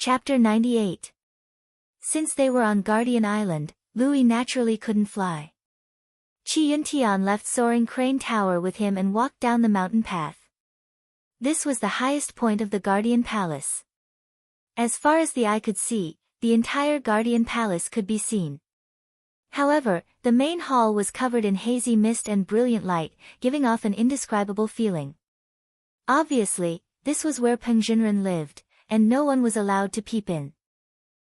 Chapter 98. Since they were on Guardian Island, Louis naturally couldn't fly. Qi Yuntian left Soaring Crane Tower with him and walked down the mountain path. This was the highest point of the Guardian Palace. As far as the eye could see, the entire Guardian Palace could be seen. However, the main hall was covered in hazy mist and brilliant light, giving off an indescribable feeling. Obviously, this was where Peng Jinren lived, and no one was allowed to peep in.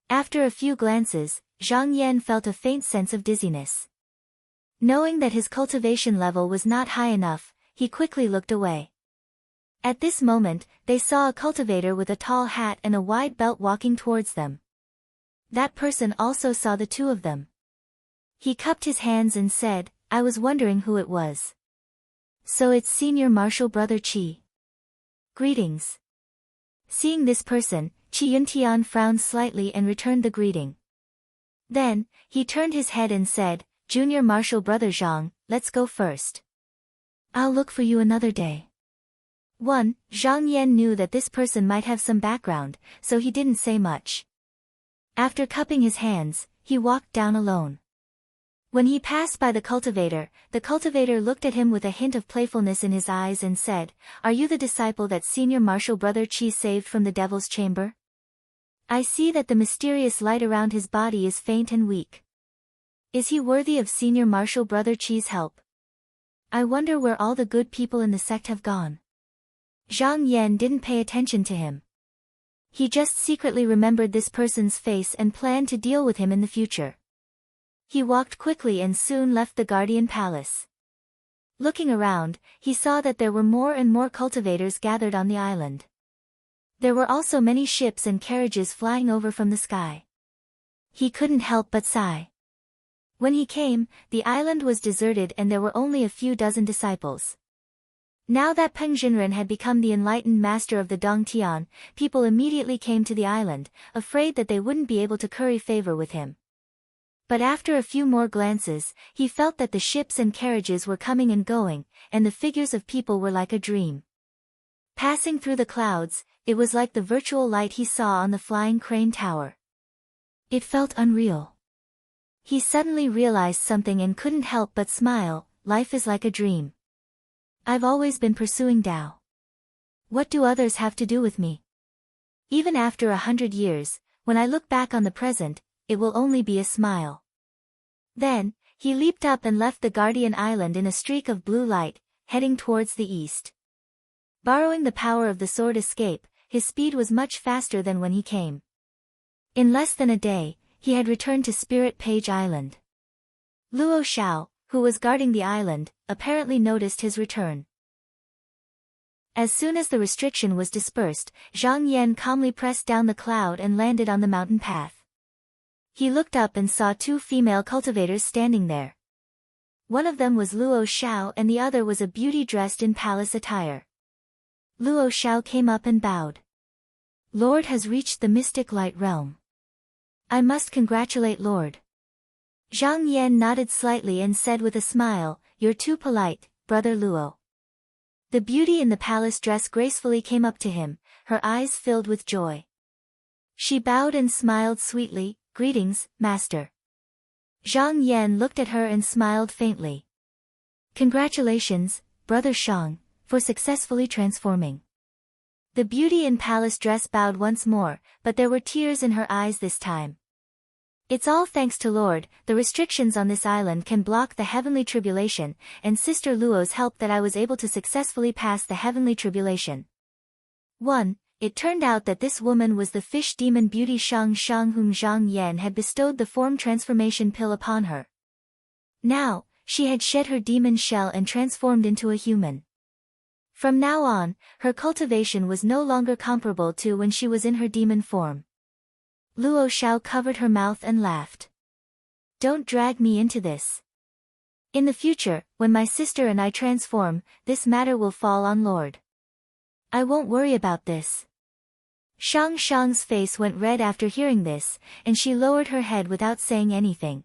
After a few glances, Zhang Yan felt a faint sense of dizziness. Knowing that his cultivation level was not high enough, he quickly looked away. At this moment, they saw a cultivator with a tall hat and a wide belt walking towards them. That person also saw the two of them. He cupped his hands and said, "I was wondering who it was. So it's Senior Marshal Brother Qi. Greetings." Seeing this person, Qi Yuntian frowned slightly and returned the greeting. Then, he turned his head and said, "Junior Marshal Brother Zhang, let's go first. I'll look for you another day." Zhang Yan knew that this person might have some background, so he didn't say much. After cupping his hands, he walked down alone. When he passed by the cultivator looked at him with a hint of playfulness in his eyes and said, "Are you the disciple that Senior Marshal Brother Qi saved from the Devil's Chamber? I see that the mysterious light around his body is faint and weak. Is he worthy of Senior Marshal Brother Qi's help? I wonder where all the good people in the sect have gone." Zhang Yan didn't pay attention to him. He just secretly remembered this person's face and planned to deal with him in the future. He walked quickly and soon left the Guardian Palace. Looking around, he saw that there were more and more cultivators gathered on the island. There were also many ships and carriages flying over from the sky. He couldn't help but sigh. When he came, the island was deserted and there were only a few dozen disciples. Now that Peng Jinren had become the enlightened master of the Dongtian, people immediately came to the island, afraid that they wouldn't be able to curry favor with him. But after a few more glances, he felt that the ships and carriages were coming and going, and the figures of people were like a dream. Passing through the clouds, it was like the virtual light he saw on the flying crane tower. It felt unreal. He suddenly realized something and couldn't help but smile. Life is like a dream. I've always been pursuing Tao. What do others have to do with me? Even after 100 years, when I look back on the present, it will only be a smile. Then, he leaped up and left the Guardian Island in a streak of blue light, heading towards the east. Borrowing the power of the sword escape, his speed was much faster than when he came. In less than a day, he had returned to Spirit Page Island. Luo Xiao, who was guarding the island, apparently noticed his return. As soon as the restriction was dispersed, Zhang Yan calmly pressed down the cloud and landed on the mountain path. He looked up and saw two female cultivators standing there. One of them was Luo Xiao and the other was a beauty dressed in palace attire. Luo Xiao came up and bowed. "Lord has reached the mystic light realm. I must congratulate Lord." Zhang Yan nodded slightly and said with a smile, "You're too polite, Brother Luo." The beauty in the palace dress gracefully came up to him, her eyes filled with joy. She bowed and smiled sweetly, "Greetings, Master." Zhang Yan looked at her and smiled faintly. "Congratulations, Brother Shang, for successfully transforming." The beauty in palace dress bowed once more, but there were tears in her eyes this time. "It's all thanks to Lord, the restrictions on this island can block the heavenly tribulation, and Sister Luo's help that I was able to successfully pass the heavenly tribulation." It turned out that this woman was the fish demon beauty Shang whom Zhang Yan had bestowed the form transformation pill upon her. Now, she had shed her demon shell and transformed into a human. From now on, her cultivation was no longer comparable to when she was in her demon form. Luo Xiao covered her mouth and laughed. "Don't drag me into this. In the future, when my sister and I transform, this matter will fall on Lord. I won't worry about this." Shang's face went red after hearing this, and she lowered her head without saying anything.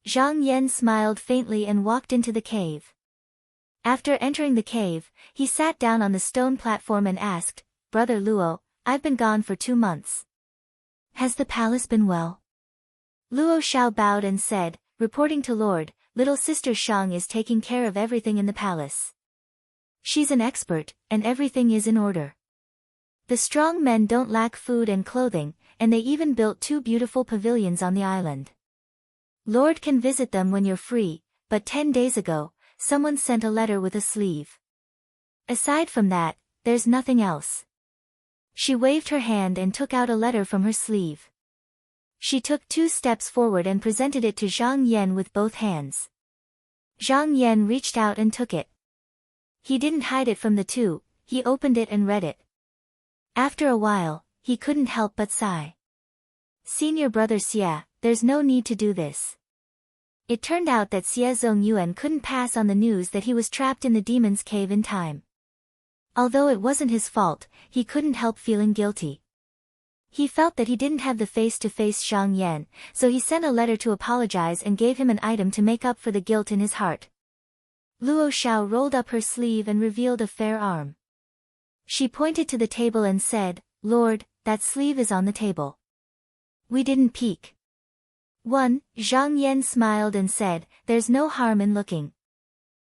Zhang Yan smiled faintly and walked into the cave. After entering the cave, he sat down on the stone platform and asked, "Brother Luo, I've been gone for 2 months. Has the palace been well? Luo Xiao bowed and said, reporting to Lord, little sister Shang is taking care of everything in the palace. She's an expert, and everything is in order. The strong men don't lack food and clothing, and they even built 2 beautiful pavilions on the island. Lord can visit them when you're free, but 10 days ago, someone sent a letter with a sleeve. Aside from that, there's nothing else. She waved her hand and took out a letter from her sleeve. She took 2 steps forward and presented it to Zhang Yan with both hands. Zhang Yan reached out and took it. He didn't hide it from the two, he opened it and read it. After a while, he couldn't help but sigh. Senior brother Xie, there's no need to do this. It turned out that Xie Zongyuan couldn't pass on the news that he was trapped in the demon's cave in time. Although it wasn't his fault, he couldn't help feeling guilty. He felt that he didn't have the face to face Zhang Yan, so he sent a letter to apologize and gave him an item to make up for the guilt in his heart. Luo Xiao rolled up her sleeve and revealed a fair arm. She pointed to the table and said, Lord, that sleeve is on the table. We didn't peek. 1. Zhang Yan smiled and said, there's no harm in looking.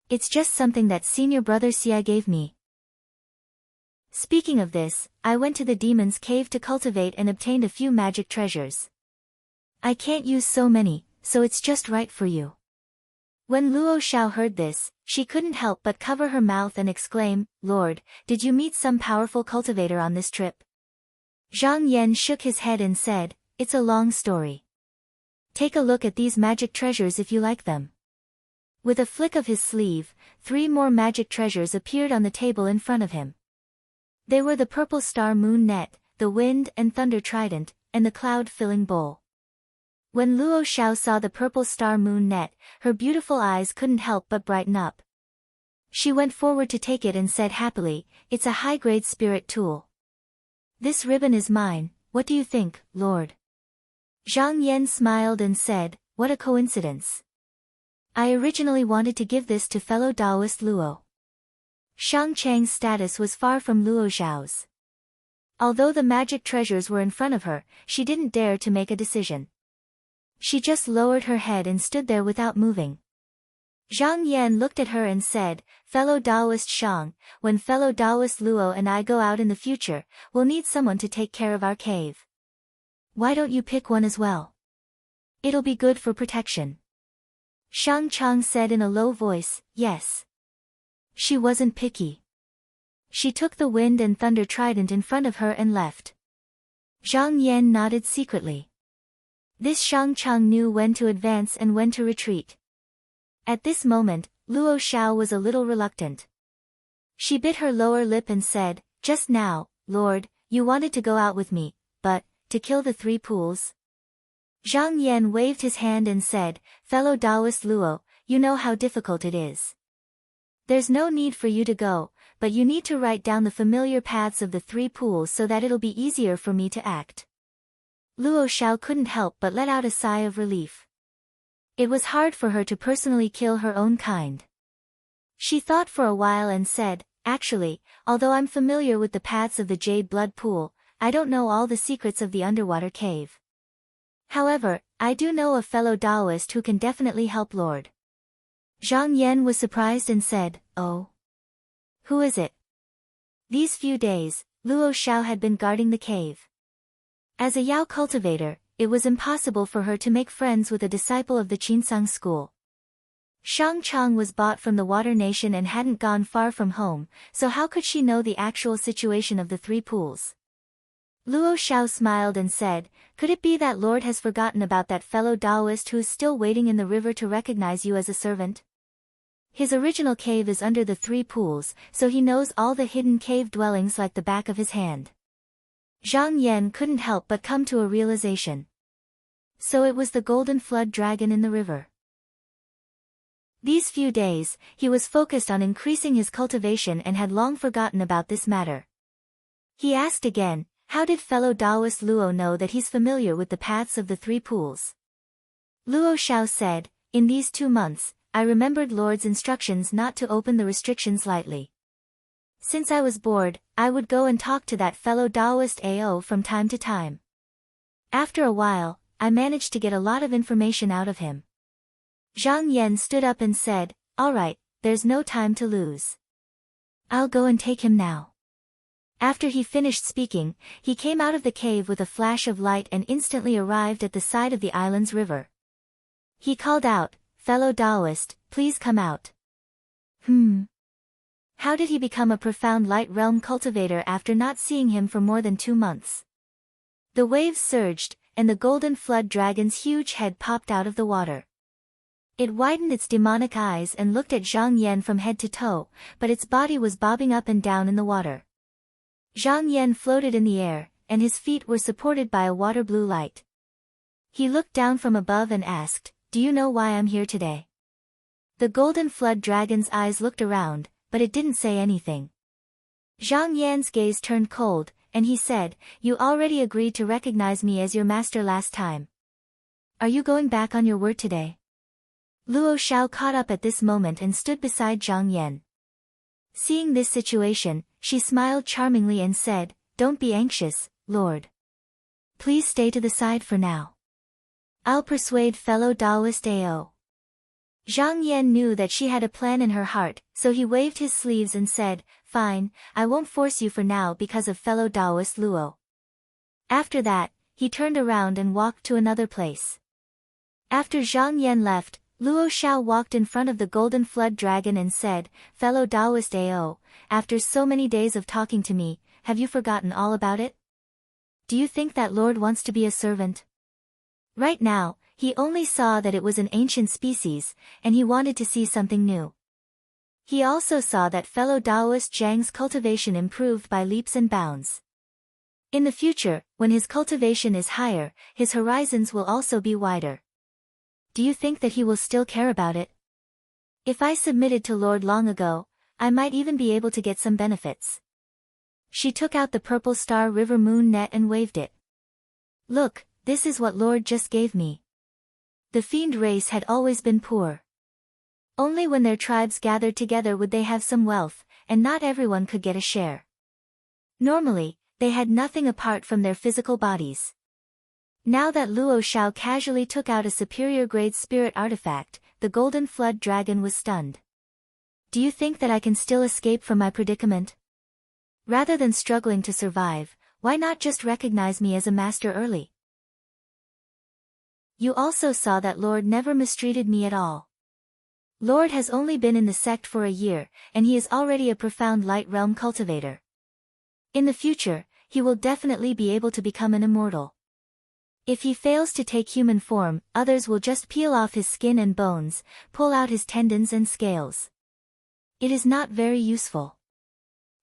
It's just something that senior brother Xie gave me. Speaking of this, I went to the demon's cave to cultivate and obtained a few magic treasures. I can't use so many, so it's just right for you. When Luo Xiao heard this, she couldn't help but cover her mouth and exclaim, Lord, did you meet some powerful cultivator on this trip? Zhang Yan shook his head and said, it's a long story. Take a look at these magic treasures if you like them. With a flick of his sleeve, 3 more magic treasures appeared on the table in front of him. They were the purple star moon net, the wind and thunder trident, and the cloud-filling bowl. When Luo Xiao saw the purple star moon net, her beautiful eyes couldn't help but brighten up. She went forward to take it and said happily, it's a high-grade spirit tool. This ribbon is mine, what do you think, Lord? Zhang Yan smiled and said, what a coincidence. I originally wanted to give this to fellow Taoist Luo. Shang Chang's status was far from Luo Xiao's. Although the magic treasures were in front of her, she didn't dare to make a decision. She just lowered her head and stood there without moving. Zhang Yan looked at her and said, fellow Taoist Shang, when fellow Taoist Luo and I go out in the future, we'll need someone to take care of our cave. Why don't you pick one as well? It'll be good for protection. Shang Chang said in a low voice, yes. She wasn't picky. She took the wind and thunder trident in front of her and left. Zhang Yan nodded secretly. This Shang Chang knew when to advance and when to retreat. At this moment, Luo Xiao was a little reluctant. She bit her lower lip and said, just now, Lord, you wanted to go out with me, but, to kill the 3 pools? Zhang Yan waved his hand and said, fellow Taoist Luo, you know how difficult it is. There's no need for you to go, but you need to write down the familiar paths of the 3 pools so that it'll be easier for me to act. Luo Xiao couldn't help but let out a sigh of relief. It was hard for her to personally kill her own kind. She thought for a while and said, actually, although I'm familiar with the paths of the Jade Blood Pool, I don't know all the secrets of the underwater cave. However, I do know a fellow Taoist who can definitely help Lord. Zhang Yan was surprised and said, oh. Who is it? These few days, Luo Xiao had been guarding the cave. As a Yao cultivator, it was impossible for her to make friends with a disciple of the Qinsang school. Shang Chang was bought from the Water Nation and hadn't gone far from home, so how could she know the actual situation of the 3 pools? Luo Xiao smiled and said, could it be that Lord has forgotten about that fellow Taoist who is still waiting in the river to recognize you as a servant? His original cave is under the 3 pools, so he knows all the hidden cave dwellings like the back of his hand. Zhang Yan couldn't help but come to a realization. So it was the golden flood dragon in the river. These few days, he was focused on increasing his cultivation and had long forgotten about this matter. He asked again, how did fellow Taoist Luo know that he's familiar with the paths of the 3 pools? Luo Xiao said, in these 2 months, I remembered Lord's instructions not to open the restrictions lightly. Since I was bored, I would go and talk to that fellow Taoist AO from time to time. After a while, I managed to get a lot of information out of him. Zhang Yan stood up and said, "All right, there's no time to lose. I'll go and take him now." After he finished speaking, he came out of the cave with a flash of light and instantly arrived at the side of the island's river. He called out, "Fellow Taoist, please come out." How did he become a profound light realm cultivator after not seeing him for more than 2 months? The waves surged, and the golden flood dragon's huge head popped out of the water. It widened its demonic eyes and looked at Zhang Yan from head to toe, but its body was bobbing up and down in the water. Zhang Yan floated in the air, and his feet were supported by a water blue light. He looked down from above and asked, "Do you know why I'm here today?" The golden flood dragon's eyes looked around, but it didn't say anything. Zhang Yan's gaze turned cold, and he said, "You already agreed to recognize me as your master last time. Are you going back on your word today?" Luo Xiao caught up at this moment and stood beside Zhang Yan. Seeing this situation, she smiled charmingly and said, "Don't be anxious, Lord. Please stay to the side for now. I'll persuade fellow Taoist Ao." Zhang Yan knew that she had a plan in her heart, so he waved his sleeves and said, "Fine, I won't force you for now because of fellow Taoist Luo." After that, he turned around and walked to another place. After Zhang Yan left, Luo Xiao walked in front of the golden flood dragon and said, "Fellow Taoist Ao, after so many days of talking to me, have you forgotten all about it? Do you think that Lord wants to be a servant?" Right now, he only saw that it was an ancient species, and he wanted to see something new. He also saw that fellow Taoist Zhang's cultivation improved by leaps and bounds. In the future, when his cultivation is higher, his horizons will also be wider. Do you think that he will still care about it? If I submitted to Lord long ago, I might even be able to get some benefits. She took out the purple star river moon net and waved it. "Look, this is what Lord just gave me." The fiend race had always been poor. Only when their tribes gathered together would they have some wealth, and not everyone could get a share. Normally, they had nothing apart from their physical bodies. Now that Luo Xiao casually took out a superior grade spirit artifact, the golden flood dragon was stunned. "Do you think that I can still escape from my predicament? Rather than struggling to survive, why not just recognize me as a master early? You also saw that Lord never mistreated me at all. Lord has only been in the sect for a year, and he is already a profound light realm cultivator. In the future, he will definitely be able to become an immortal. If he fails to take human form, others will just peel off his skin and bones, pull out his tendons and scales. It is not very useful.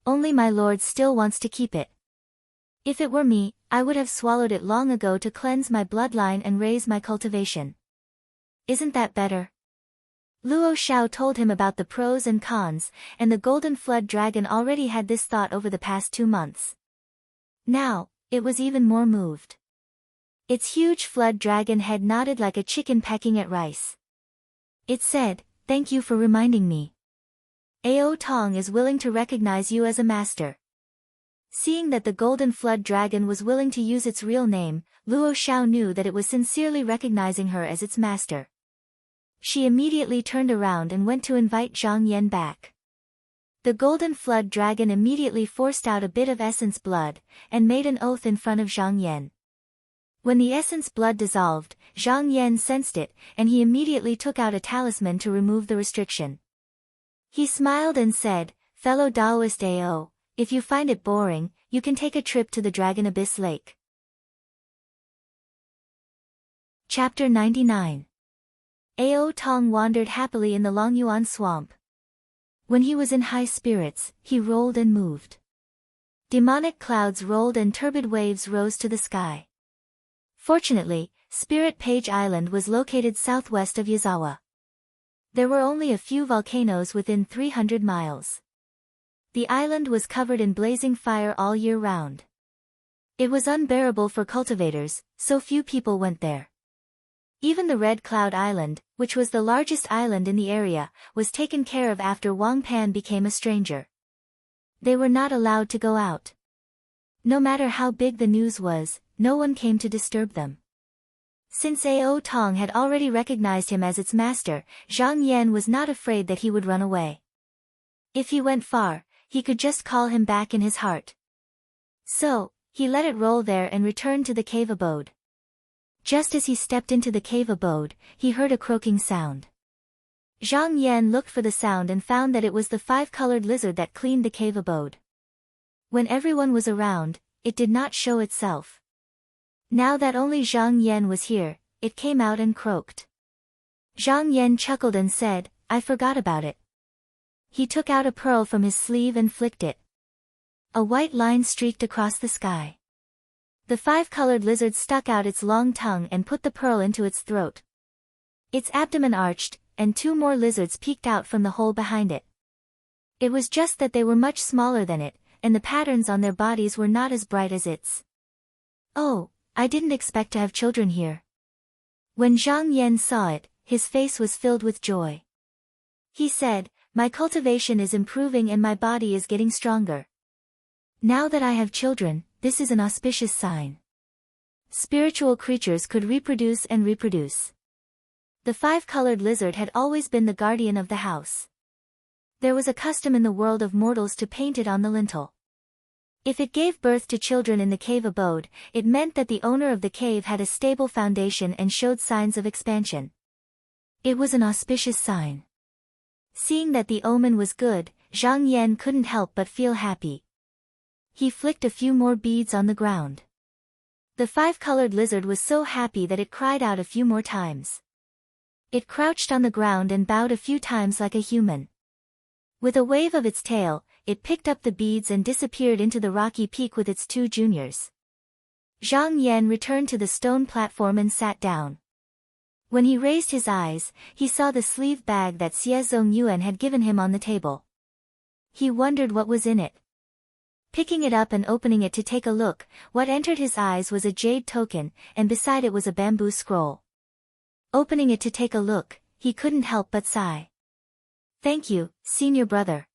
Only my lord still wants to keep it. If it were me, I would have swallowed it long ago to cleanse my bloodline and raise my cultivation. Isn't that better?" Luo Xiao told him about the pros and cons, and the golden flood dragon already had this thought over the past 2 months. Now, it was even more moved. Its huge flood dragon head nodded like a chicken pecking at rice. It said, "Thank you for reminding me. Ao Tong is willing to recognize you as a master." Seeing that the golden flood dragon was willing to use its real name, Luo Xiao knew that it was sincerely recognizing her as its master. She immediately turned around and went to invite Zhang Yan back. The golden flood dragon immediately forced out a bit of essence blood, and made an oath in front of Zhang Yan. When the essence blood dissolved, Zhang Yan sensed it, and he immediately took out a talisman to remove the restriction. He smiled and said, "Fellow Taoist Ao, if you find it boring, you can take a trip to the Dragon Abyss Lake." Chapter 99. Ao Tong wandered happily in the Longyuan swamp. When he was in high spirits, he rolled and moved. Demonic clouds rolled and turbid waves rose to the sky. Fortunately, Spirit Page Island was located southwest of Yazawa. There were only a few volcanoes within 300 miles. The island was covered in blazing fire all year round. It was unbearable for cultivators, so few people went there. Even the Red Cloud Island, which was the largest island in the area, was taken care of after Wang Pan became a stranger. They were not allowed to go out. No matter how big the news was, no one came to disturb them. Since Ao Tong had already recognized him as its master, Zhang Yan was not afraid that he would run away. If he went far, he could just call him back in his heart. So, he let it roll there and returned to the cave abode. Just as he stepped into the cave abode, he heard a croaking sound. Zhang Yan looked for the sound and found that it was the five-colored lizard that cleaned the cave abode. When everyone was around, it did not show itself. Now that only Zhang Yan was here, it came out and croaked. Zhang Yan chuckled and said, "I forgot about it." He took out a pearl from his sleeve and flicked it. A white line streaked across the sky. The five-colored lizard stuck out its long tongue and put the pearl into its throat. Its abdomen arched, and two more lizards peeked out from the hole behind it. It was just that they were much smaller than it, and the patterns on their bodies were not as bright as its. "Oh, I didn't expect to have children here." When Zhang Yan saw it, his face was filled with joy. He said, "My cultivation is improving and my body is getting stronger. Now that I have children, this is an auspicious sign. Spiritual creatures could reproduce and reproduce." The five-colored lizard had always been the guardian of the house. There was a custom in the world of mortals to paint it on the lintel. If it gave birth to children in the cave abode, it meant that the owner of the cave had a stable foundation and showed signs of expansion. It was an auspicious sign. Seeing that the omen was good, Zhang Yan couldn't help but feel happy. He flicked a few more beads on the ground. The five-colored lizard was so happy that it cried out a few more times. It crouched on the ground and bowed a few times like a human. With a wave of its tail, it picked up the beads and disappeared into the rocky peak with its two juniors. Zhang Yan returned to the stone platform and sat down. When he raised his eyes, he saw the sleeve bag that Xie Zhongyuan had given him on the table. He wondered what was in it. Picking it up and opening it to take a look, what entered his eyes was a jade token, and beside it was a bamboo scroll. Opening it to take a look, he couldn't help but sigh. "Thank you, senior brother."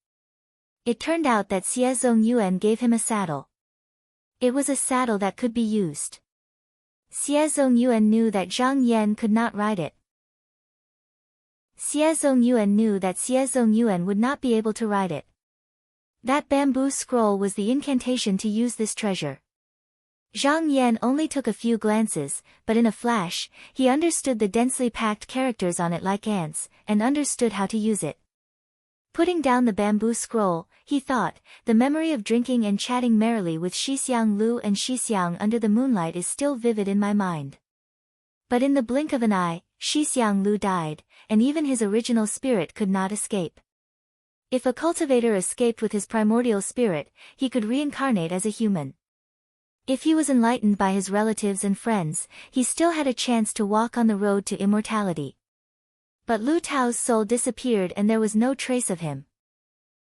It turned out that Xie Zhongyuan gave him a saddle. It was a saddle that could be used. Xie Zhongyuan knew that Zhang Yan could not ride it. Xie Zhongyuan knew that Xie Zhongyuan would not be able to ride it. That bamboo scroll was the incantation to use this treasure. Zhang Yan only took a few glances, but in a flash, he understood the densely packed characters on it like ants, and understood how to use it. Putting down the bamboo scroll, he thought, the memory of drinking and chatting merrily with Shixiang Lu and Shixiang under the moonlight is still vivid in my mind. But in the blink of an eye, Shixiang Lu died, and even his original spirit could not escape. If a cultivator escaped with his primordial spirit, he could reincarnate as a human. If he was enlightened by his relatives and friends, he still had a chance to walk on the road to immortality. But Lu Tao's soul disappeared and there was no trace of him.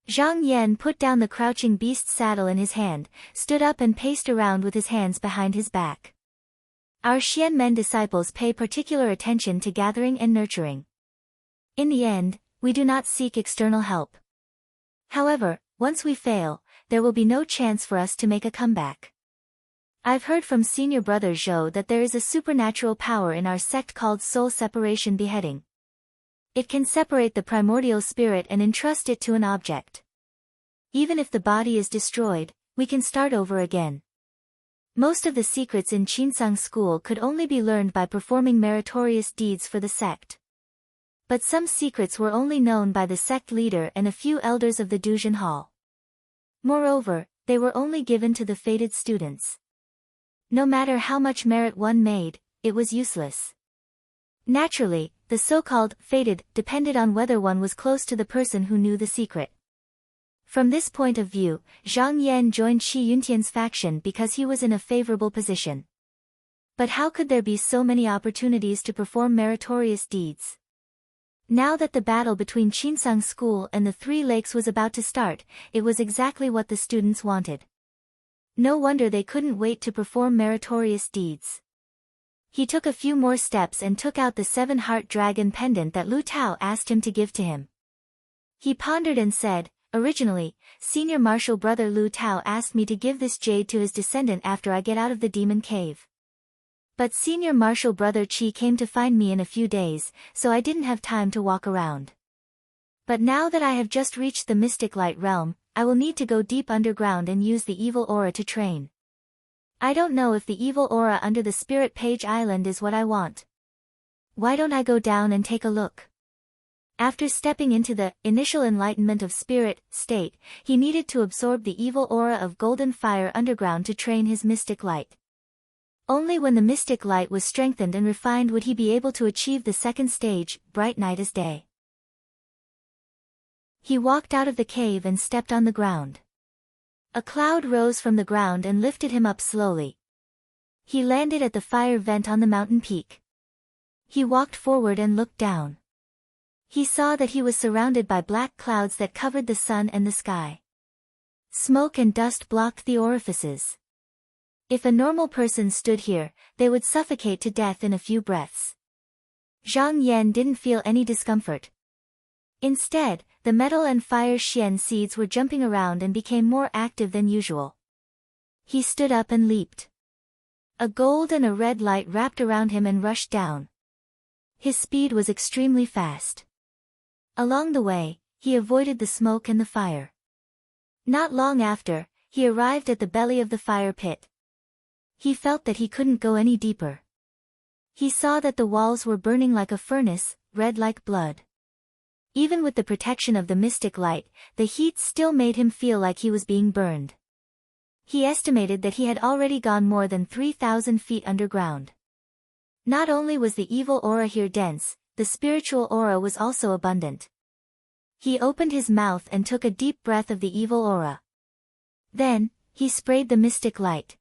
Zhang Yan put down the crouching beast's saddle in his hand, stood up and paced around with his hands behind his back. Our Xianmen disciples pay particular attention to gathering and nurturing. In the end, we do not seek external help. However, once we fail, there will be no chance for us to make a comeback. I've heard from senior brother Zhou that there is a supernatural power in our sect called soul separation beheading. It can separate the primordial spirit and entrust it to an object. Even if the body is destroyed, we can start over again. Most of the secrets in Qinsang school could only be learned by performing meritorious deeds for the sect. But some secrets were only known by the sect leader and a few elders of the Duzhen Hall. Moreover, they were only given to the fated students. No matter how much merit one made, it was useless. Naturally, the so-called fated depended on whether one was close to the person who knew the secret. From this point of view, Zhang Yan joined Shi Yuntian's faction because he was in a favorable position. But how could there be so many opportunities to perform meritorious deeds? Now that the battle between Qinsang School and the Three Lakes was about to start, it was exactly what the students wanted. No wonder they couldn't wait to perform meritorious deeds. He took a few more steps and took out the 7-heart dragon pendant that Lu Tao asked him to give to him. He pondered and said, Originally, Senior Marshal Brother Lu Tao asked me to give this jade to his descendant after I get out of the demon cave. But Senior Marshal Brother Qi came to find me in a few days, so I didn't have time to walk around. But now that I have just reached the mystic light realm, I will need to go deep underground and use the evil aura to train. I don't know if the evil aura under the Spirit Page Island is what I want. Why don't I go down and take a look? After stepping into the initial enlightenment of spirit state, he needed to absorb the evil aura of golden fire underground to train his mystic light. Only when the mystic light was strengthened and refined would he be able to achieve the second stage, bright night as day. He walked out of the cave and stepped on the ground. A cloud rose from the ground and lifted him up slowly. He landed at the fire vent on the mountain peak. He walked forward and looked down. He saw that he was surrounded by black clouds that covered the sun and the sky. Smoke and dust blocked the orifices. If a normal person stood here, they would suffocate to death in a few breaths. Zhang Yan didn't feel any discomfort. Instead, the metal and fire xian seeds were jumping around and became more active than usual. He stood up and leaped. A gold and a red light wrapped around him and rushed down. His speed was extremely fast. Along the way, he avoided the smoke and the fire. Not long after, he arrived at the belly of the fire pit. He felt that he couldn't go any deeper. He saw that the walls were burning like a furnace, red like blood. Even with the protection of the mystic light, the heat still made him feel like he was being burned. He estimated that he had already gone more than 3,000 feet underground. Not only was the evil aura here dense, the spiritual aura was also abundant. He opened his mouth and took a deep breath of the evil aura. Then, he sprayed the mystic light.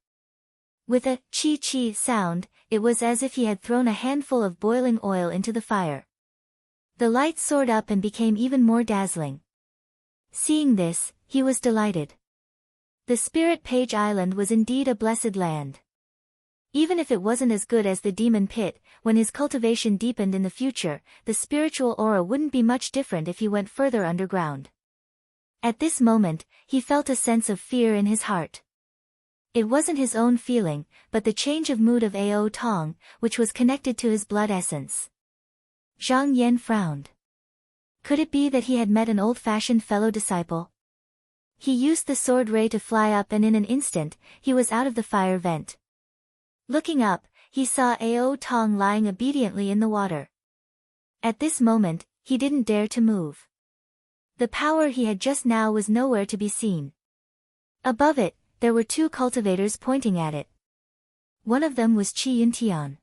With a chi-chi sound, it was as if he had thrown a handful of boiling oil into the fire. The light soared up and became even more dazzling. Seeing this, he was delighted. The Spirit Page Island was indeed a blessed land. Even if it wasn't as good as the demon pit, when his cultivation deepened in the future, the spiritual aura wouldn't be much different if he went further underground. At this moment, he felt a sense of fear in his heart. It wasn't his own feeling, but the change of mood of Ao Tong, which was connected to his blood essence. Zhang Yan frowned. Could it be that he had met an old-fashioned fellow disciple? He used the sword ray to fly up and in an instant, he was out of the fire vent. Looking up, he saw Ao Tong lying obediently in the water. At this moment, he didn't dare to move. The power he had just now was nowhere to be seen. Above it, there were two cultivators pointing at it. One of them was Qi Yuntian.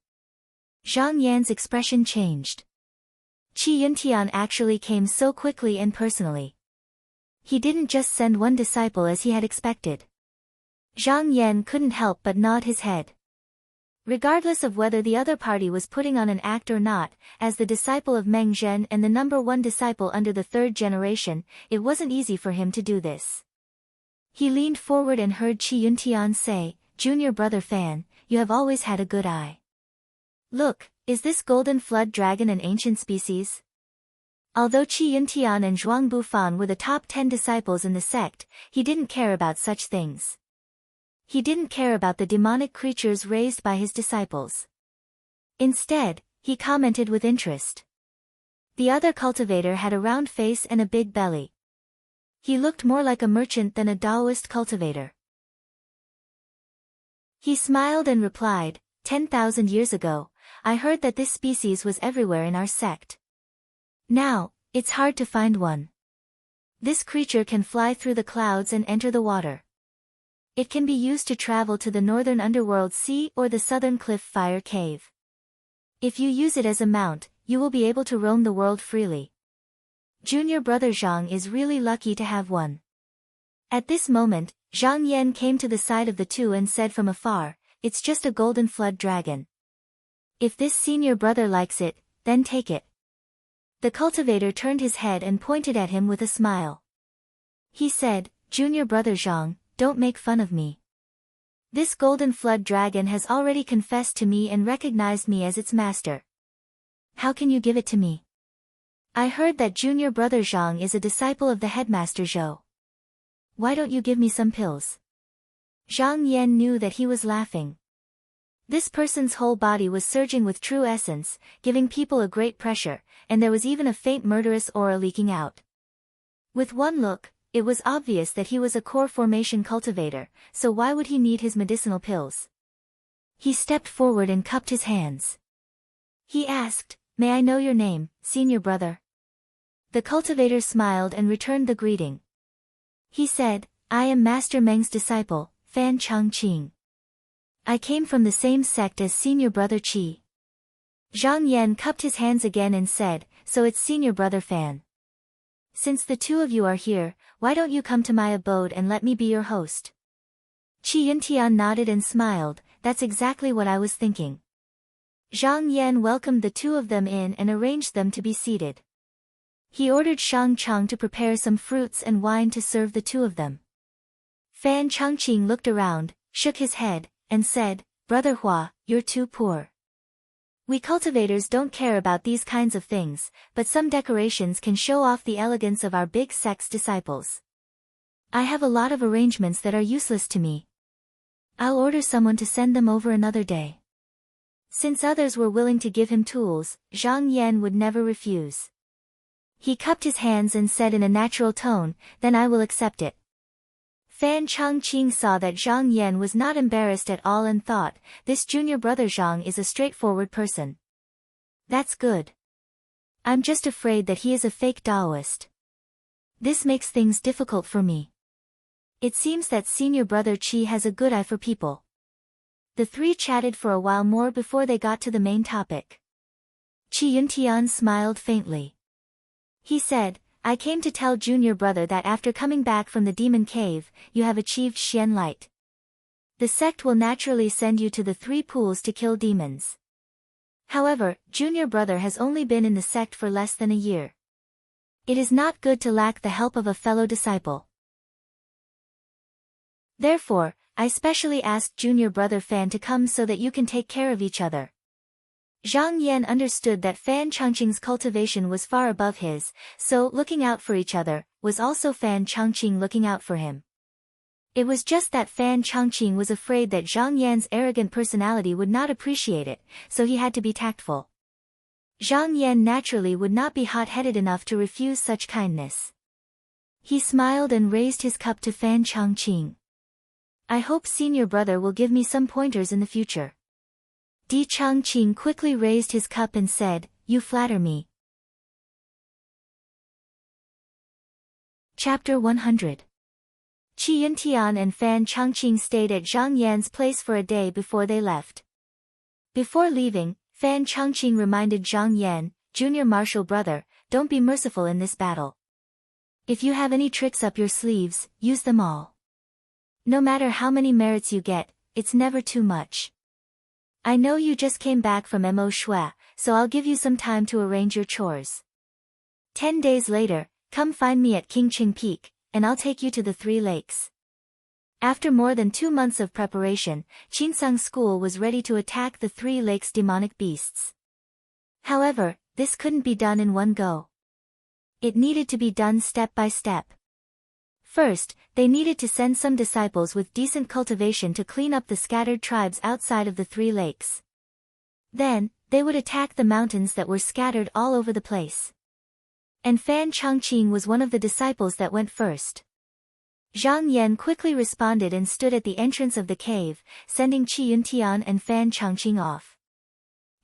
Zhang Yan's expression changed. Qi Yuntian actually came so quickly and personally. He didn't just send one disciple as he had expected. Zhang Yan couldn't help but nod his head. Regardless of whether the other party was putting on an act or not, as the disciple of Meng Zhen and the number one disciple under the third generation, it wasn't easy for him to do this. He leaned forward and heard Qi Yuntian say, "Junior brother Fan, you have always had a good eye. Look, is this golden flood dragon an ancient species?" Although Qi Yuntian and Zhuang Bufan were the top 10 disciples in the sect, he didn't care about such things. He didn't care about the demonic creatures raised by his disciples. Instead, he commented with interest. The other cultivator had a round face and a big belly. He looked more like a merchant than a Taoist cultivator. He smiled and replied, 10,000 years ago, I heard that this species was everywhere in our sect. Now, it's hard to find one. This creature can fly through the clouds and enter the water. It can be used to travel to the northern underworld sea or the southern cliff fire cave. If you use it as a mount, you will be able to roam the world freely. Junior brother Zhang is really lucky to have one. At this moment, Zhang Yan came to the side of the two and said from afar, "It's just a golden flood dragon. If this senior brother likes it, then take it." The cultivator turned his head and pointed at him with a smile. He said, "Junior brother Zhang, don't make fun of me. This golden flood dragon has already confessed to me and recognized me as its master. How can you give it to me?" I heard that junior brother Zhang is a disciple of the headmaster Zhou. Why don't you give me some pills? Zhang Yan knew that he was laughing. This person's whole body was surging with true essence, giving people a great pressure, and there was even a faint murderous aura leaking out. With one look, it was obvious that he was a core formation cultivator, so why would he need his medicinal pills? He stepped forward and cupped his hands. He asked, "May I know your name, senior brother?" The cultivator smiled and returned the greeting. He said, "I am Master Meng's disciple, Fan Changqing. I came from the same sect as senior brother Qi." Zhang Yan cupped his hands again and said, "So it's senior brother Fan. Since the two of you are here, why don't you come to my abode and let me be your host?" Qi Yuntian nodded and smiled, "That's exactly what I was thinking." Zhang Yan welcomed the two of them in and arranged them to be seated. He ordered Shang Chang to prepare some fruits and wine to serve the two of them. Fan Changqing looked around, shook his head, and said, "Brother Hua, you're too poor. We cultivators don't care about these kinds of things, but some decorations can show off the elegance of our big sect's disciples. I have a lot of arrangements that are useless to me. I'll order someone to send them over another day." Since others were willing to give him tools, Zhang Yan would never refuse. He cupped his hands and said in a natural tone, "Then I will accept it." Fan Changqing saw that Zhang Yan was not embarrassed at all and thought, this junior brother Zhang is a straightforward person. That's good. I'm just afraid that he is a fake Taoist. This makes things difficult for me. It seems that senior brother Qi has a good eye for people. The three chatted for a while more before they got to the main topic. Qi Yuntian smiled faintly. He said, "I came to tell junior brother that after coming back from the demon cave, you have achieved Xian light. The sect will naturally send you to the 3 pools to kill demons. However, junior brother has only been in the sect for less than a year. It is not good to lack the help of a fellow disciple. Therefore, I specially asked junior brother Fan to come so that you can take care of each other." Zhang Yan understood that Fan Changqing's cultivation was far above his, so looking out for each other, was also Fan Changqing looking out for him. It was just that Fan Changqing was afraid that Zhang Yan's arrogant personality would not appreciate it, so he had to be tactful. Zhang Yan naturally would not be hot-headed enough to refuse such kindness. He smiled and raised his cup to Fan Changqing. "I hope senior brother will give me some pointers in the future." Di Changqing quickly raised his cup and said, "You flatter me." Chapter 100. Qi Yuntian and Fan Changqing stayed at Zhang Yan's place for a day before they left. Before leaving, Fan Changqing reminded Zhang Yan, "Junior martial brother, don't be merciful in this battle. If you have any tricks up your sleeves, use them all. No matter how many merits you get, it's never too much. I know you just came back from Mo Shui, so I'll give you some time to arrange your chores. 10 days later, come find me at Qingqing Peak, and I'll take you to the 3 lakes." After more than 2 months of preparation, Qinsang School was ready to attack the 3 lakes' demonic beasts. However, this couldn't be done in one go. It needed to be done step by step. First, they needed to send some disciples with decent cultivation to clean up the scattered tribes outside of the 3 lakes. Then, they would attack the mountains that were scattered all over the place. And Fan Changqing was one of the disciples that went first. Zhang Yan quickly responded and stood at the entrance of the cave, sending Qi Yuntian and Fan Changqing off.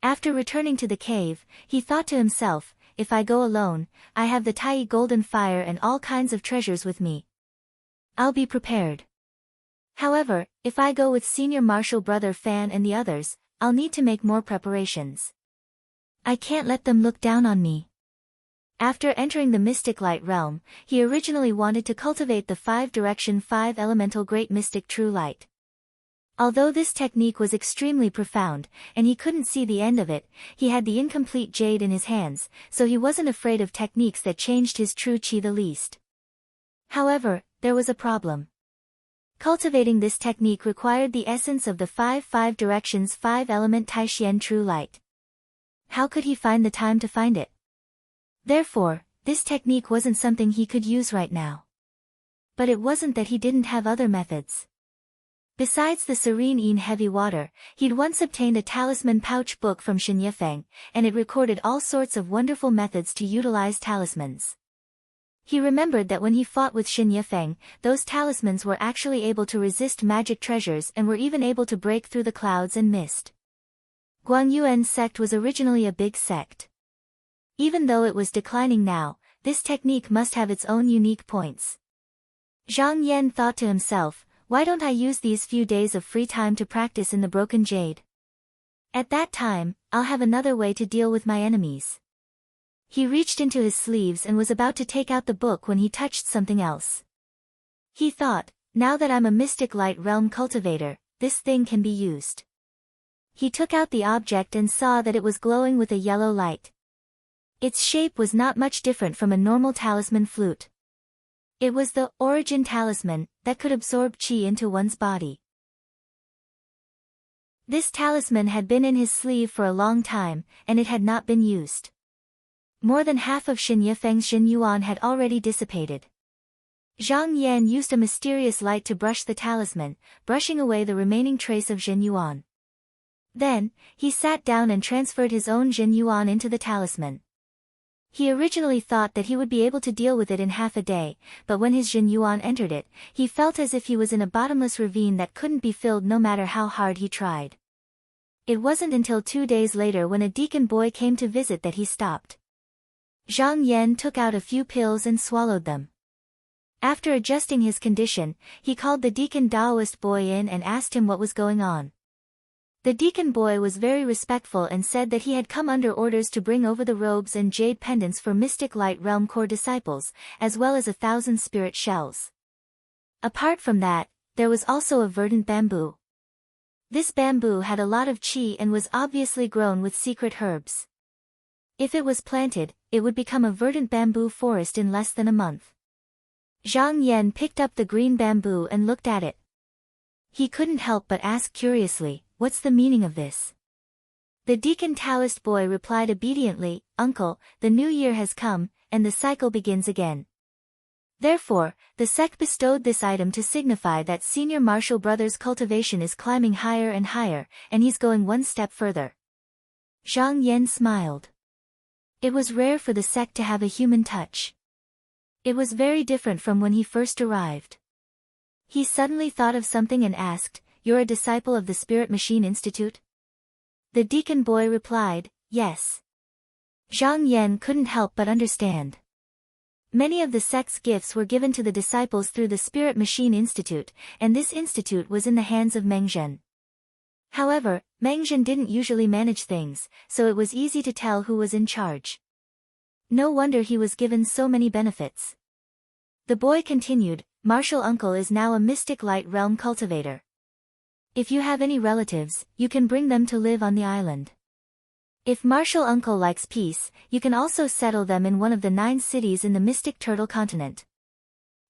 After returning to the cave, he thought to himself, "If I go alone, I have the Tai golden fire and all kinds of treasures with me. I'll be prepared. However, if I go with senior martial brother Fan and the others, I'll need to make more preparations. I can't let them look down on me." After entering the mystic light realm, he originally wanted to cultivate the 5-direction 5-elemental great mystic true light. Although this technique was extremely profound, and he couldn't see the end of it, he had the incomplete jade in his hands, so he wasn't afraid of techniques that changed his true chi the least. However, there was a problem. Cultivating this technique required the essence of the 5 directions 5-element Taishian true light. How could he find the time to find it? Therefore, this technique wasn't something he could use right now. But it wasn't that he didn't have other methods. Besides the serene in heavy water, he'd once obtained a talisman pouch book from Xin Yifeng, and it recorded all sorts of wonderful methods to utilize talismans. He remembered that when he fought with Xin Yifeng, those talismans were actually able to resist magic treasures and were even able to break through the clouds and mist. Guang Yuan's sect was originally a big sect. Even though it was declining now, this technique must have its own unique points. Zhang Yan thought to himself, why don't I use these few days of free time to practice in the broken jade? At that time, I'll have another way to deal with my enemies. He reached into his sleeves and was about to take out the book when he touched something else. He thought, now that I'm a mystic light realm cultivator, this thing can be used. He took out the object and saw that it was glowing with a yellow light. Its shape was not much different from a normal talisman flute. It was the origin talisman that could absorb qi into one's body. This talisman had been in his sleeve for a long time, and it had not been used. More than half of Xin Yifeng's Xin Yuan had already dissipated. Zhang Yan used a mysterious light to brush the talisman, brushing away the remaining trace of Xin Yuan. Then, he sat down and transferred his own Xin Yuan into the talisman. He originally thought that he would be able to deal with it in half a day, but when his Xin Yuan entered it, he felt as if he was in a bottomless ravine that couldn't be filled no matter how hard he tried. It wasn't until 2 days later when a deacon boy came to visit that he stopped. Zhang Yan took out a few pills and swallowed them. After adjusting his condition, he called the deacon Daoist boy in and asked him what was going on. The deacon boy was very respectful and said that he had come under orders to bring over the robes and jade pendants for Mystic Light Realm core disciples, as well as 1,000 spirit shells. Apart from that, there was also a verdant bamboo. This bamboo had a lot of qi and was obviously grown with secret herbs. If it was planted, it would become a verdant bamboo forest in less than a month. Zhang Yan picked up the green bamboo and looked at it. He couldn't help but ask curiously, what's the meaning of this? The deacon Taoist boy replied obediently, Uncle, the new year has come, and the cycle begins again. Therefore, the sect bestowed this item to signify that senior Martial Brothers' cultivation is climbing higher and higher, and he's going one step further. Zhang Yan smiled. It was rare for the sect to have a human touch. It was very different from when he first arrived. He suddenly thought of something and asked, You're a disciple of the Spirit Machine Institute? The deacon boy replied, Yes. Zhang Yan couldn't help but understand. Many of the sect's gifts were given to the disciples through the Spirit Machine Institute, and this institute was in the hands of Meng Zhen. However, Meng Zhen didn't usually manage things, so it was easy to tell who was in charge. No wonder he was given so many benefits. The boy continued, Martial Uncle is now a Mystic Light Realm cultivator. If you have any relatives, you can bring them to live on the island. If Martial Uncle likes peace, you can also settle them in one of the 9 cities in the Mystic Turtle continent.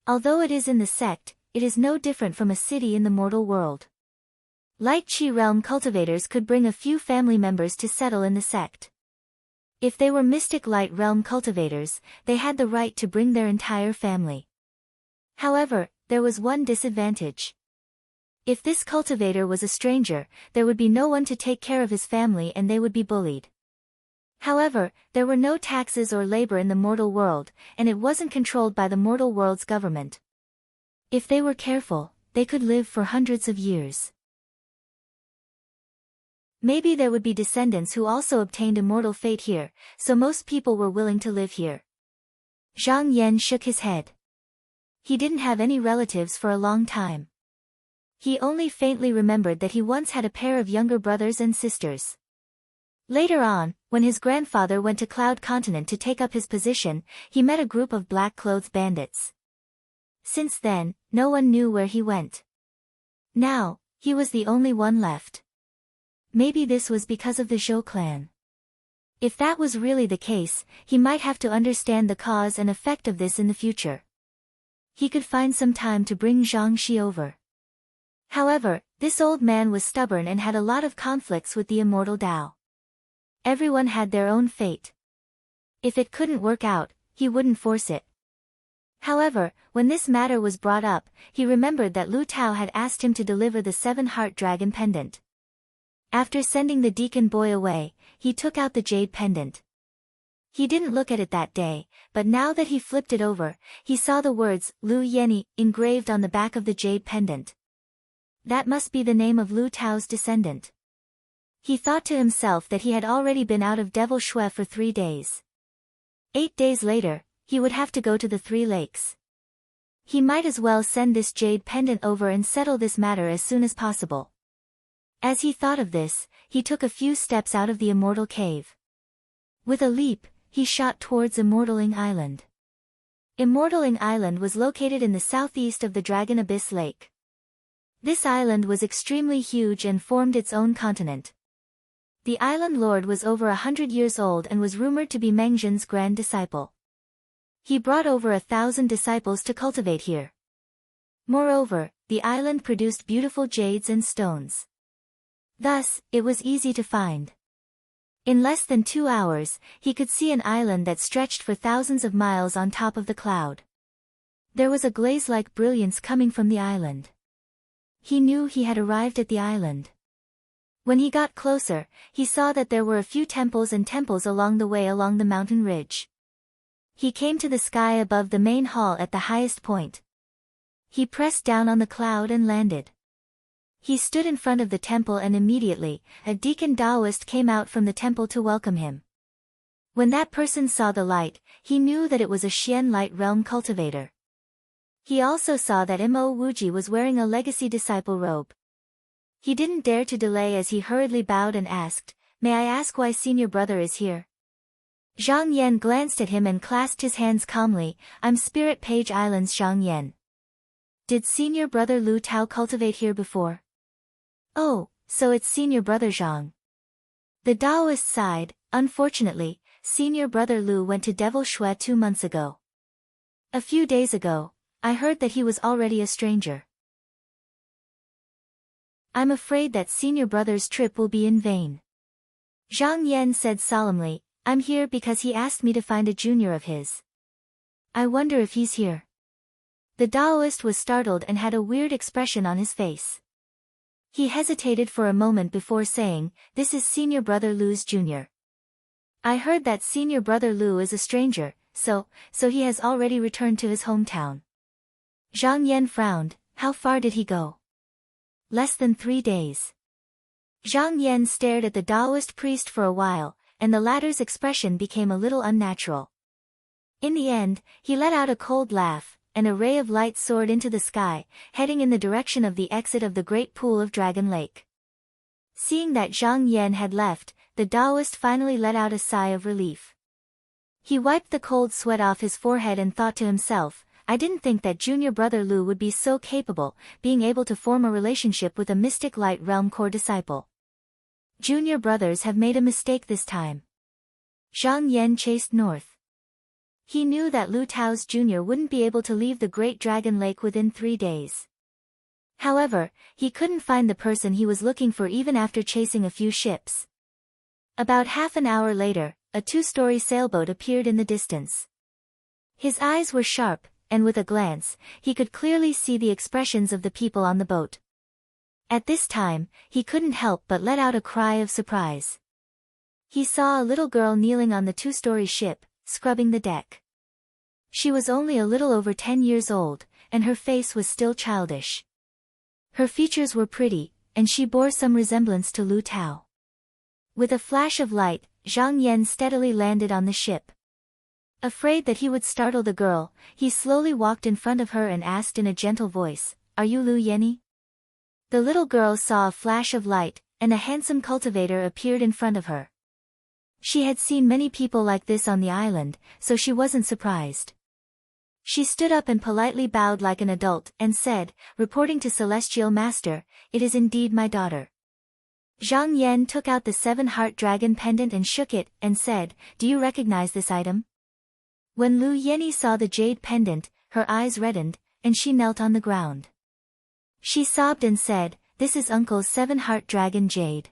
Although it is in the sect, it is no different from a city in the mortal world. Light Qi realm cultivators could bring a few family members to settle in the sect. If they were Mystic Light realm cultivators, they had the right to bring their entire family. However, there was one disadvantage. If this cultivator was a stranger, there would be no one to take care of his family and they would be bullied. However, there were no taxes or labor in the mortal world, and it wasn't controlled by the mortal world's government. If they were careful, they could live for hundreds of years. Maybe there would be descendants who also obtained immortal fate here, so most people were willing to live here. Zhang Yan shook his head. He didn't have any relatives for a long time. He only faintly remembered that he once had a pair of younger brothers and sisters. Later on, when his grandfather went to Cloud Continent to take up his position, he met a group of black-clothed bandits. Since then, no one knew where he went. Now, he was the only one left. Maybe this was because of the Zhou clan. If that was really the case, he might have to understand the cause and effect of this in the future. He could find some time to bring Zhang Xi over. However, this old man was stubborn and had a lot of conflicts with the immortal Tao. Everyone had their own fate. If it couldn't work out, he wouldn't force it. However, when this matter was brought up, he remembered that Lu Tao had asked him to deliver the 7-heart dragon pendant. After sending the deacon boy away, he took out the jade pendant. He didn't look at it that day, but now that he flipped it over, he saw the words, Lu Yeni, engraved on the back of the jade pendant. That must be the name of Lu Tao's descendant. He thought to himself that he had already been out of Devil Shui for 3 days. 8 days later, he would have to go to the 3 lakes. He might as well send this jade pendant over and settle this matter as soon as possible. As he thought of this, he took a few steps out of the immortal cave. With a leap, he shot towards Immortaling Island. Immortaling Island was located in the southeast of the Dragon Abyss Lake. This island was extremely huge and formed its own continent. The island lord was over 100 years old and was rumored to be Mengzhen's grand disciple. He brought over 1,000 disciples to cultivate here. Moreover, the island produced beautiful jades and stones. Thus, it was easy to find. In less than 2 hours, he could see an island that stretched for thousands of miles on top of the cloud. There was a glaze-like brilliance coming from the island. He knew he had arrived at the island. When he got closer, he saw that there were a few temples along the way along the mountain ridge. He came to the sky above the main hall at the highest point. He pressed down on the cloud and landed. He stood in front of the temple and immediately, a deacon Taoist came out from the temple to welcome him. When that person saw the light, he knew that it was a Xian Light Realm cultivator. He also saw that Mo Wuji was wearing a legacy disciple robe. He didn't dare to delay as he hurriedly bowed and asked, "May I ask why senior brother is here?" Zhang Yan glanced at him and clasped his hands calmly, "I'm Spirit Page Island's Zhang Yan. Did senior brother Lu Tao cultivate here before?" "Oh, so it's senior brother Zhang." The Taoist sighed, "Unfortunately, senior brother Lu went to Devil Shui 2 months ago. A few days ago, I heard that he was already a stranger. I'm afraid that senior brother's trip will be in vain." Zhang Yan said solemnly, "I'm here because he asked me to find a junior of his. I wonder if he's here." The Taoist was startled and had a weird expression on his face. He hesitated for a moment before saying, "This is senior brother Lu's junior. I heard that senior brother Lu is a stranger, so he has already returned to his hometown." Zhang Yan frowned. How far did he go? Less than 3 days. Zhang Yan stared at the Taoist priest for a while, and the latter's expression became a little unnatural. In the end, he let out a cold laugh, and a ray of light soared into the sky, heading in the direction of the exit of the great pool of Dragon Lake. Seeing that Zhang Yan had left, the Taoist finally let out a sigh of relief. He wiped the cold sweat off his forehead and thought to himself, "I didn't think that junior brother Lu would be so capable, being able to form a relationship with a mystic light realm core disciple. Junior brothers have made a mistake this time." Zhang Yan chased north. He knew that Lu Tao's junior wouldn't be able to leave the Great Dragon Lake within 3 days. However, he couldn't find the person he was looking for even after chasing a few ships. About half an hour later, a 2-story sailboat appeared in the distance. His eyes were sharp, and with a glance, he could clearly see the expressions of the people on the boat. At this time, he couldn't help but let out a cry of surprise. He saw a little girl kneeling on the 2-story ship, scrubbing the deck. She was only a little over 10 years old, and her face was still childish. Her features were pretty, and she bore some resemblance to Lu Tao. With a flash of light, Zhang Yan steadily landed on the ship. Afraid that he would startle the girl, he slowly walked in front of her and asked in a gentle voice, "Are you Lu Yeni?" The little girl saw a flash of light, and a handsome cultivator appeared in front of her. She had seen many people like this on the island, so she wasn't surprised. She stood up and politely bowed like an adult and said, "Reporting to Celestial Master, it is indeed my daughter." Zhang Yan took out the 7-heart dragon pendant and shook it, and said, "Do you recognize this item?" When Lu Yeni saw the jade pendant, her eyes reddened, and she knelt on the ground. She sobbed and said, "This is Uncle's 7-heart dragon jade.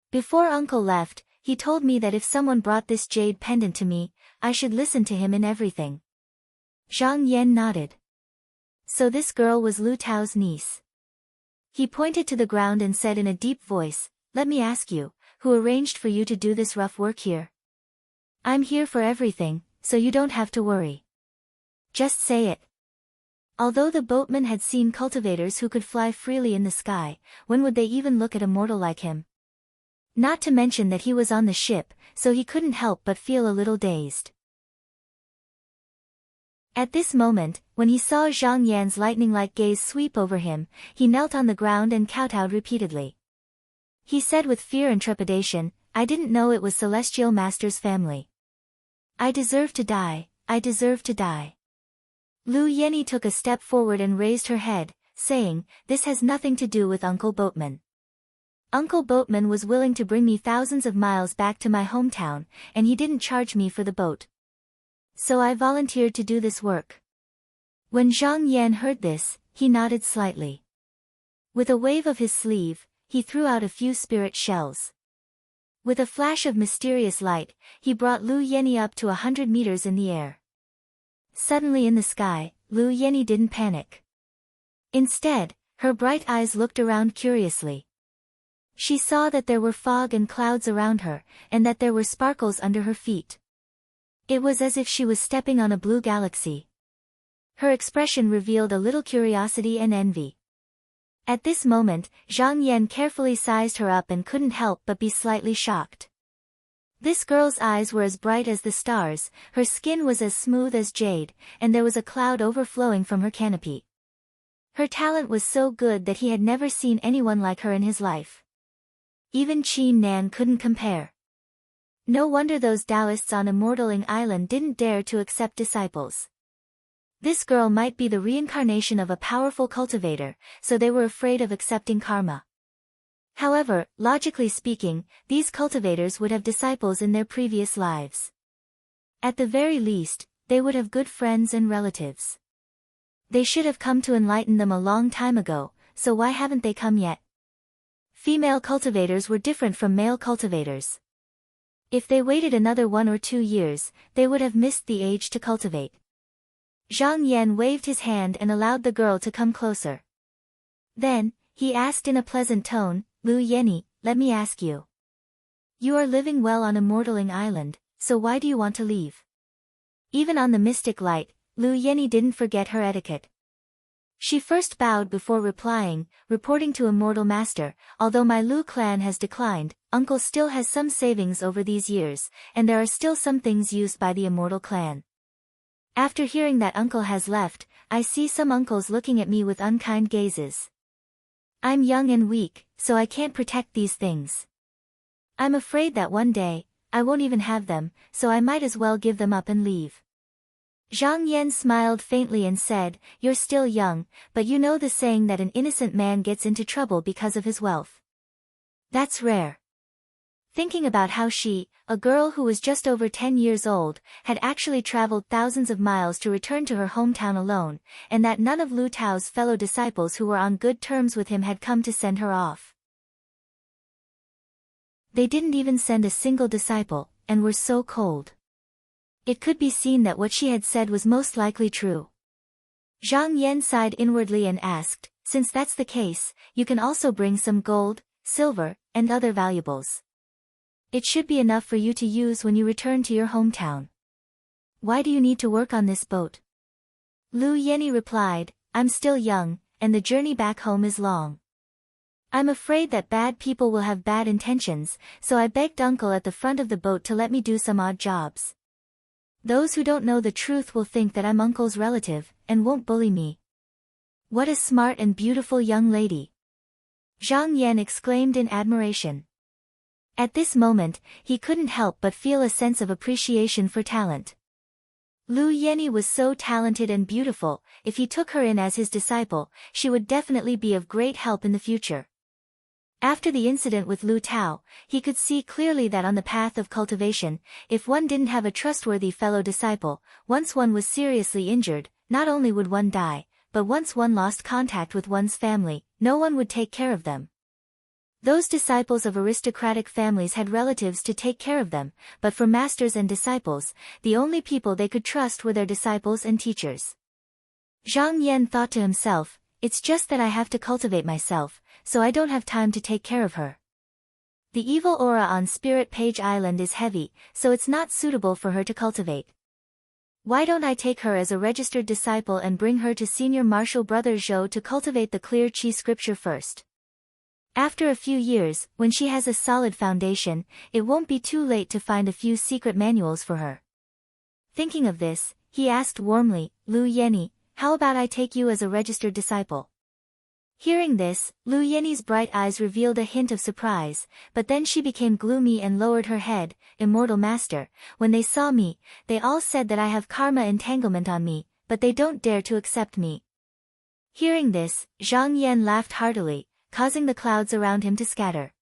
Before Uncle left, he told me that if someone brought this jade pendant to me, I should listen to him in everything. Zhang Yan nodded. So this girl was Lu Tao's niece. He pointed to the ground and said in a deep voice, "Let me ask you, who arranged for you to do this rough work here? I'm here for everything, so you don't have to worry. Just say it." Although the boatman had seen cultivators who could fly freely in the sky, when would they even look at a mortal like him? Not to mention that he was on the ship, so he couldn't help but feel a little dazed. At this moment, when he saw Zhang Yan's lightning-like gaze sweep over him, he knelt on the ground and kowtowed repeatedly. He said with fear and trepidation, "I didn't know it was Celestial Master's family. I deserve to die, I deserve to die." Lu Yenny took a step forward and raised her head, saying, "This has nothing to do with Uncle Boatman. Uncle Boatman was willing to bring me thousands of miles back to my hometown, and he didn't charge me for the boat. So I volunteered to do this work." When Zhang Yan heard this, he nodded slightly. With a wave of his sleeve, he threw out a few spirit shells. With a flash of mysterious light, he brought Lu Yenny up to 100 meters in the air. Suddenly in the sky, Lu Yenny didn't panic. Instead, her bright eyes looked around curiously. She saw that there were fog and clouds around her, and that there were sparkles under her feet. It was as if she was stepping on a blue galaxy. Her expression revealed a little curiosity and envy. At this moment, Zhang Yan carefully sized her up and couldn't help but be slightly shocked. This girl's eyes were as bright as the stars, her skin was as smooth as jade, and there was a cloud overflowing from her canopy. Her talent was so good that he had never seen anyone like her in his life. Even Qin Nan couldn't compare. No wonder those Taoists on Immortaling Island didn't dare to accept disciples. This girl might be the reincarnation of a powerful cultivator, so they were afraid of accepting karma. However, logically speaking, these cultivators would have disciples in their previous lives. At the very least, they would have good friends and relatives. They should have come to enlighten them a long time ago, so why haven't they come yet? Female cultivators were different from male cultivators. If they waited another 1 or 2 years, they would have missed the age to cultivate. Zhang Yan waved his hand and allowed the girl to come closer. Then, he asked in a pleasant tone, "Lu Yenny, let me ask you. You are living well on Immortaling Island, so why do you want to leave?" Even on the mystic light, Lu Yenny didn't forget her etiquette. She first bowed before replying, reporting to Immortal Master, "Although my Lu clan has declined, Uncle still has some savings over these years, and there are still some things used by the Immortal clan. After hearing that Uncle has left, I see some uncles looking at me with unkind gazes. I'm young and weak, so I can't protect these things. I'm afraid that one day, I won't even have them, so I might as well give them up and leave." Zhang Yan smiled faintly and said, "You're still young, but you know the saying that an innocent man gets into trouble because of his wealth. That's rare." Thinking about how she, a girl who was just over 10 years old, had actually traveled thousands of miles to return to her hometown alone, and that none of Lu Tao's fellow disciples who were on good terms with him had come to send her off. They didn't even send a single disciple, and were so cold. It could be seen that what she had said was most likely true. Zhang Yan sighed inwardly and asked, "Since that's the case, you can also bring some gold, silver, and other valuables. It should be enough for you to use when you return to your hometown. Why do you need to work on this boat?" Lu Yenny replied, "I'm still young, and the journey back home is long. I'm afraid that bad people will have bad intentions, so I begged Uncle at the front of the boat to let me do some odd jobs. Those who don't know the truth will think that I'm Uncle's relative, and won't bully me." "What a smart and beautiful young lady!" Zhang Yan exclaimed in admiration. At this moment, he couldn't help but feel a sense of appreciation for talent. Lu Yenny was so talented and beautiful, if he took her in as his disciple, she would definitely be of great help in the future. After the incident with Lu Tao, he could see clearly that on the path of cultivation, if one didn't have a trustworthy fellow disciple, once one was seriously injured, not only would one die, but once one lost contact with one's family, no one would take care of them. Those disciples of aristocratic families had relatives to take care of them, but for masters and disciples, the only people they could trust were their disciples and teachers. Zhang Yan thought to himself, it's just that I have to cultivate myself, so I don't have time to take care of her. The evil aura on Spirit Page Island is heavy, so it's not suitable for her to cultivate. Why don't I take her as a registered disciple and bring her to senior martial brother Zhou to cultivate the clear Qi scripture first? After a few years, when she has a solid foundation, it won't be too late to find a few secret manuals for her. Thinking of this, he asked warmly, Lu Yenny, how about I take you as a registered disciple? Hearing this, Lu Yenny's bright eyes revealed a hint of surprise, but then she became gloomy and lowered her head. Immortal Master, when they saw me, they all said that I have karma entanglement on me, but they don't dare to accept me. Hearing this, Zhang Yan laughed heartily, causing the clouds around him to scatter.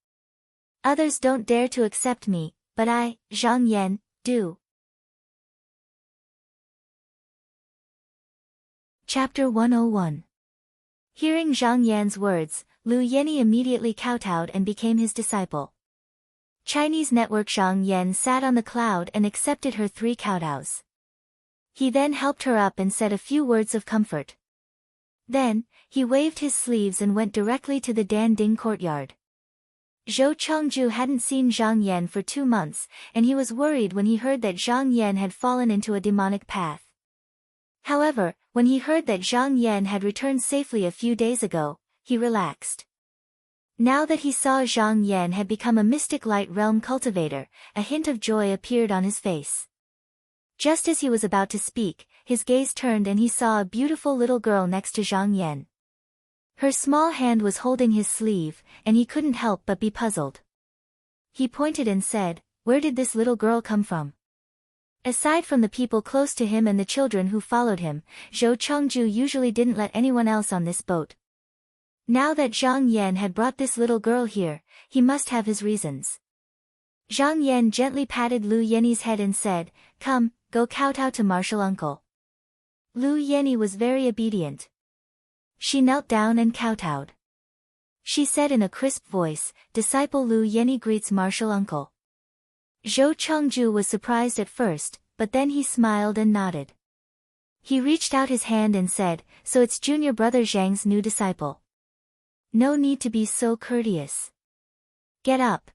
Others don't dare to accept me, but I, Zhang Yan, do. Chapter 101. Hearing Zhang Yan's words, Lu Yenny immediately kowtowed and became his disciple. Chinese network Zhang Yan sat on the cloud and accepted her 3 kowtows. He then helped her up and said a few words of comfort. Then, he waved his sleeves and went directly to the Dan Ding courtyard. Zhou Chengju hadn't seen Zhang Yan for 2 months, and he was worried when he heard that Zhang Yan had fallen into a demonic path. However, when he heard that Zhang Yan had returned safely a few days ago, he relaxed. Now that he saw Zhang Yan had become a mystic light realm cultivator, a hint of joy appeared on his face. Just as he was about to speak, his gaze turned and he saw a beautiful little girl next to Zhang Yan. Her small hand was holding his sleeve, and he couldn't help but be puzzled. He pointed and said, "Where did this little girl come from?" Aside from the people close to him and the children who followed him, Zhou Chengju usually didn't let anyone else on this boat. Now that Zhang Yan had brought this little girl here, he must have his reasons. Zhang Yan gently patted Lu Yenny's head and said, "Come, go kowtow to martial uncle." Lu Yenny was very obedient. She knelt down and kowtowed. She said in a crisp voice, "Disciple Lu Yenny greets martial uncle." Zhou Chengju was surprised at first, but then he smiled and nodded. He reached out his hand and said, "So it's junior brother Zhang's new disciple. No need to be so courteous. Get up."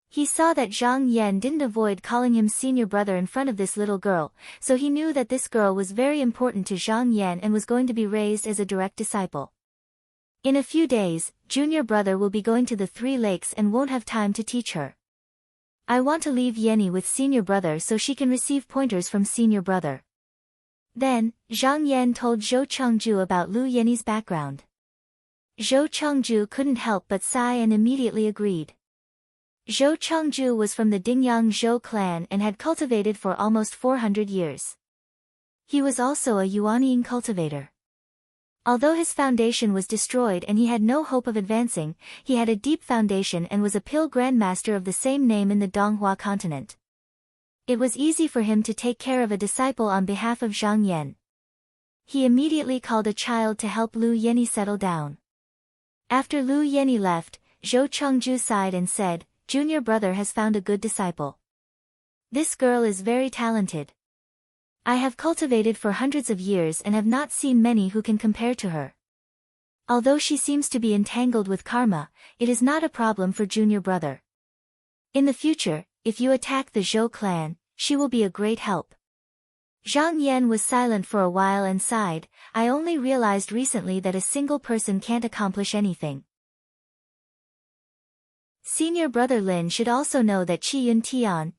He saw that Zhang Yan didn't avoid calling him senior brother in front of this little girl, so he knew that this girl was very important to Zhang Yan and was going to be raised as a direct disciple. In a few days, junior brother will be going to the 3 lakes and won't have time to teach her. I want to leave Yenny with senior brother so she can receive pointers from senior brother. Then, Zhang Yan told Zhou Chengju about Lu Yenny's background. Zhou Chengju couldn't help but sigh and immediately agreed. Zhou Chengju was from the Dingyang Zhou clan and had cultivated for almost 400 years. He was also a Yuanying cultivator. Although his foundation was destroyed and he had no hope of advancing, he had a deep foundation and was a Pil Grandmaster of the same name in the Donghua continent. It was easy for him to take care of a disciple on behalf of Zhang Yan. He immediately called a child to help Lu Yenny settle down. After Lu Yenny left, Zhou Chengju sighed and said, "Junior brother has found a good disciple. This girl is very talented. I have cultivated for hundreds of years and have not seen many who can compare to her. Although she seems to be entangled with karma, it is not a problem for junior brother. In the future, if you attack the Zhou clan, she will be a great help." Zhang Yan was silent for a while and sighed, "I only realized recently that a single person can't accomplish anything. Senior brother Lin should also know that Qiyun Tian,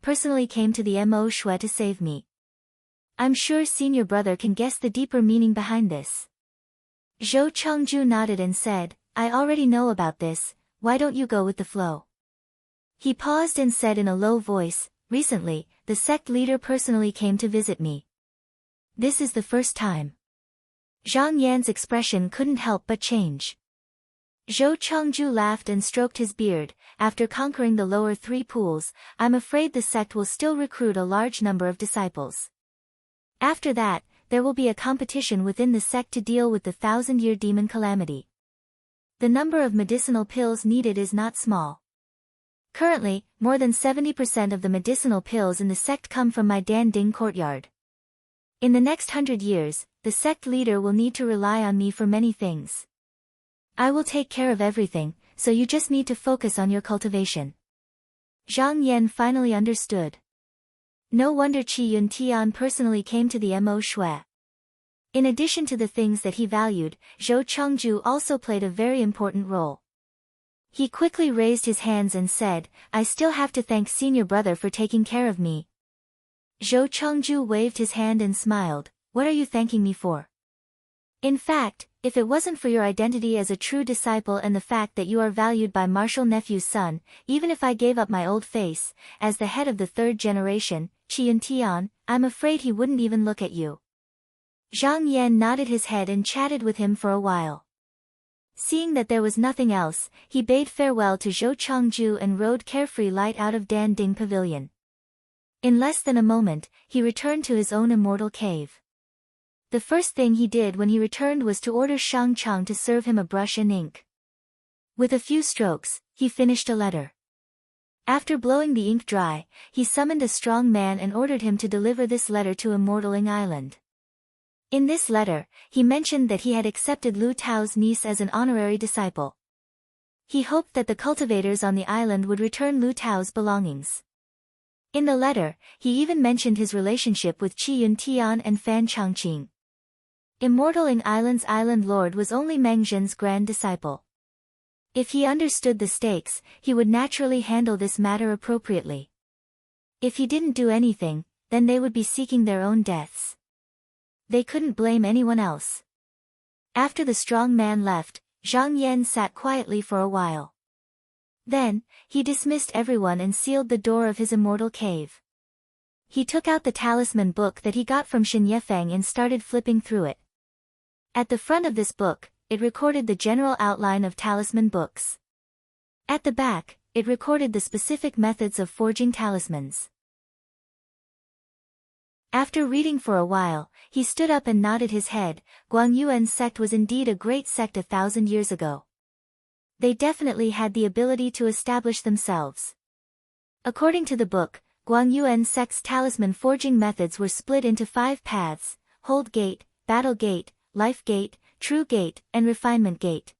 personally came to the Mo Shui to save me. I'm sure senior brother can guess the deeper meaning behind this." Zhou Chengju nodded and said, "I already know about this, why don't you go with the flow?" He paused and said in a low voice, "Recently, the sect leader personally came to visit me. This is the first time." Zhang Yan's expression couldn't help but change. Zhou Chengju laughed and stroked his beard. "After conquering the lower 3 pools, I'm afraid the sect will still recruit a large number of disciples. After that, there will be a competition within the sect to deal with the 1,000-year demon calamity. The number of medicinal pills needed is not small. Currently, more than 70% of the medicinal pills in the sect come from my Dan Ding courtyard. In the next 100 years, the sect leader will need to rely on me for many things. I will take care of everything, so you just need to focus on your cultivation. Zhang Yan finally understood. No wonder Qi Yuntian personally came to the Mo Shui. In addition to the things that he valued, Zhou Chengju also played a very important role. He quickly raised his hands and said, I still have to thank senior brother for taking care of me. Zhou Chengju waved his hand and smiled, what are you thanking me for? In fact, if it wasn't for your identity as a true disciple and the fact that you are valued by Marshal Nephew's son, even if I gave up my old face, as the head of the third generation, Qi Yuntian, I'm afraid he wouldn't even look at you. Zhang Yan nodded his head and chatted with him for a while. Seeing that there was nothing else, he bade farewell to Zhou Chengju and rode carefree light out of Dan Ding Pavilion. In less than a moment, he returned to his own immortal cave. The first thing he did when he returned was to order Shang Chang to serve him a brush and ink. With a few strokes, he finished a letter. After blowing the ink dry, he summoned a strong man and ordered him to deliver this letter to Immortaling Island. In this letter, he mentioned that he had accepted Lu Tao's niece as an honorary disciple. He hoped that the cultivators on the island would return Lu Tao's belongings. In the letter, he even mentioned his relationship with Qi Yuntian and Fan Changqing. Immortaling Island's island lord was only Meng Zhen's grand disciple. If he understood the stakes, he would naturally handle this matter appropriately. If he didn't do anything, then they would be seeking their own deaths. They couldn't blame anyone else. After the strong man left, Zhang Yan sat quietly for a while. Then, he dismissed everyone and sealed the door of his immortal cave. He took out the talisman book that he got from Xin Yefeng and started flipping through it. At the front of this book, it recorded the general outline of talisman books. At the back, it recorded the specific methods of forging talismans. After reading for a while, he stood up and nodded his head. Guangyuan's sect was indeed a great sect 1,000 years ago. They definitely had the ability to establish themselves. According to the book, Guangyuan sect's talisman forging methods were split into 5 paths: Hold Gate, Battle Gate, Life Gate, True Gate, and Refinement Gate.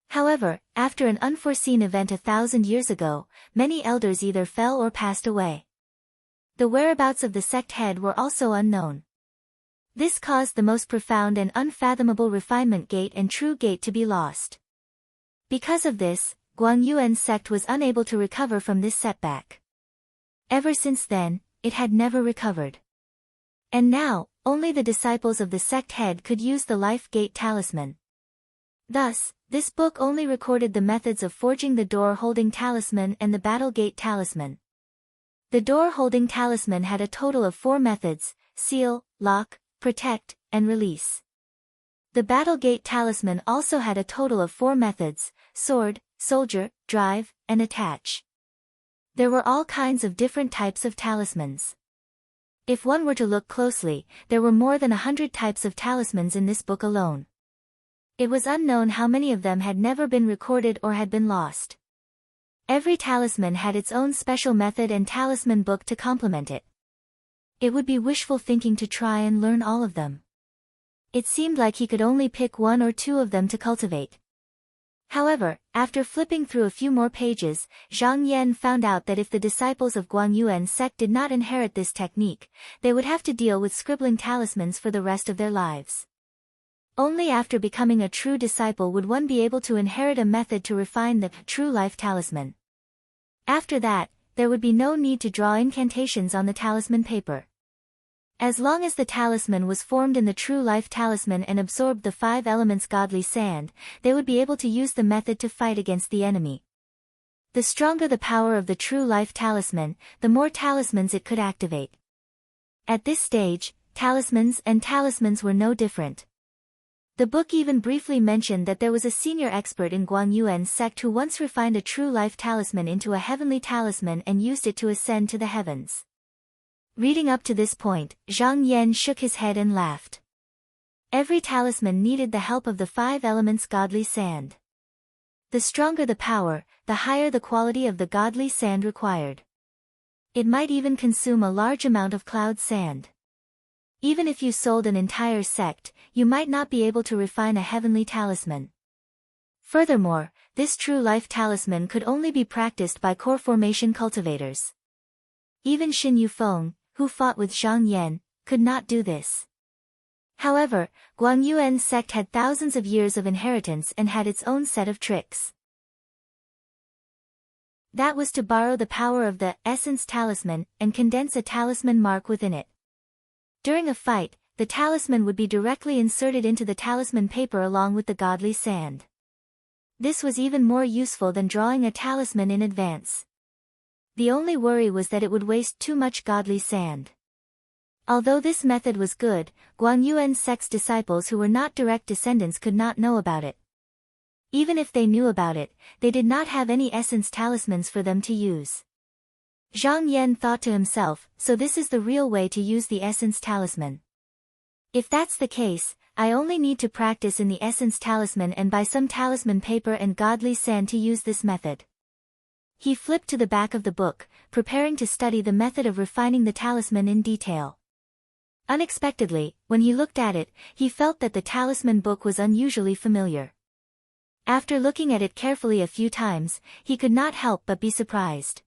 However, after an unforeseen event 1,000 years ago, many elders either fell or passed away. The whereabouts of the sect head were also unknown. This caused the most profound and unfathomable Refinement Gate and True Gate to be lost. Because of this, Guangyuan's sect was unable to recover from this setback. Ever since then, it had never recovered. And now, only the disciples of the sect head could use the Life Gate talisman. Thus, this book only recorded the methods of forging the door-holding talisman and the Battle Gate talisman. The door-holding talisman had a total of 4 methods: seal, lock, protect, and release. The Battle Gate talisman also had a total of 4 methods: sword, soldier, drive, and attach. There were all kinds of different types of talismans. If one were to look closely, there were more than 100 types of talismans in this book alone. It was unknown how many of them had never been recorded or had been lost. Every talisman had its own special method and talisman book to complement it. It would be wishful thinking to try and learn all of them. It seemed like he could only pick 1 or 2 of them to cultivate. However, after flipping through a few more pages, Zhang Yan found out that if the disciples of Guangyuan's sect did not inherit this technique, they would have to deal with scribbling talismans for the rest of their lives. Only after becoming a true disciple would one be able to inherit a method to refine the true life talisman. After that, there would be no need to draw incantations on the talisman paper. As long as the talisman was formed in the true life talisman and absorbed the 5 elements godly sand, they would be able to use the method to fight against the enemy. The stronger the power of the true life talisman, the more talismans it could activate. At this stage, talismans were no different. The book even briefly mentioned that there was a senior expert in Guangyuan's sect who once refined a true life talisman into a heavenly talisman and used it to ascend to the heavens. Reading up to this point, Zhang Yan shook his head and laughed. Every talisman needed the help of the 5 elements godly sand. The stronger the power, the higher the quality of the godly sand required. It might even consume a large amount of cloud sand. Even if you sold an entire sect, you might not be able to refine a heavenly talisman. Furthermore, this true life talisman could only be practiced by core formation cultivators. Even Xin Yufeng, who fought with Zhang Yan, could not do this. However, Guangyuan's sect had thousands of years of inheritance and had its own set of tricks. That was to borrow the power of the essence talisman and condense a talisman mark within it. During a fight, the talisman would be directly inserted into the talisman paper along with the godly sand. This was even more useful than drawing a talisman in advance. The only worry was that it would waste too much godly sand. Although this method was good, Guangyuan's sect's disciples who were not direct descendants could not know about it. Even if they knew about it, they did not have any essence talismans for them to use. Zhang Yan thought to himself, so this is the real way to use the essence talisman. If that's the case, I only need to practice in the essence talisman and buy some talisman paper and godly sand to use this method. He flipped to the back of the book, preparing to study the method of refining the talisman in detail. Unexpectedly, when he looked at it, he felt that the talisman book was unusually familiar. After looking at it carefully a few times, he could not help but be surprised.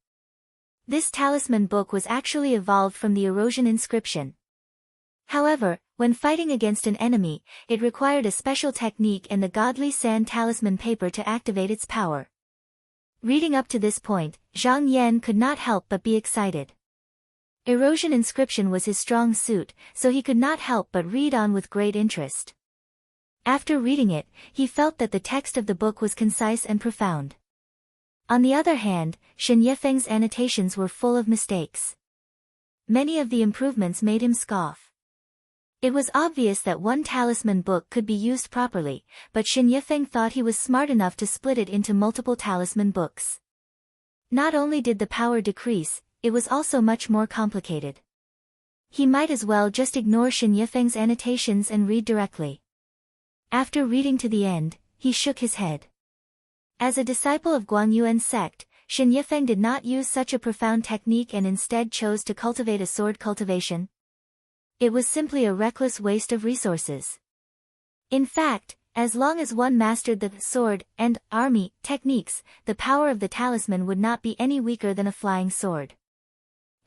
This talisman book was actually evolved from the erosion inscription. However, when fighting against an enemy, it required a special technique and the godly sand talisman paper to activate its power. Reading up to this point, Zhang Yan could not help but be excited. Erosion inscription was his strong suit, so he could not help but read on with great interest. After reading it, he felt that the text of the book was concise and profound. On the other hand, Shen Yefeng's annotations were full of mistakes. Many of the improvements made him scoff. It was obvious that one talisman book could be used properly, but Shen Yefeng thought he was smart enough to split it into multiple talisman books. Not only did the power decrease, it was also much more complicated. He might as well just ignore Shen Yefeng's annotations and read directly. After reading to the end, he shook his head. As a disciple of Guangyuan's sect, Shen Yefeng did not use such a profound technique and instead chose to cultivate a sword cultivation. It was simply a reckless waste of resources. In fact, as long as one mastered the sword and army techniques, the power of the talisman would not be any weaker than a flying sword.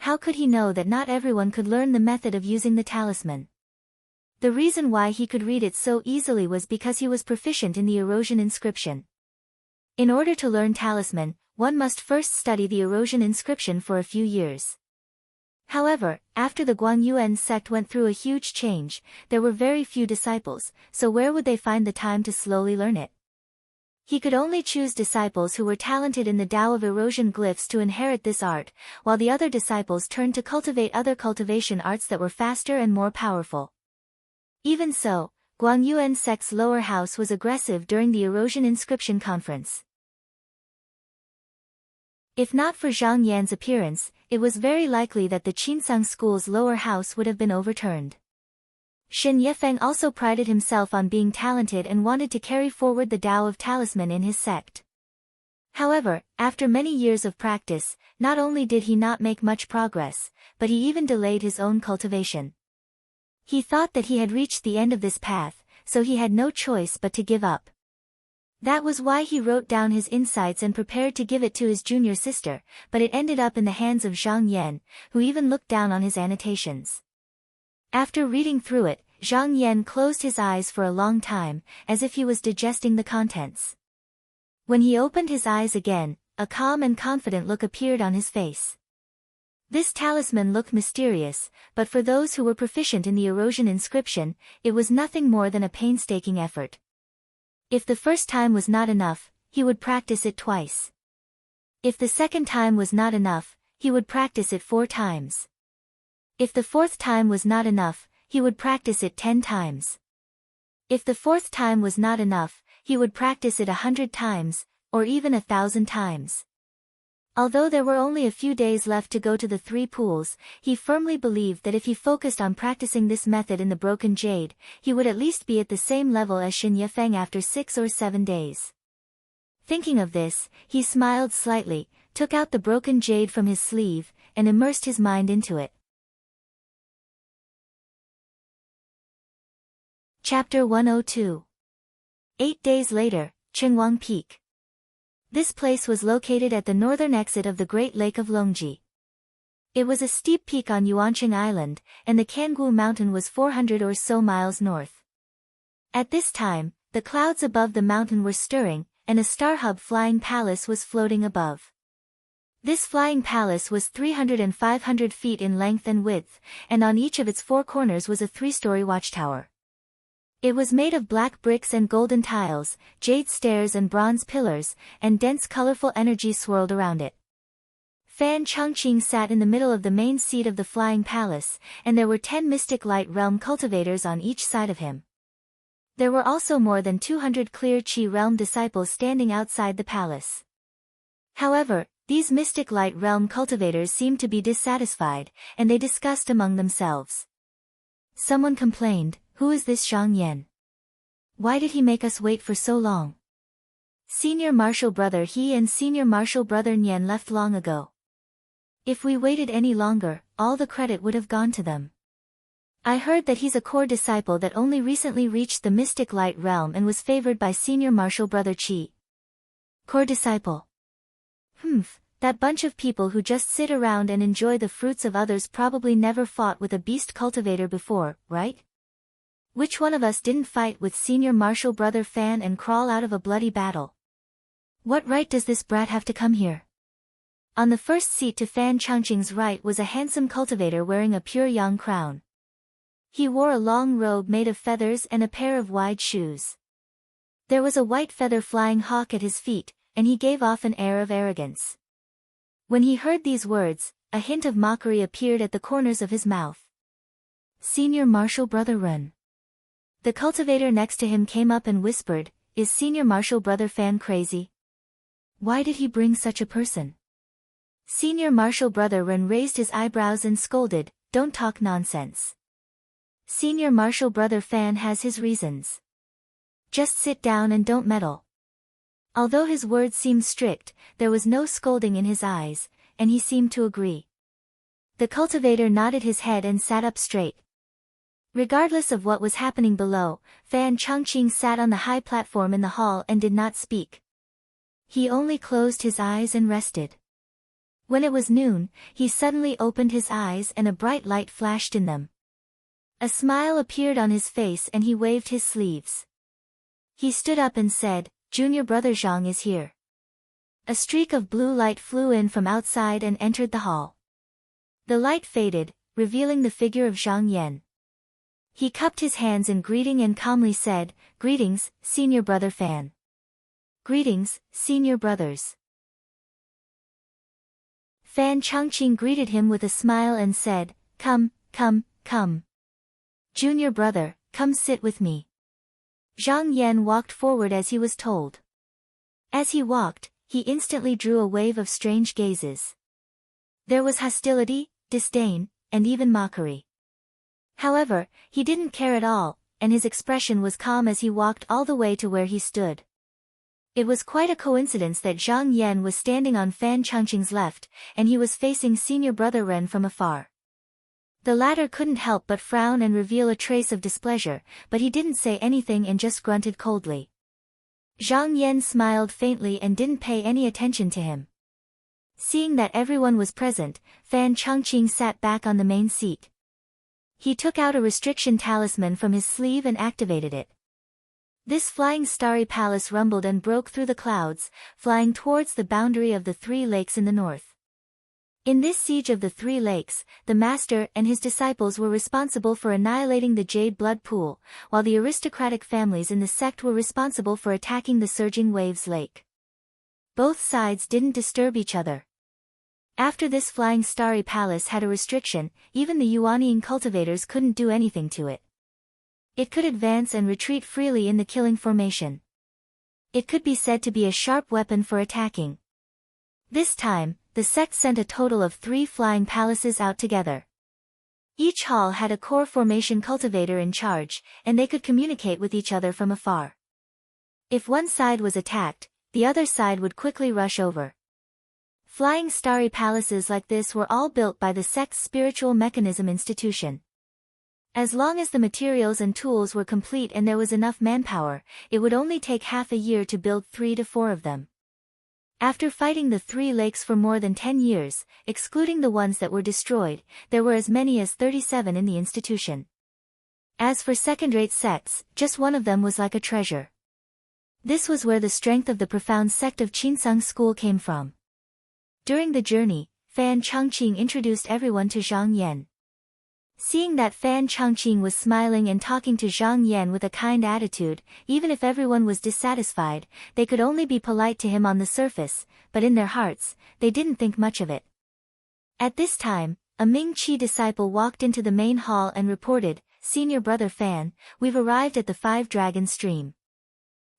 How could he know that not everyone could learn the method of using the talisman? The reason why he could read it so easily was because he was proficient in the erosion inscription. In order to learn talisman, one must first study the erosion inscription for a few years. However, after the Guangyuan sect went through a huge change, there were very few disciples, so where would they find the time to slowly learn it? He could only choose disciples who were talented in the Tao of erosion glyphs to inherit this art, while the other disciples turned to cultivate other cultivation arts that were faster and more powerful. Even so, Guangyuan sect's lower house was aggressive during the erosion inscription conference. If not for Zhang Yan's appearance, it was very likely that the Qinsang school's lower house would have been overturned. Shen Yefeng also prided himself on being talented and wanted to carry forward the Tao of Talisman in his sect. However, after many years of practice, not only did he not make much progress, but he even delayed his own cultivation. He thought that he had reached the end of this path, so he had no choice but to give up. That was why he wrote down his insights and prepared to give it to his junior sister, but it ended up in the hands of Zhang Yan, who even looked down on his annotations. After reading through it, Zhang Yan closed his eyes for a long time, as if he was digesting the contents. When he opened his eyes again, a calm and confident look appeared on his face. This talisman looked mysterious, but for those who were proficient in the erosion inscription, it was nothing more than a painstaking effort. If the first time was not enough, he would practice it twice. If the second time was not enough, he would practice it 4 times. If the 4th time was not enough, he would practice it 10 times. If the 4th time was not enough, he would practice it 100 times, or even 1,000 times. Although there were only a few days left to go to the three pools, he firmly believed that if he focused on practicing this method in the broken jade, he would at least be at the same level as Shen Yifeng after 6 or 7 days. Thinking of this, he smiled slightly, took out the broken jade from his sleeve, and immersed his mind into it. Chapter 102. 8 days later, Qingwang Peak. This place was located at the northern exit of the Great Lake of Longji. It was a steep peak on Yuanqing Island, and the Cangu Mountain was 400 or so miles north. At this time, the clouds above the mountain were stirring, and a star-hub flying palace was floating above. This flying palace was 300 and 500 feet in length and width, and on each of its 4 corners was a 3-story watchtower. It was made of black bricks and golden tiles, jade stairs and bronze pillars, and dense colorful energy swirled around it. Fan Chongqing sat in the middle of the main seat of the flying palace, and there were 10 mystic light realm cultivators on each side of him. There were also more than 200 clear Qi realm disciples standing outside the palace. However, these mystic light realm cultivators seemed to be dissatisfied, and they discussed among themselves. Someone complained, "Who is this Zhang Yan? Why did he make us wait for so long? Senior Marshal Brother He and Senior Marshal Brother Nian left long ago. If we waited any longer, all the credit would have gone to them. I heard that he's a core disciple that only recently reached the mystic light realm and was favored by Senior Marshal Brother Qi." Core disciple. That bunch of people who just sit around and enjoy the fruits of others probably never fought with a beast cultivator before, right? Which one of us didn't fight with Senior Marshal Brother Fan and crawl out of a bloody battle? What right does this brat have to come here? On the first seat to Fan Chongqing's right was a handsome cultivator wearing a pure yang crown. He wore a long robe made of feathers and a pair of wide shoes. There was a white feather flying hawk at his feet, and he gave off an air of arrogance. When he heard these words, a hint of mockery appeared at the corners of his mouth. "Senior Marshal Brother Ren." The cultivator next to him came up and whispered, "Is Senior Marshal Brother Fan crazy? Why did he bring such a person?" Senior Marshal Brother Ren raised his eyebrows and scolded, "Don't talk nonsense. Senior Marshal Brother Fan has his reasons. Just sit down and don't meddle." Although his words seemed strict, there was no scolding in his eyes, and he seemed to agree. The cultivator nodded his head and sat up straight. Regardless of what was happening below, Fan Chongqing sat on the high platform in the hall and did not speak. He only closed his eyes and rested. When it was noon, he suddenly opened his eyes and a bright light flashed in them. A smile appeared on his face and he waved his sleeves. He stood up and said, "Junior Brother Zhang is here." A streak of blue light flew in from outside and entered the hall. The light faded, revealing the figure of Zhang Yan. He cupped his hands in greeting and calmly said, "Greetings, Senior Brother Fan." "Greetings, Senior Brothers." Fan Chongqing greeted him with a smile and said, "Come, come, come. Junior Brother, come sit with me." Zhang Yan walked forward as he was told. As he walked, he instantly drew a wave of strange gazes. There was hostility, disdain, and even mockery. However, he didn't care at all, and his expression was calm as he walked all the way to where he stood. It was quite a coincidence that Zhang Yan was standing on Fan Chongqing's left, and he was facing Senior Brother Ren from afar. The latter couldn't help but frown and reveal a trace of displeasure, but he didn't say anything and just grunted coldly. Zhang Yan smiled faintly and didn't pay any attention to him. Seeing that everyone was present, Fan Chongqing sat back on the main seat. He took out a restriction talisman from his sleeve and activated it. This flying starry palace rumbled and broke through the clouds, flying towards the boundary of the 3 lakes in the north. In this siege of the 3 lakes, the master and his disciples were responsible for annihilating the Jade Blood Pool, while the aristocratic families in the sect were responsible for attacking the surging waves lake. Both sides didn't disturb each other. After this flying starry palace had a restriction, even the Yuanying cultivators couldn't do anything to it. It could advance and retreat freely in the killing formation. It could be said to be a sharp weapon for attacking. This time, the sect sent a total of 3 flying palaces out together. Each hall had a core formation cultivator in charge, and they could communicate with each other from afar. If one side was attacked, the other side would quickly rush over. Flying starry palaces like this were all built by the sect's spiritual mechanism institution. As long as the materials and tools were complete and there was enough manpower, it would only take half a year to build 3 to 4 of them. After fighting the 3 lakes for more than 10 years, excluding the ones that were destroyed, there were as many as 37 in the institution. As for second-rate sects, just one of them was like a treasure. This was where the strength of the profound sect of Qinsang School came from. During the journey, Fan Changqing introduced everyone to Zhang Yan. Seeing that Fan Changqing was smiling and talking to Zhang Yan with a kind attitude, even if everyone was dissatisfied, they could only be polite to him on the surface, but in their hearts, they didn't think much of it. At this time, a Ming Qi disciple walked into the main hall and reported, "Senior Brother Fan, we've arrived at the 5-Dragon Stream.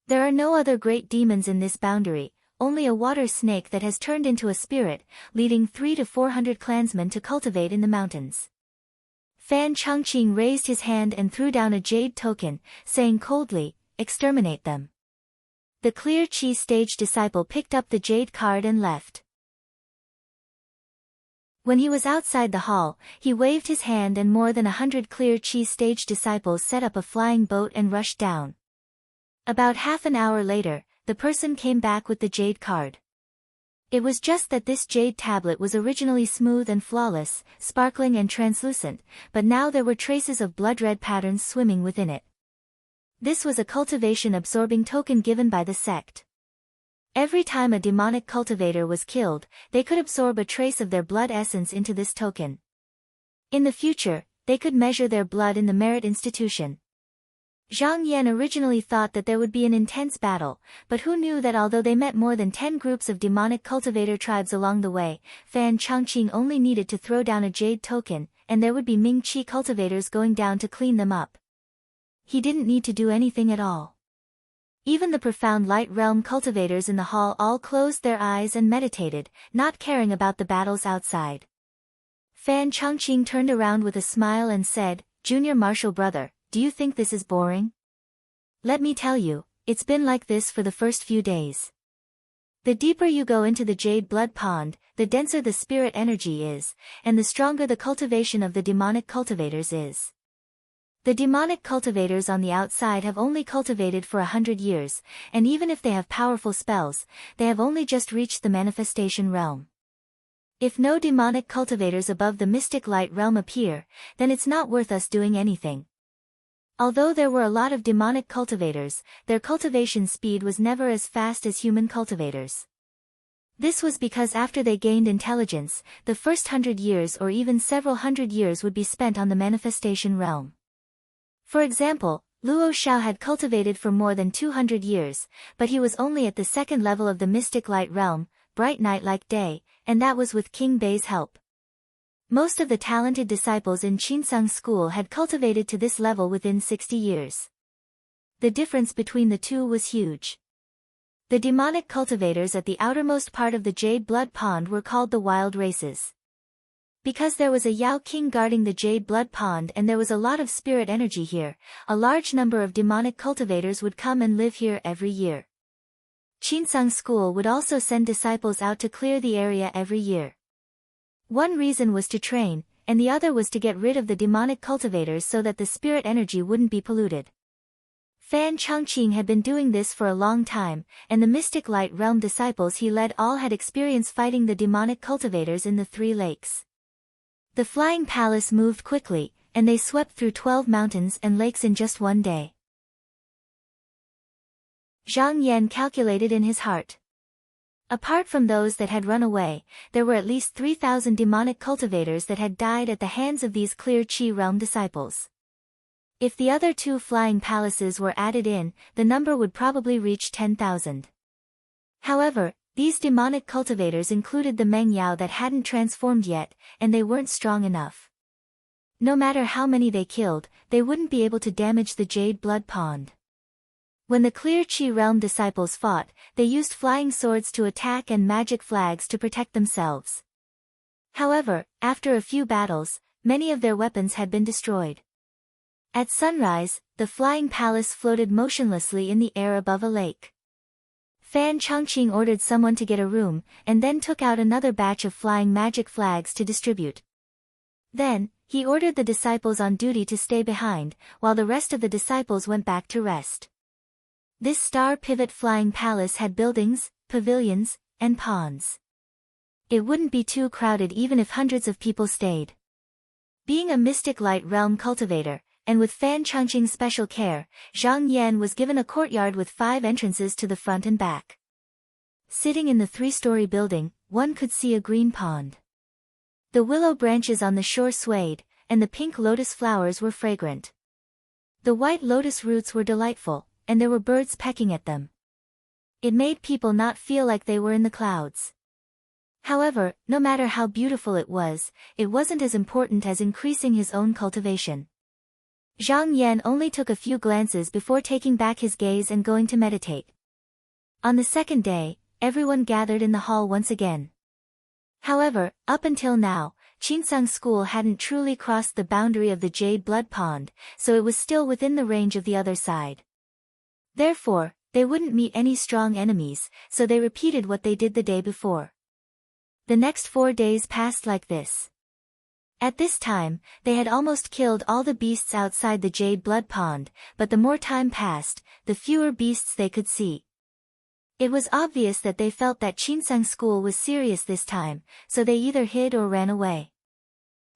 There are no other great demons in this boundary, only a water snake that has turned into a spirit, leading 300 to 400 clansmen to cultivate in the mountains." Fan Changqing raised his hand and threw down a jade token, saying coldly, "Exterminate them." The Clear Chi stage disciple picked up the jade card and left. When he was outside the hall, he waved his hand and more than 100 Clear Chi stage disciples set up a flying boat and rushed down. About half an hour later, the person came back with the jade card. It was just that this jade tablet was originally smooth and flawless, sparkling and translucent, but now there were traces of blood-red patterns swimming within it. This was a cultivation-absorbing token given by the sect. Every time a demonic cultivator was killed, they could absorb a trace of their blood essence into this token. In the future, they could measure their blood in the merit institution. Zhang Yan originally thought that there would be an intense battle, but who knew that although they met more than 10 groups of demonic cultivator tribes along the way, Fan Changqing only needed to throw down a jade token, and there would be Ming Qi cultivators going down to clean them up. He didn't need to do anything at all. Even the profound light realm cultivators in the hall all closed their eyes and meditated, not caring about the battles outside. Fan Changqing turned around with a smile and said, "Junior Marshal Brother, do you think this is boring? Let me tell you, it's been like this for the first few days. The deeper you go into the jade blood pond, the denser the spirit energy is, and the stronger the cultivation of the demonic cultivators is. The demonic cultivators on the outside have only cultivated for 100 years, and even if they have powerful spells, they have only just reached the manifestation realm. If no demonic cultivators above the mystic light realm appear, then it's not worth us doing anything." Although there were a lot of demonic cultivators, their cultivation speed was never as fast as human cultivators. This was because after they gained intelligence, the first 100 years or even several hundred years would be spent on the manifestation realm. For example, Luo Xiao had cultivated for more than 200 years, but he was only at the 2nd level of the mystic light realm, bright night like day, and that was with King Bei's help. Most of the talented disciples in Qinsang School had cultivated to this level within 60 years. The difference between the two was huge. The demonic cultivators at the outermost part of the Jade Blood Pond were called the Wild Races. Because there was a Yao King guarding the Jade Blood Pond and there was a lot of spirit energy here, a large number of demonic cultivators would come and live here every year. Qinsang School would also send disciples out to clear the area every year. One reason was to train, and the other was to get rid of the demonic cultivators so that the spirit energy wouldn't be polluted. Fan Changqing had been doing this for a long time, and the mystic light realm disciples he led all had experience fighting the demonic cultivators in the 3 lakes. The flying palace moved quickly, and they swept through 12 mountains and lakes in just one day. Zhang Yan calculated in his heart. Apart from those that had run away, there were at least 3,000 demonic cultivators that had died at the hands of these Clear Chi realm disciples. If the other 2 flying palaces were added in, the number would probably reach 10,000. However, these demonic cultivators included the Meng Yao that hadn't transformed yet, and they weren't strong enough. No matter how many they killed, they wouldn't be able to damage the Jade Blood Pond. When the Clear Chi Realm disciples fought, they used flying swords to attack and magic flags to protect themselves. However, after a few battles, many of their weapons had been destroyed. At sunrise, the flying palace floated motionlessly in the air above a lake. Fan Chongqing ordered someone to get a room, and then took out another batch of flying magic flags to distribute. Then, he ordered the disciples on duty to stay behind, while the rest of the disciples went back to rest. This star pivot flying palace had buildings, pavilions, and ponds. It wouldn't be too crowded even if hundreds of people stayed. Being a mystic light realm cultivator, and with Fan Chongqing's special care, Zhang Yan was given a courtyard with 5 entrances to the front and back. Sitting in the 3-story building, one could see a green pond. The willow branches on the shore swayed, and the pink lotus flowers were fragrant. The white lotus roots were delightful, and there were birds pecking at them. It made people not feel like they were in the clouds. However, no matter how beautiful it wasn't as important as increasing his own cultivation. Zhang Yan only took a few glances before taking back his gaze and going to meditate. On the second day, everyone gathered in the hall once again. However, up until now, Qinsang School hadn't truly crossed the boundary of the Jade Blood Pond, so it was still within the range of the other side. Therefore, they wouldn't meet any strong enemies, so they repeated what they did the day before. The next 4 days passed like this. At this time, they had almost killed all the beasts outside the Jade Blood Pond, but the more time passed, the fewer beasts they could see. It was obvious that they felt that Qinsang School was serious this time, so they either hid or ran away.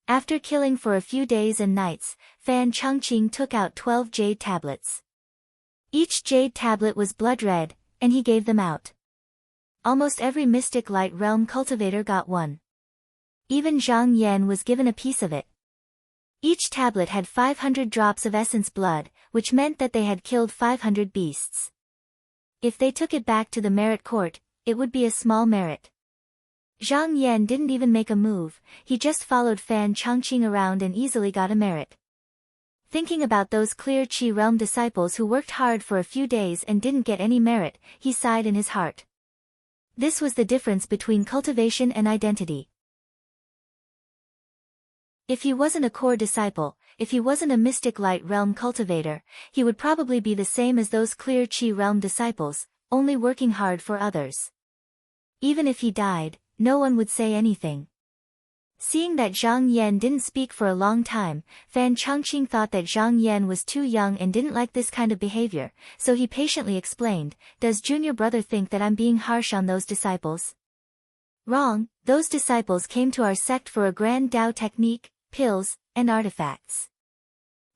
After killing for a few days and nights, Fan Chongqing took out 12 jade tablets. Each jade tablet was blood red, and he gave them out. Almost every mystic light realm cultivator got one. Even Zhang Yan was given a piece of it. Each tablet had 500 drops of essence blood, which meant that they had killed 500 beasts. If they took it back to the merit court, it would be a small merit. Zhang Yan didn't even make a move, he just followed Fan Chongqing around and easily got a merit. Thinking about those Clear Chi Realm disciples who worked hard for a few days and didn't get any merit, he sighed in his heart. This was the difference between cultivation and identity. If he wasn't a core disciple, if he wasn't a mystic light realm cultivator, he would probably be the same as those Clear Chi Realm disciples, only working hard for others. Even if he died, no one would say anything. Seeing that Zhang Yan didn't speak for a long time, Fan Chongqing thought that Zhang Yan was too young and didn't like this kind of behavior, so he patiently explained, "Does junior brother think that I'm being harsh on those disciples?" "Wrong, those disciples came to our sect for a grand Dao technique, pills, and artifacts.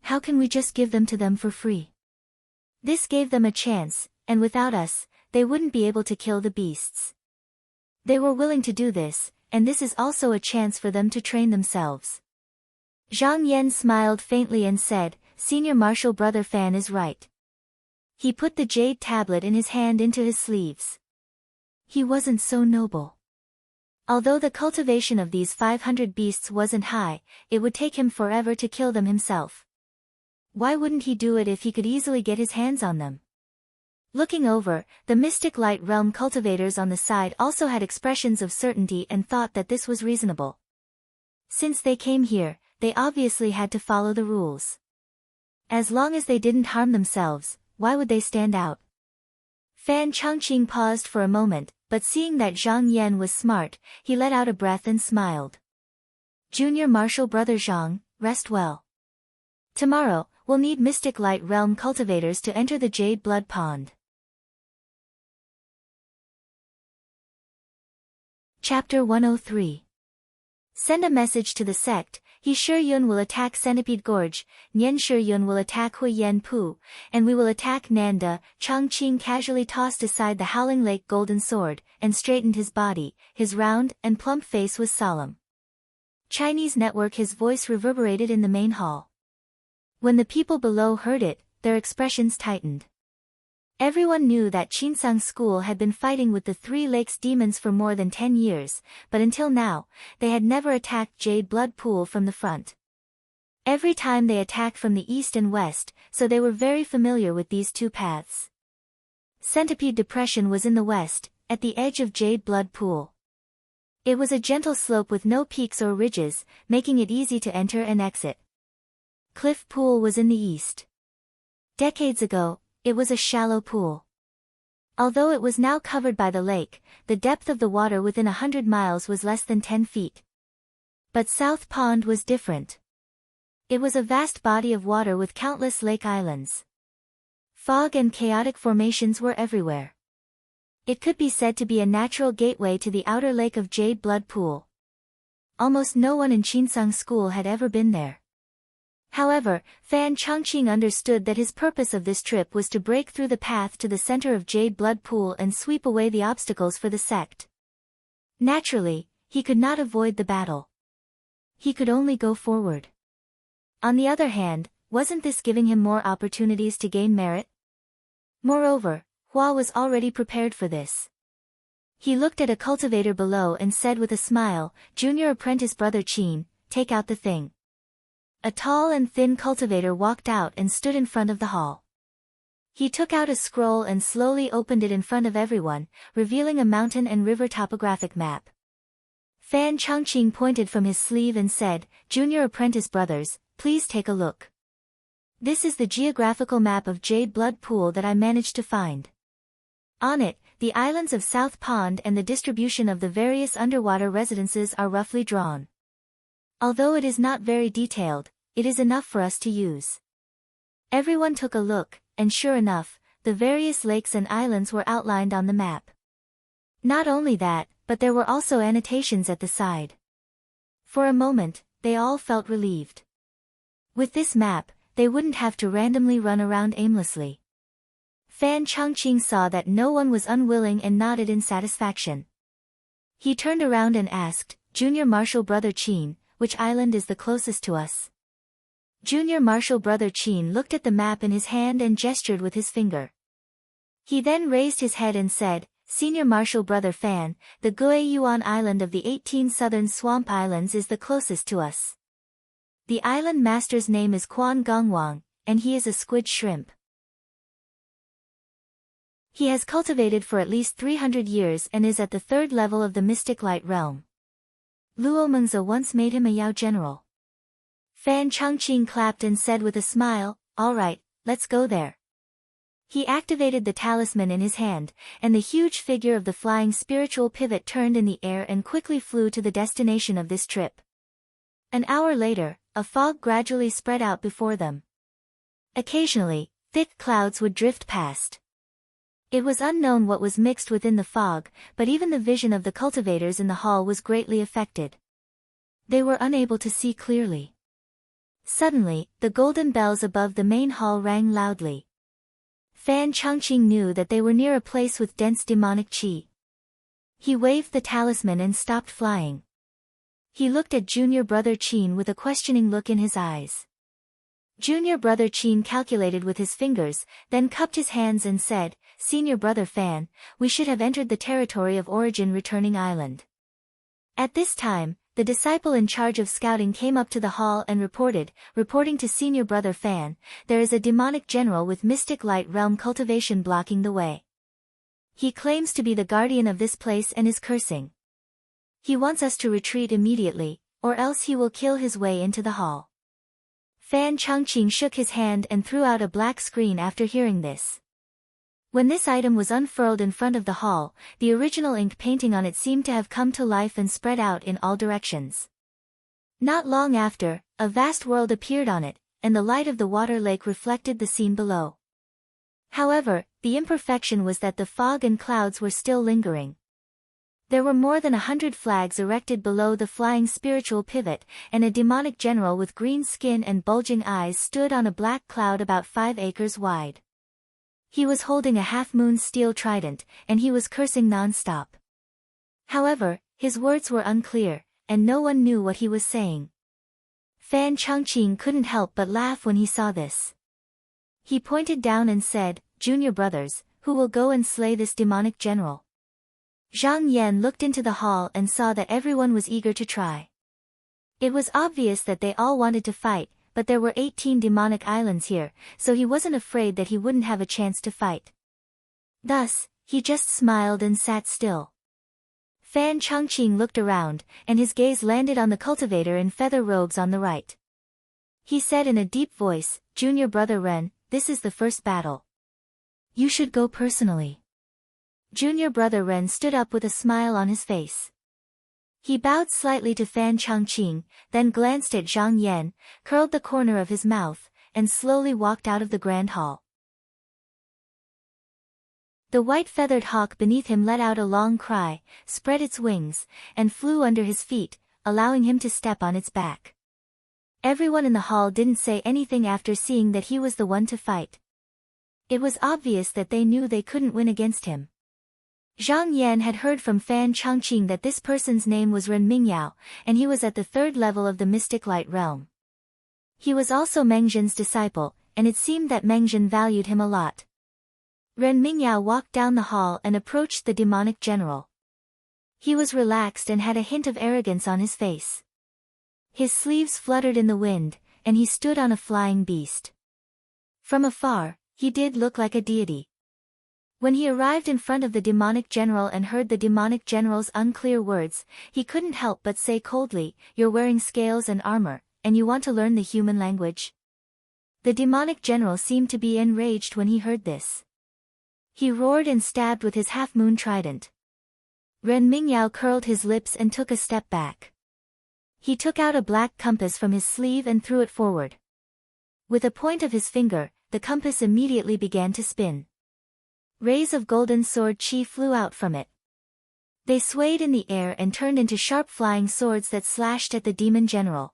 How can we just give them to them for free? This gave them a chance, and without us, they wouldn't be able to kill the beasts. They were willing to do this, and this is also a chance for them to train themselves." Zhang Yan smiled faintly and said, "Senior Martial Brother Fan is right." He put the jade tablet in his hand into his sleeves. He wasn't so noble. Although the cultivation of these 500 beasts wasn't high, it would take him forever to kill them himself. Why wouldn't he do it if he could easily get his hands on them? Looking over, the mystic light realm cultivators on the side also had expressions of certainty and thought that this was reasonable. Since they came here, they obviously had to follow the rules. As long as they didn't harm themselves, why would they stand out? Fan Chongqing paused for a moment, but seeing that Zhang Yan was smart, he let out a breath and smiled. "Junior Martial Brother Zhang, rest well. Tomorrow, we'll need mystic light realm cultivators to enter the Jade Blood Pond." Chapter 103. Send a message to the sect. He Shiyun will attack Centipede Gorge, Nian Shiyun will attack Hui Yan Pu, and we will attack Nanda. Chongqing casually tossed aside the Howling Lake golden sword, and straightened his body. His round and plump face was solemn. Chinese network. His voice reverberated in the main hall. When the people below heard it, their expressions tightened. Everyone knew that Qinsang School had been fighting with the Three Lakes demons for more than 10 years, but until now, they had never attacked Jade Blood Pool from the front. Every time they attacked from the east and west, so they were very familiar with these two paths. Centipede Depression was in the west, at the edge of Jade Blood Pool. It was a gentle slope with no peaks or ridges, making it easy to enter and exit. Cliff Pool was in the east. Decades ago, it was a shallow pool. Although it was now covered by the lake, the depth of the water within 100 miles was less than 10 feet. But South Pond was different. It was a vast body of water with countless lake islands. Fog and chaotic formations were everywhere. It could be said to be a natural gateway to the outer lake of Jade Blood Pool. Almost no one in Chinsung School had ever been there. However, Fan Chongqing understood that his purpose of this trip was to break through the path to the center of Jade Blood Pool and sweep away the obstacles for the sect. Naturally, he could not avoid the battle. He could only go forward. On the other hand, wasn't this giving him more opportunities to gain merit? Moreover, Hua was already prepared for this. He looked at a cultivator below and said with a smile, "Junior apprentice brother Qin, take out the thing." A tall and thin cultivator walked out and stood in front of the hall. He took out a scroll and slowly opened it in front of everyone, revealing a mountain and river topographic map. Fan Chongqing pointed from his sleeve and said, "Junior apprentice brothers, please take a look. This is the geographical map of Jade Blood Pool that I managed to find. On it, the islands of South Pond and the distribution of the various underwater residences are roughly drawn. Although it is not very detailed, it is enough for us to use." Everyone took a look, and sure enough, the various lakes and islands were outlined on the map. Not only that, but there were also annotations at the side. For a moment, they all felt relieved. With this map, they wouldn't have to randomly run around aimlessly. Fan Chongqing saw that no one was unwilling and nodded in satisfaction. He turned around and asked, "Junior Marshal Brother Qin, which island is the closest to us?" Junior Marshal Brother Qin looked at the map in his hand and gestured with his finger. He then raised his head and said, "Senior Marshal Brother Fan, the Guiyuan Island of the 18 southern swamp islands is the closest to us. The island master's name is Quan Gongwang, and he is a squid shrimp. He has cultivated for at least 300 years and is at the 3rd level of the mystic light realm. Luo Mengzi once made him a Yao general." Fan Chongqing clapped and said with a smile, "All right, let's go there." He activated the talisman in his hand, and the huge figure of the flying spiritual pivot turned in the air and quickly flew to the destination of this trip. An hour later, a fog gradually spread out before them. Occasionally, thick clouds would drift past. It was unknown what was mixed within the fog, but even the vision of the cultivators in the hall was greatly affected. They were unable to see clearly. Suddenly, the golden bells above the main hall rang loudly. Fan Chongqing knew that they were near a place with dense demonic qi. He waved the talisman and stopped flying. He looked at Junior Brother Qin with a questioning look in his eyes. Junior Brother Qin calculated with his fingers, then cupped his hands and said, "Senior Brother Fan, we should have entered the territory of origin returning island." At this time, the disciple in charge of scouting came up to the hall and reporting to Senior Brother Fan, "There is a demonic general with mystic light realm cultivation blocking the way. He claims to be the guardian of this place and is cursing. He wants us to retreat immediately, or else he will kill his way into the hall." Fan Chongqing shook his hand and threw out a black screen after hearing this. When this item was unfurled in front of the hall, the original ink painting on it seemed to have come to life and spread out in all directions. Not long after, a vast world appeared on it, and the light of the water lake reflected the scene below. However, the imperfection was that the fog and clouds were still lingering. There were more than 100 flags erected below the flying spiritual pivot, and a demonic general with green skin and bulging eyes stood on a black cloud about 5 acres wide. He was holding a half-moon steel trident, and he was cursing non-stop. However, his words were unclear, and no one knew what he was saying. Fan Chongqing couldn't help but laugh when he saw this. He pointed down and said, "Junior brothers, who will go and slay this demonic general?" Zhang Yan looked into the hall and saw that everyone was eager to try. It was obvious that they all wanted to fight, but there were 18 demonic islands here, so he wasn't afraid that he wouldn't have a chance to fight. Thus, he just smiled and sat still. Fan Chongqing looked around, and his gaze landed on the cultivator in feather robes on the right. He said in a deep voice, "Junior brother Ren, this is the first battle. You should go personally." Junior brother Ren stood up with a smile on his face. He bowed slightly to Fan Chongqing, then glanced at Zhang Yan, curled the corner of his mouth, and slowly walked out of the grand hall. The white-feathered hawk beneath him let out a long cry, spread its wings, and flew under his feet, allowing him to step on its back. Everyone in the hall didn't say anything after seeing that he was the one to fight. It was obvious that they knew they couldn't win against him. Zhang Yan had heard from Fan Chongqing that this person's name was Ren Mingyao, and he was at the 3rd level of the mystic light realm. He was also Mengjin's disciple, and it seemed that Mengjin valued him a lot. Ren Mingyao walked down the hall and approached the demonic general. He was relaxed and had a hint of arrogance on his face. His sleeves fluttered in the wind, and he stood on a flying beast. From afar, he did look like a deity. When he arrived in front of the demonic general and heard the demonic general's unclear words, he couldn't help but say coldly, "You're wearing scales and armor, and you want to learn the human language?" The demonic general seemed to be enraged when he heard this. He roared and stabbed with his half-moon trident. Ren Mingyao curled his lips and took a step back. He took out a black compass from his sleeve and threw it forward. With a point of his finger, the compass immediately began to spin. Rays of golden sword chi flew out from it. They swayed in the air and turned into sharp flying swords that slashed at the demon general.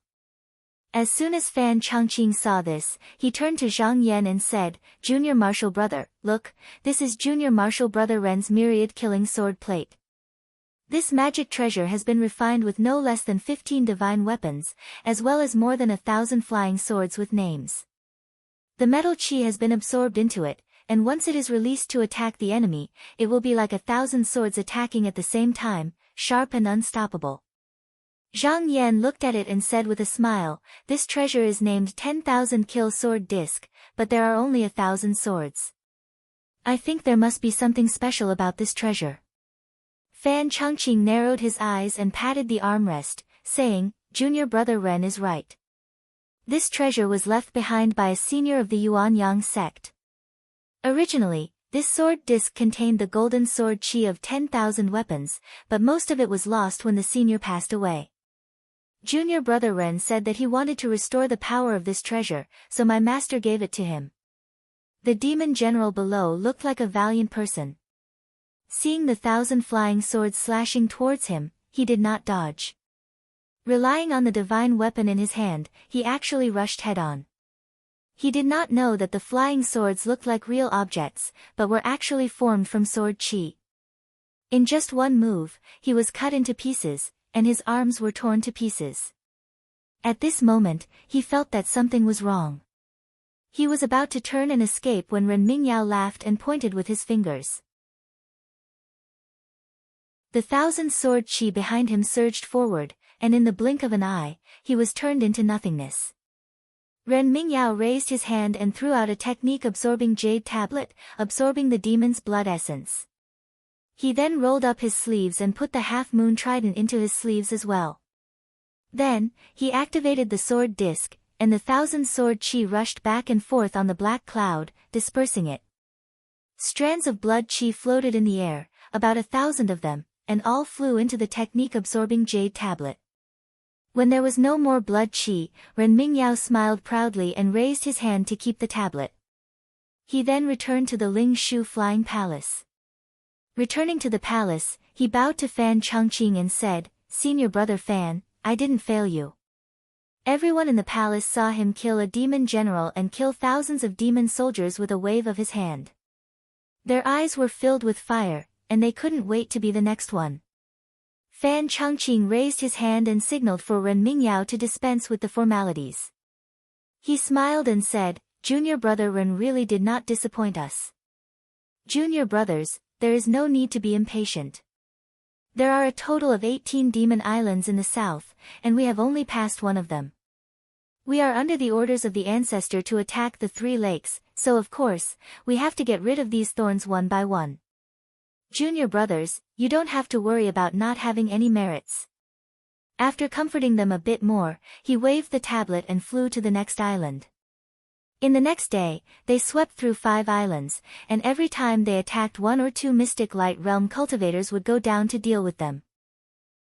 As soon as Fan Chongqing saw this, he turned to Zhang Yan and said, "Junior martial brother, look, this is junior martial brother Ren's myriad killing sword plate. This magic treasure has been refined with no less than 15 divine weapons, as well as more than 1,000 flying swords with names. The metal chi has been absorbed into it, and once it is released to attack the enemy, it will be like 1,000 swords attacking at the same time, sharp and unstoppable." Zhang Yan looked at it and said with a smile, "This treasure is named 10,000 kill sword disc, but there are only 1,000 swords. I think there must be something special about this treasure." Fan Chongqing narrowed his eyes and patted the armrest, saying, "Junior brother Ren is right. This treasure was left behind by a senior of the Yuanyang sect. Originally, this sword disc contained the golden sword chi of 10,000 weapons, but most of it was lost when the senior passed away. Junior brother Ren said that he wanted to restore the power of this treasure, so my master gave it to him." The demon general below looked like a valiant person. Seeing the 1,000 flying swords slashing towards him, he did not dodge. Relying on the divine weapon in his hand, he actually rushed head-on. He did not know that the flying swords looked like real objects, but were actually formed from sword chi. In just one move, he was cut into pieces, and his arms were torn to pieces. At this moment, he felt that something was wrong. He was about to turn and escape when Ren Mingyao laughed and pointed with his fingers. The 1,000 sword chi behind him surged forward, and in the blink of an eye, he was turned into nothingness. Ren Mingyao raised his hand and threw out a technique-absorbing jade tablet, absorbing the demon's blood essence. He then rolled up his sleeves and put the half-moon trident into his sleeves as well. Then, he activated the sword disc, and the 1,000 sword chi rushed back and forth on the black cloud, dispersing it. Strands of blood chi floated in the air, about 1,000 of them, and all flew into the technique-absorbing jade tablet. When there was no more blood chi, Ren Mingyao smiled proudly and raised his hand to keep the tablet. He then returned to the Ling Shu Flying Palace. Returning to the palace, he bowed to Fan Chongqing and said, "Senior brother Fan, I didn't fail you." Everyone in the palace saw him kill a demon general and kill thousands of demon soldiers with a wave of his hand. Their eyes were filled with fire, and they couldn't wait to be the next one. Fan Chongqing raised his hand and signaled for Ren Mingyao to dispense with the formalities. He smiled and said, "Junior brother Ren really did not disappoint us. Junior brothers, there is no need to be impatient. There are a total of 18 demon islands in the south, and we have only passed one of them. We are under the orders of the ancestor to attack the 3 lakes, so of course, we have to get rid of these thorns one by one. Junior brothers, you don't have to worry about not having any merits. After comforting them a bit more, he waved the tablet and flew to the next island. In the next day, they swept through 5 islands, and every time they attacked 1 or 2 mystic light realm cultivators would go down to deal with them.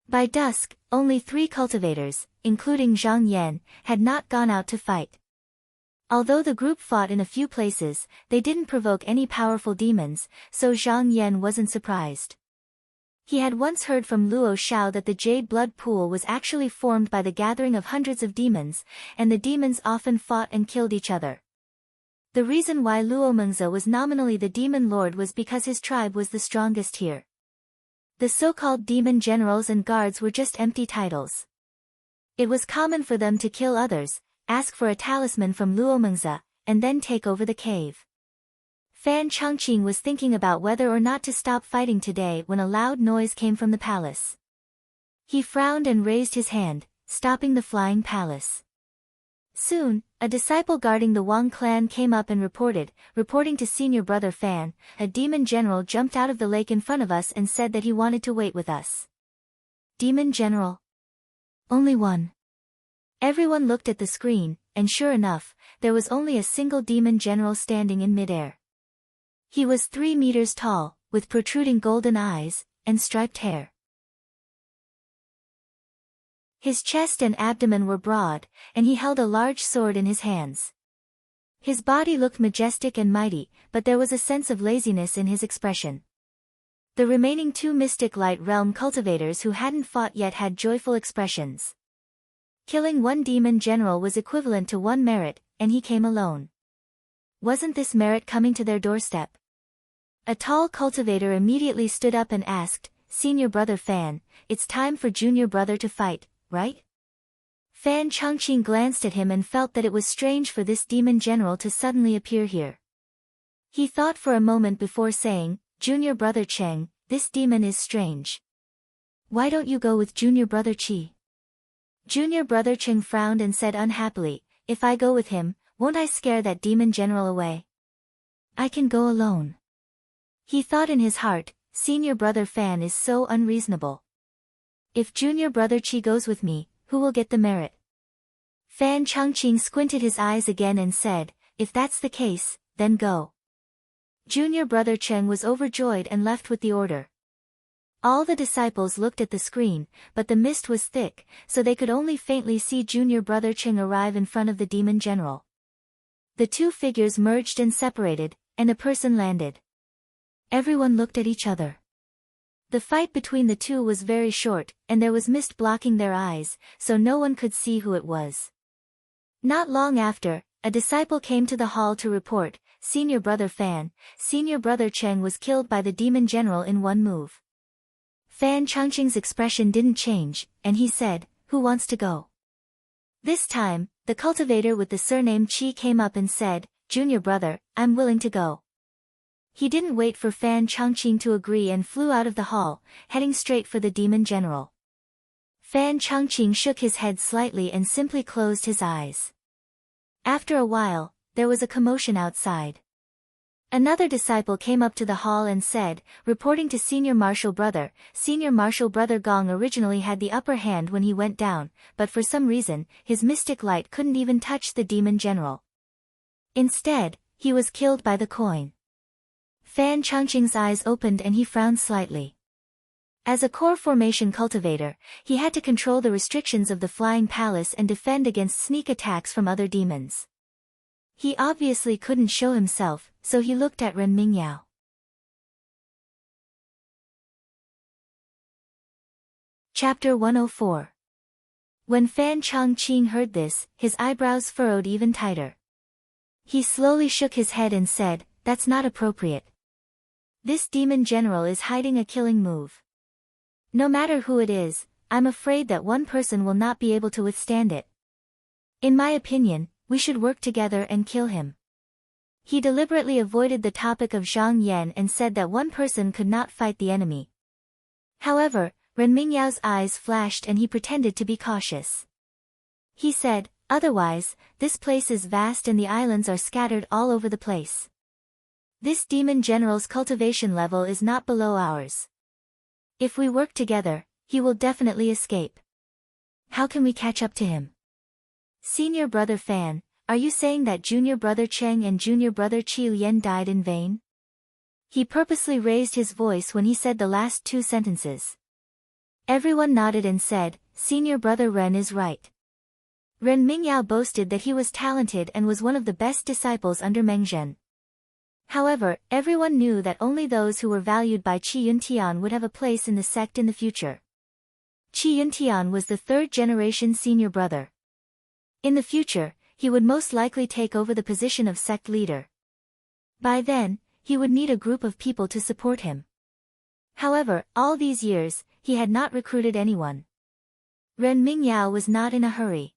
By dusk, only 3 cultivators, including Zhang Yan, had not gone out to fight. Although the group fought in a few places, they didn't provoke any powerful demons, so Zhang Yan wasn't surprised. He had once heard from Luo Xiao that the Jade Blood Pool was actually formed by the gathering of hundreds of demons, and the demons often fought and killed each other. The reason why Luo Mengzi was nominally the demon lord was because his tribe was the strongest here. The so-called demon generals and guards were just empty titles. It was common for them to kill others, ask for a talisman from Luo Mengzi, and then take over the cave. Fan Chongqing was thinking about whether or not to stop fighting today when a loud noise came from the palace. He frowned and raised his hand, stopping the flying palace. Soon, a disciple guarding the Wang clan came up and reporting to senior brother Fan, a demon general jumped out of the lake in front of us and said that he wanted to wait with us. Demon general? Only one. Everyone looked at the screen, and sure enough, there was only a single demon general standing in midair. He was 3 meters tall, with protruding golden eyes, and striped hair. His chest and abdomen were broad, and he held a large sword in his hands. His body looked majestic and mighty, but there was a sense of laziness in his expression. The remaining 2 mystic light realm cultivators who hadn't fought yet had joyful expressions. Killing 1 demon general was equivalent to 1 merit, and he came alone. Wasn't this merit coming to their doorstep? A tall cultivator immediately stood up and asked, "Senior brother Fan, it's time for junior brother to fight, right?" Fan Chongqing glanced at him and felt that it was strange for this demon general to suddenly appear here. He thought for a moment before saying, "Junior brother Cheng, this demon is strange. Why don't you go with junior brother Qi?" Junior brother Cheng frowned and said unhappily, "If I go with him, won't I scare that demon general away? I can go alone." He thought in his heart, senior brother Fan is so unreasonable. If junior brother Qi goes with me, who will get the merit? Fan Chongqing squinted his eyes again and said, "If that's the case, then go." Junior brother Cheng was overjoyed and left with the order. All the disciples looked at the screen, but the mist was thick, so they could only faintly see junior brother Cheng arrive in front of the demon general. The 2 figures merged and separated, and a person landed. Everyone looked at each other. The fight between the 2 was very short, and there was mist blocking their eyes, so no one could see who it was. Not long after, a disciple came to the hall to report, "Senior brother Fan, senior brother Cheng was killed by the demon general in 1 move." Fan Chongqing's expression didn't change, and he said, "Who wants to go?" This time, the cultivator with the surname Qi came up and said, "Junior brother, I'm willing to go." He didn't wait for Fan Chongqing to agree and flew out of the hall, heading straight for the demon general. Fan Chongqing shook his head slightly and simply closed his eyes. After a while, there was a commotion outside. Another disciple came up to the hall and said, reporting to Senior Marshal Brother Gong originally had the upper hand when he went down, but for some reason, his mystic light couldn't even touch the demon general. Instead, he was killed by the coin. Fan Chongqing's eyes opened and he frowned slightly. As a core formation cultivator, he had to control the restrictions of the flying palace and defend against sneak attacks from other demons. He obviously couldn't show himself, so he looked at Ren Mingyao. Chapter 104. When Fan Chongqing heard this, his eyebrows furrowed even tighter. He slowly shook his head and said, "That's not appropriate. This demon general is hiding a killing move. No matter who it is, I'm afraid that one person will not be able to withstand it. In my opinion, we should work together and kill him." He deliberately avoided the topic of Zhang Yan and said that one person could not fight the enemy. However, Ren Mingyao's eyes flashed and he pretended to be cautious. He said, Otherwise, this place is vast and the islands are scattered all over the place. This demon general's cultivation level is not below ours. If we work together, he will definitely escape. How can we catch up to him? Senior brother Fan, are you saying that junior brother Cheng and junior brother Qi Lian died in vain? He purposely raised his voice when he said the last two sentences. Everyone nodded and said, Senior brother Ren is right. Ren Mingyao boasted that he was talented and was one of the best disciples under Meng Zhen. However, everyone knew that only those who were valued by Qi Yuntian would have a place in the sect in the future. Qi Yuntian was the third-generation senior brother. In the future, he would most likely take over the position of sect leader. By then, he would need a group of people to support him. However, all these years, he had not recruited anyone. Ren Mingyao was not in a hurry.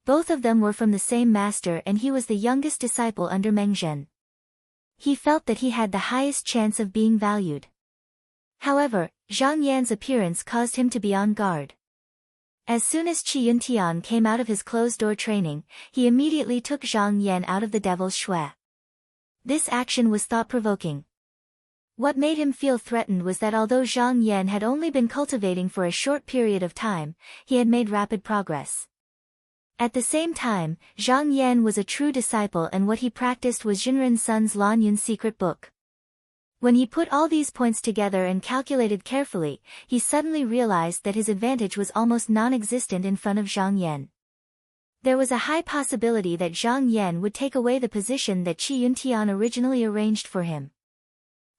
Both of them were from the same master and he was the youngest disciple under Meng Zhen. He felt that he had the highest chance of being valued. However, Zhang Yan's appearance caused him to be on guard. As soon as Qi Yuntian came out of his closed-door training, he immediately took Zhang Yan out of the devil's shui. This action was thought-provoking. What made him feel threatened was that although Zhang Yan had only been cultivating for a short period of time, he had made rapid progress. At the same time, Zhang Yan was a true disciple and what he practiced was Jinren Sun's Lan Yun secret book. When he put all these points together and calculated carefully, he suddenly realized that his advantage was almost non-existent in front of Zhang Yan. There was a high possibility that Zhang Yan would take away the position that Qi Yuntian originally arranged for him.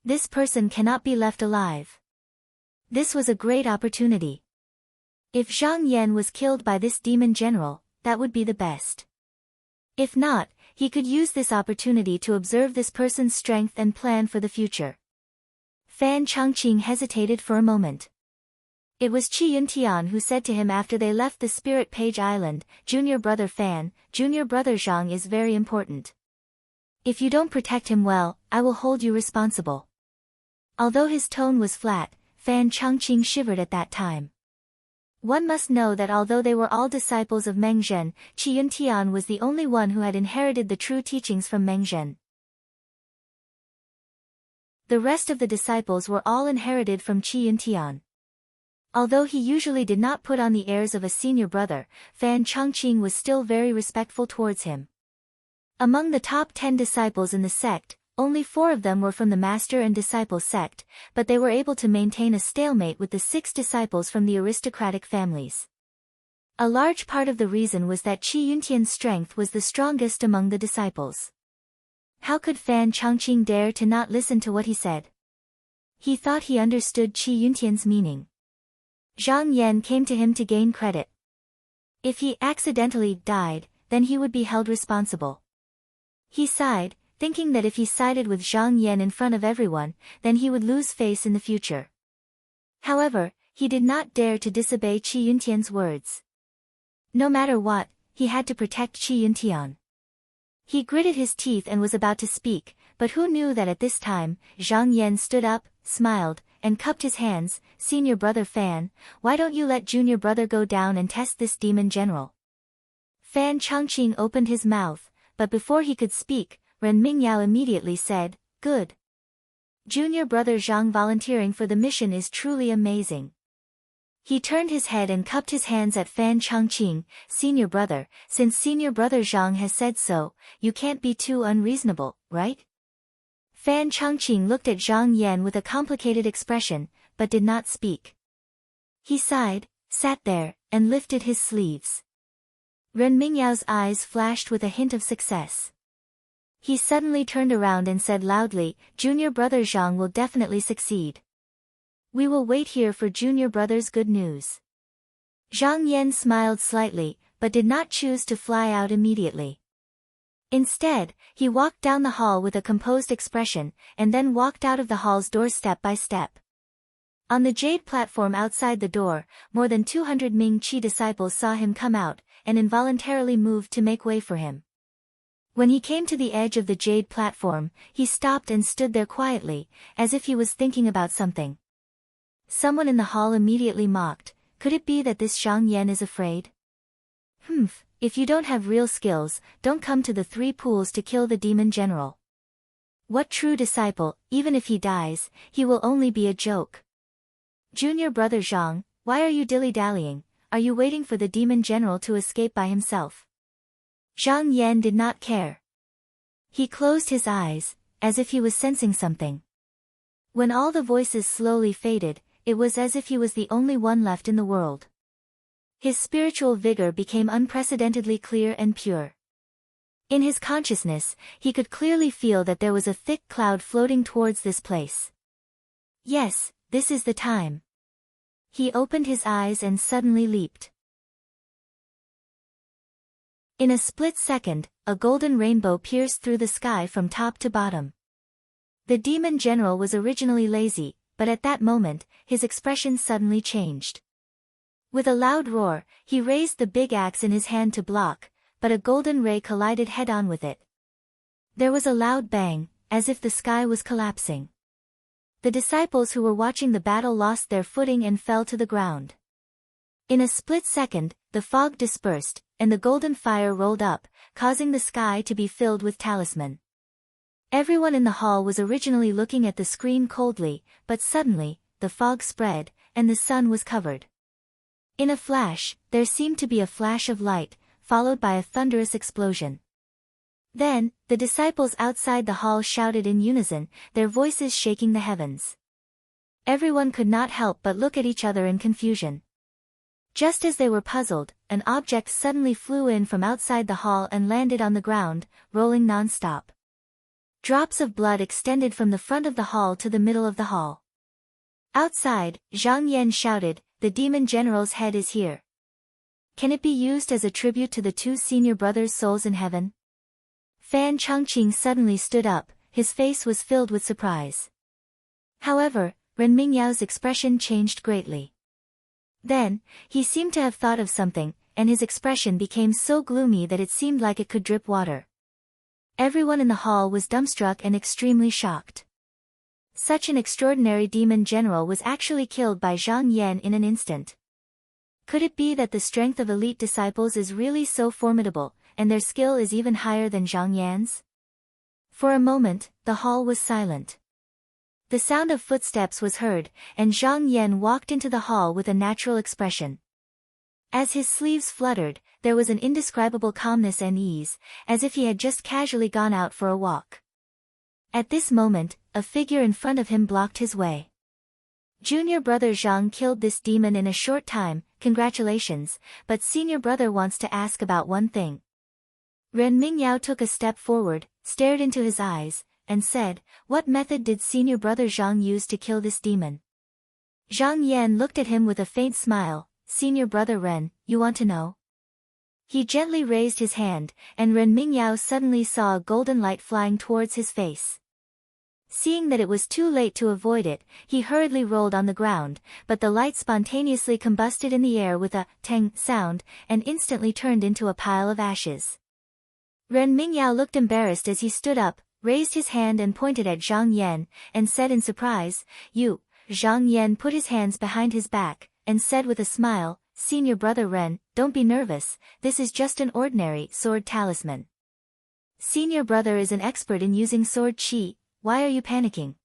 This person cannot be left alive. This was a great opportunity. If Zhang Yan was killed by this demon general, that would be the best. If not, he could use this opportunity to observe this person's strength and plan for the future. Fan Chongqing hesitated for a moment. It was Qi Yuntian who said to him after they left the Spirit Page Island, Junior brother Fan, junior brother Zhang is very important. If you don't protect him well, I will hold you responsible. Although his tone was flat, Fan Chongqing shivered at that time. One must know that although they were all disciples of Meng Zhen, Qi Yuntian was the only one who had inherited the true teachings from Meng Zhen. The rest of the disciples were all inherited from Qi Yuntian. Although he usually did not put on the airs of a senior brother, Fan Chongqing was still very respectful towards him. Among the top 10 disciples in the sect, only 4 of them were from the master and disciple sect, but they were able to maintain a stalemate with the 6 disciples from the aristocratic families. A large part of the reason was that Qi Yuntian's strength was the strongest among the disciples. How could Fan Chongqing dare to not listen to what he said? He thought he understood Qi Yuntian's meaning. Zhang Yan came to him to gain credit. If he accidentally died, then he would be held responsible. He sighed, thinking that if he sided with Zhang Yan in front of everyone, then he would lose face in the future. However, he did not dare to disobey Qi Yuntian's words. No matter what, he had to protect Qi Yuntian. He gritted his teeth and was about to speak, but who knew that at this time, Zhang Yan stood up, smiled, and cupped his hands. Senior brother Fan, why don't you let junior brother go down and test this demon general? Fan Chongqing opened his mouth, but before he could speak, Ren Mingyao immediately said, Good. Junior brother Zhang volunteering for the mission is truly amazing. He turned his head and cupped his hands at Fan Chongqing. Senior brother, since senior brother Zhang has said so, you can't be too unreasonable, right? Fan Chongqing looked at Zhang Yan with a complicated expression, but did not speak. He sighed, sat there, and lifted his sleeves. Ren Mingyao's eyes flashed with a hint of success. He suddenly turned around and said loudly, Junior brother Zhang will definitely succeed. We will wait here for junior brother's good news. Zhang Yan smiled slightly, but did not choose to fly out immediately. Instead, he walked down the hall with a composed expression, and then walked out of the hall's door step by step. On the jade platform outside the door, more than 200 Ming Qi disciples saw him come out, and involuntarily moved to make way for him. When he came to the edge of the jade platform, he stopped and stood there quietly, as if he was thinking about something. Someone in the hall immediately mocked, could it be that this Zhang Yan is afraid? If you don't have real skills, don't come to the 3 pools to kill the demon general. What true disciple, even if he dies, he will only be a joke. Junior brother Zhang, why are you dilly-dallying? Are you waiting for the demon general to escape by himself? Zhang Yan did not care. He closed his eyes, as if he was sensing something. When all the voices slowly faded, it was as if he was the only one left in the world. His spiritual vigor became unprecedentedly clear and pure. In his consciousness, he could clearly feel that there was a thick cloud floating towards this place. Yes, this is the time. He opened his eyes and suddenly leaped. In a split second, a golden rainbow pierced through the sky from top to bottom. The demon general was originally lazy, but at that moment, his expression suddenly changed. With a loud roar, he raised the big axe in his hand to block, but a golden ray collided head-on with it. There was a loud bang, as if the sky was collapsing. The disciples who were watching the battle lost their footing and fell to the ground. In a split second, the fog dispersed, and the golden fire rolled up, causing the sky to be filled with talisman. Everyone in the hall was originally looking at the screen coldly, but suddenly, the fog spread, and the sun was covered. In a flash, there seemed to be a flash of light, followed by a thunderous explosion. Then, the disciples outside the hall shouted in unison, their voices shaking the heavens. Everyone could not help but look at each other in confusion. Just as they were puzzled, an object suddenly flew in from outside the hall and landed on the ground, rolling non-stop. Drops of blood extended from the front of the hall to the middle of the hall. Outside, Zhang Yan shouted, "The demon general's head is here. Can it be used as a tribute to the 2 senior brothers' souls in heaven?" Fan Chongqing suddenly stood up, his face was filled with surprise. However, Ren Mingyao's expression changed greatly. Then, he seemed to have thought of something, and his expression became so gloomy that it seemed like it could drip water. Everyone in the hall was dumbstruck and extremely shocked. Such an extraordinary demon general was actually killed by Zhang Yan in an instant. Could it be that the strength of elite disciples is really so formidable, and their skill is even higher than Zhang Yan's? For a moment, the hall was silent. The sound of footsteps was heard, and Zhang Yan walked into the hall with a natural expression. As his sleeves fluttered, there was an indescribable calmness and ease, as if he had just casually gone out for a walk. At this moment, a figure in front of him blocked his way. "Junior brother Zhang killed this demon in a short time, congratulations, but senior brother wants to ask about one thing." Ren Mingyao took a step forward, stared into his eyes, and said, "What method did senior brother Zhang use to kill this demon?" Zhang Yan looked at him with a faint smile. "Senior brother Ren, you want to know?" He gently raised his hand, and Ren Mingyao suddenly saw a golden light flying towards his face. Seeing that it was too late to avoid it, he hurriedly rolled on the ground, but the light spontaneously combusted in the air with a tang sound, and instantly turned into a pile of ashes. Ren Mingyao looked embarrassed as he stood up, raised his hand and pointed at Zhang Yan, and said in surprise, "You." Zhang Yan put his hands behind his back, and said with a smile, "Senior brother Ren, don't be nervous, this is just an ordinary sword talisman. Senior brother is an expert in using sword qi, why are you panicking?"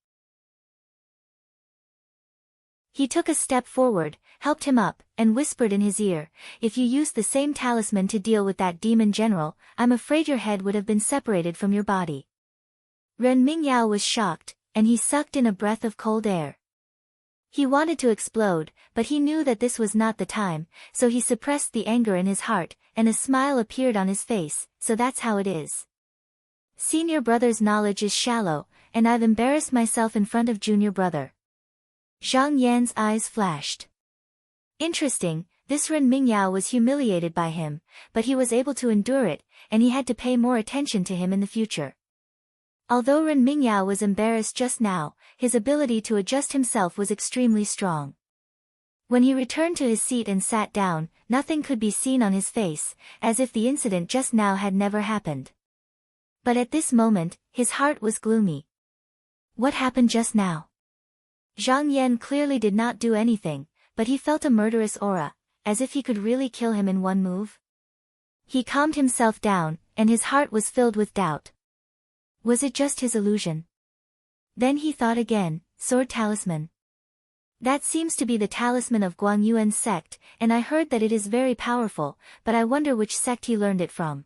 He took a step forward, helped him up, and whispered in his ear, "If you used the same talisman to deal with that demon general, I'm afraid your head would have been separated from your body." Ren Mingyao was shocked, and he sucked in a breath of cold air. He wanted to explode, but he knew that this was not the time, so he suppressed the anger in his heart, and a smile appeared on his face. "So that's how it is. Senior brother's knowledge is shallow, and I've embarrassed myself in front of junior brother." Zhang Yan's eyes flashed. Interesting, this Ren Mingyao was humiliated by him, but he was able to endure it, and he had to pay more attention to him in the future. Although Ren Mingyao was embarrassed just now, his ability to adjust himself was extremely strong. When he returned to his seat and sat down, nothing could be seen on his face, as if the incident just now had never happened. But at this moment, his heart was gloomy. What happened just now? Zhang Yan clearly did not do anything, but he felt a murderous aura, as if he could really kill him in one move. He calmed himself down, and his heart was filled with doubt. Was it just his illusion? Then he thought again, sword talisman. That seems to be the talisman of Guang Yuan's sect, and I heard that it is very powerful, but I wonder which sect he learned it from.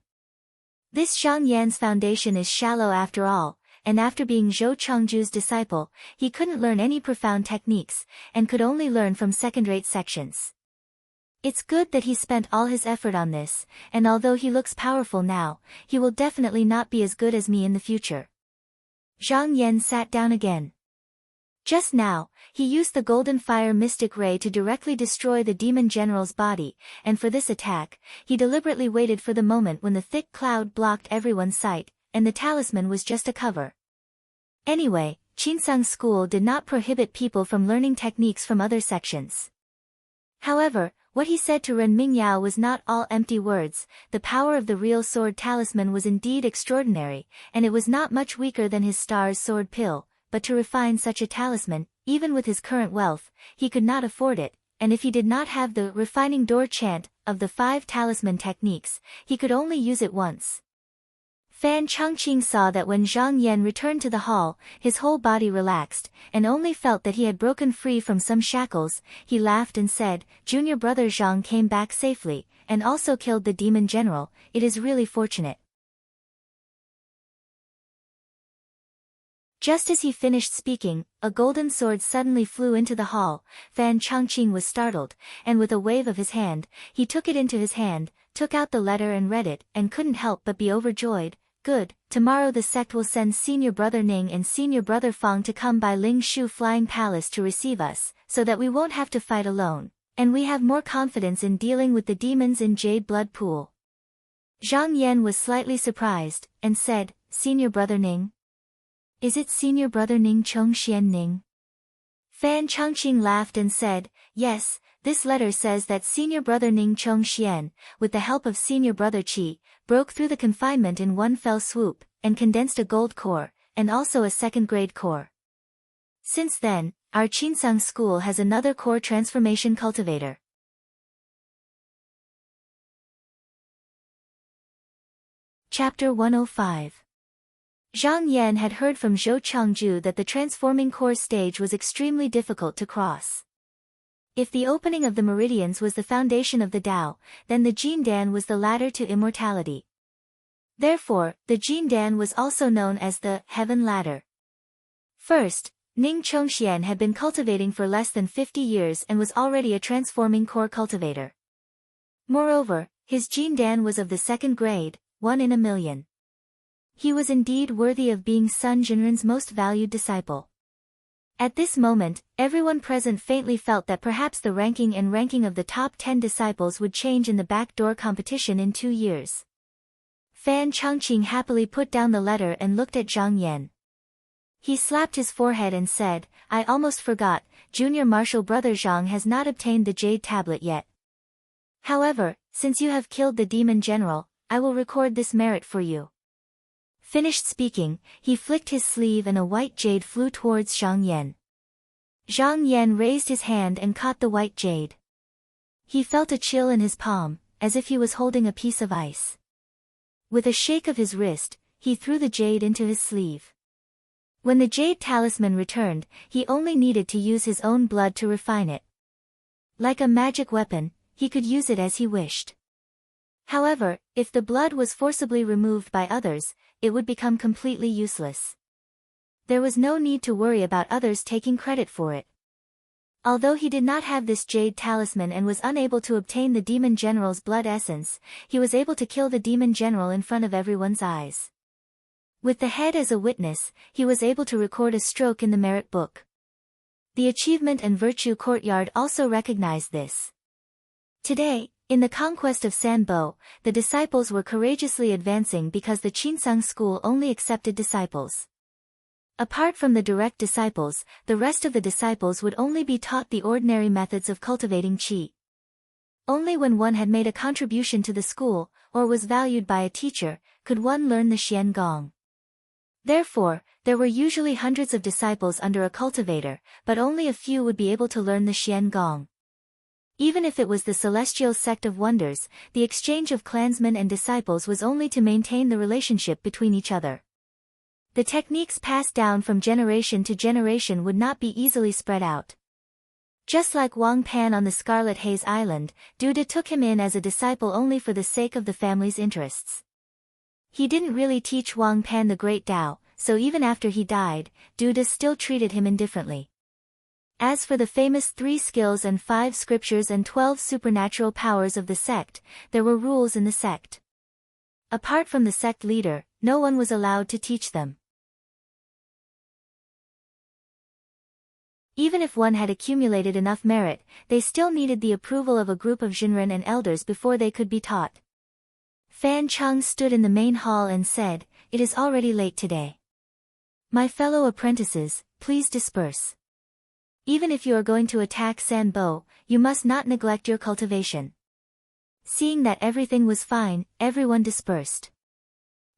This Zhang Yan's foundation is shallow after all, and after being Zhou Chengju's disciple, he couldn't learn any profound techniques, and could only learn from second-rate sections. It's good that he spent all his effort on this, and although he looks powerful now, he will definitely not be as good as me in the future. Zhang Yan sat down again. Just now, he used the golden fire mystic ray to directly destroy the demon general's body, and for this attack, he deliberately waited for the moment when the thick cloud blocked everyone's sight, and the talisman was just a cover. Anyway, Qinsang School did not prohibit people from learning techniques from other sections. However, what he said to Ren Mingyao was not all empty words. The power of the real sword talisman was indeed extraordinary, and it was not much weaker than his star's sword pill, but to refine such a talisman, even with his current wealth, he could not afford it, and if he did not have the refining door chant of the 5 talisman techniques, he could only use it once. Fan Chongqing saw that when Zhang Yan returned to the hall, his whole body relaxed, and only felt that he had broken free from some shackles. He laughed and said, "Junior brother Zhang came back safely, and also killed the demon general. It is really fortunate." Just as he finished speaking, a golden sword suddenly flew into the hall. Fan Chongqing was startled, and with a wave of his hand, he took it into his hand, took out the letter and read it, and couldn't help but be overjoyed. "Good, tomorrow the sect will send senior brother Ning and senior brother Fang to come by Ling Shu Flying Palace to receive us, so that we won't have to fight alone, and we have more confidence in dealing with the demons in Jade Blood Pool." Zhang Yan was slightly surprised, and said, "Senior brother Ning? Is it senior brother Ning Chongxian Ning?" Fan Chongqing laughed and said, "Yes, this letter says that senior brother Ning Chongxian, with the help of senior brother Qi, broke through the confinement in one fell swoop, and condensed a gold core, and also a second-grade core. Since then, our Qinsang school has another core transformation cultivator." Chapter 105. Zhang Yan had heard from Zhou Chengju that the transforming core stage was extremely difficult to cross. If the opening of the meridians was the foundation of the Tao, then the Jindan was the ladder to immortality. Therefore, the Jindan was also known as the Heaven Ladder. First, Ning Chongxian had been cultivating for less than 50 years and was already a transforming core cultivator. Moreover, his Jindan was of the second grade, 1 in a million. He was indeed worthy of being Sun Jinren's most valued disciple. At this moment, everyone present faintly felt that perhaps the ranking of the top 10 disciples would change in the backdoor competition in 2 years. Fan Chongqing happily put down the letter and looked at Zhang Yan. He slapped his forehead and said, "I almost forgot, junior martial brother Zhang has not obtained the jade tablet yet. However, since you have killed the demon general, I will record this merit for you." Finished speaking, he flicked his sleeve and a white jade flew towards Zhang Yan. Zhang Yan raised his hand and caught the white jade. He felt a chill in his palm, as if he was holding a piece of ice. With a shake of his wrist, he threw the jade into his sleeve. When the jade talisman returned, he only needed to use his own blood to refine it. Like a magic weapon, he could use it as he wished. However, if the blood was forcibly removed by others, it would become completely useless. There was no need to worry about others taking credit for it. Although he did not have this jade talisman and was unable to obtain the demon general's blood essence, he was able to kill the demon general in front of everyone's eyes. With the head as a witness, he was able to record a stroke in the merit book. The Achievement and Virtue Courtyard also recognized this. Today, in the conquest of Sanbo, the disciples were courageously advancing because the Qinsang school only accepted disciples. Apart from the direct disciples, the rest of the disciples would only be taught the ordinary methods of cultivating qi. Only when one had made a contribution to the school, or was valued by a teacher, could one learn the Xian Gong. Therefore, there were usually hundreds of disciples under a cultivator, but only a few would be able to learn the Xian Gong. Even if it was the celestial sect of wonders, the exchange of clansmen and disciples was only to maintain the relationship between each other. The techniques passed down from generation to generation would not be easily spread out. Just like Wang Pan on the Scarlet Haze Island, Duda took him in as a disciple only for the sake of the family's interests. He didn't really teach Wang Pan the Great Tao, so even after he died, Duda still treated him indifferently. As for the famous 3 skills and 5 scriptures and 12 supernatural powers of the sect, there were rules in the sect. Apart from the sect leader, no one was allowed to teach them. Even if one had accumulated enough merit, they still needed the approval of a group of Jinren and elders before they could be taught. Fan Cheng stood in the main hall and said, "It is already late today. My fellow apprentices, please disperse. Even if you are going to attack Sanbo, you must not neglect your cultivation." Seeing that everything was fine, everyone dispersed.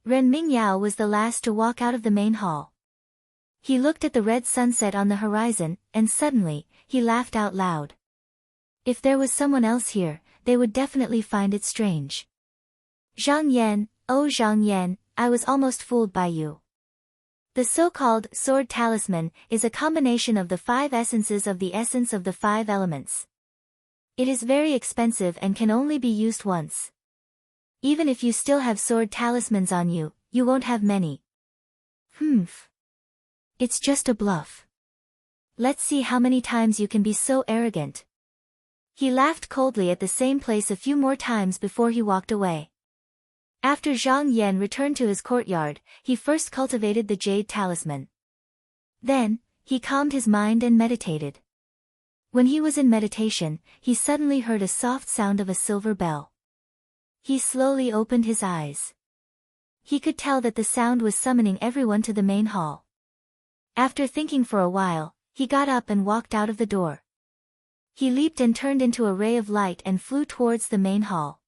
Ren Mingyao was the last to walk out of the main hall. He looked at the red sunset on the horizon, and suddenly, he laughed out loud. If there was someone else here, they would definitely find it strange. "Zhang Yan, oh Zhang Yan, I was almost fooled by you." The so-called sword talisman is a combination of the 5 essences of the essence of the 5 elements. It is very expensive and can only be used once. Even if you still have sword talismans on you, you won't have many. It's just a bluff. Let's see how many times you can be so arrogant. He laughed coldly at the same place a few more times before he walked away. After Zhang Yan returned to his courtyard, he first cultivated the jade talisman. Then, he calmed his mind and meditated. When he was in meditation, he suddenly heard a soft sound of a silver bell. He slowly opened his eyes. He could tell that the sound was summoning everyone to the main hall. After thinking for a while, he got up and walked out of the door. He leaped and turned into a ray of light and flew towards the main hall.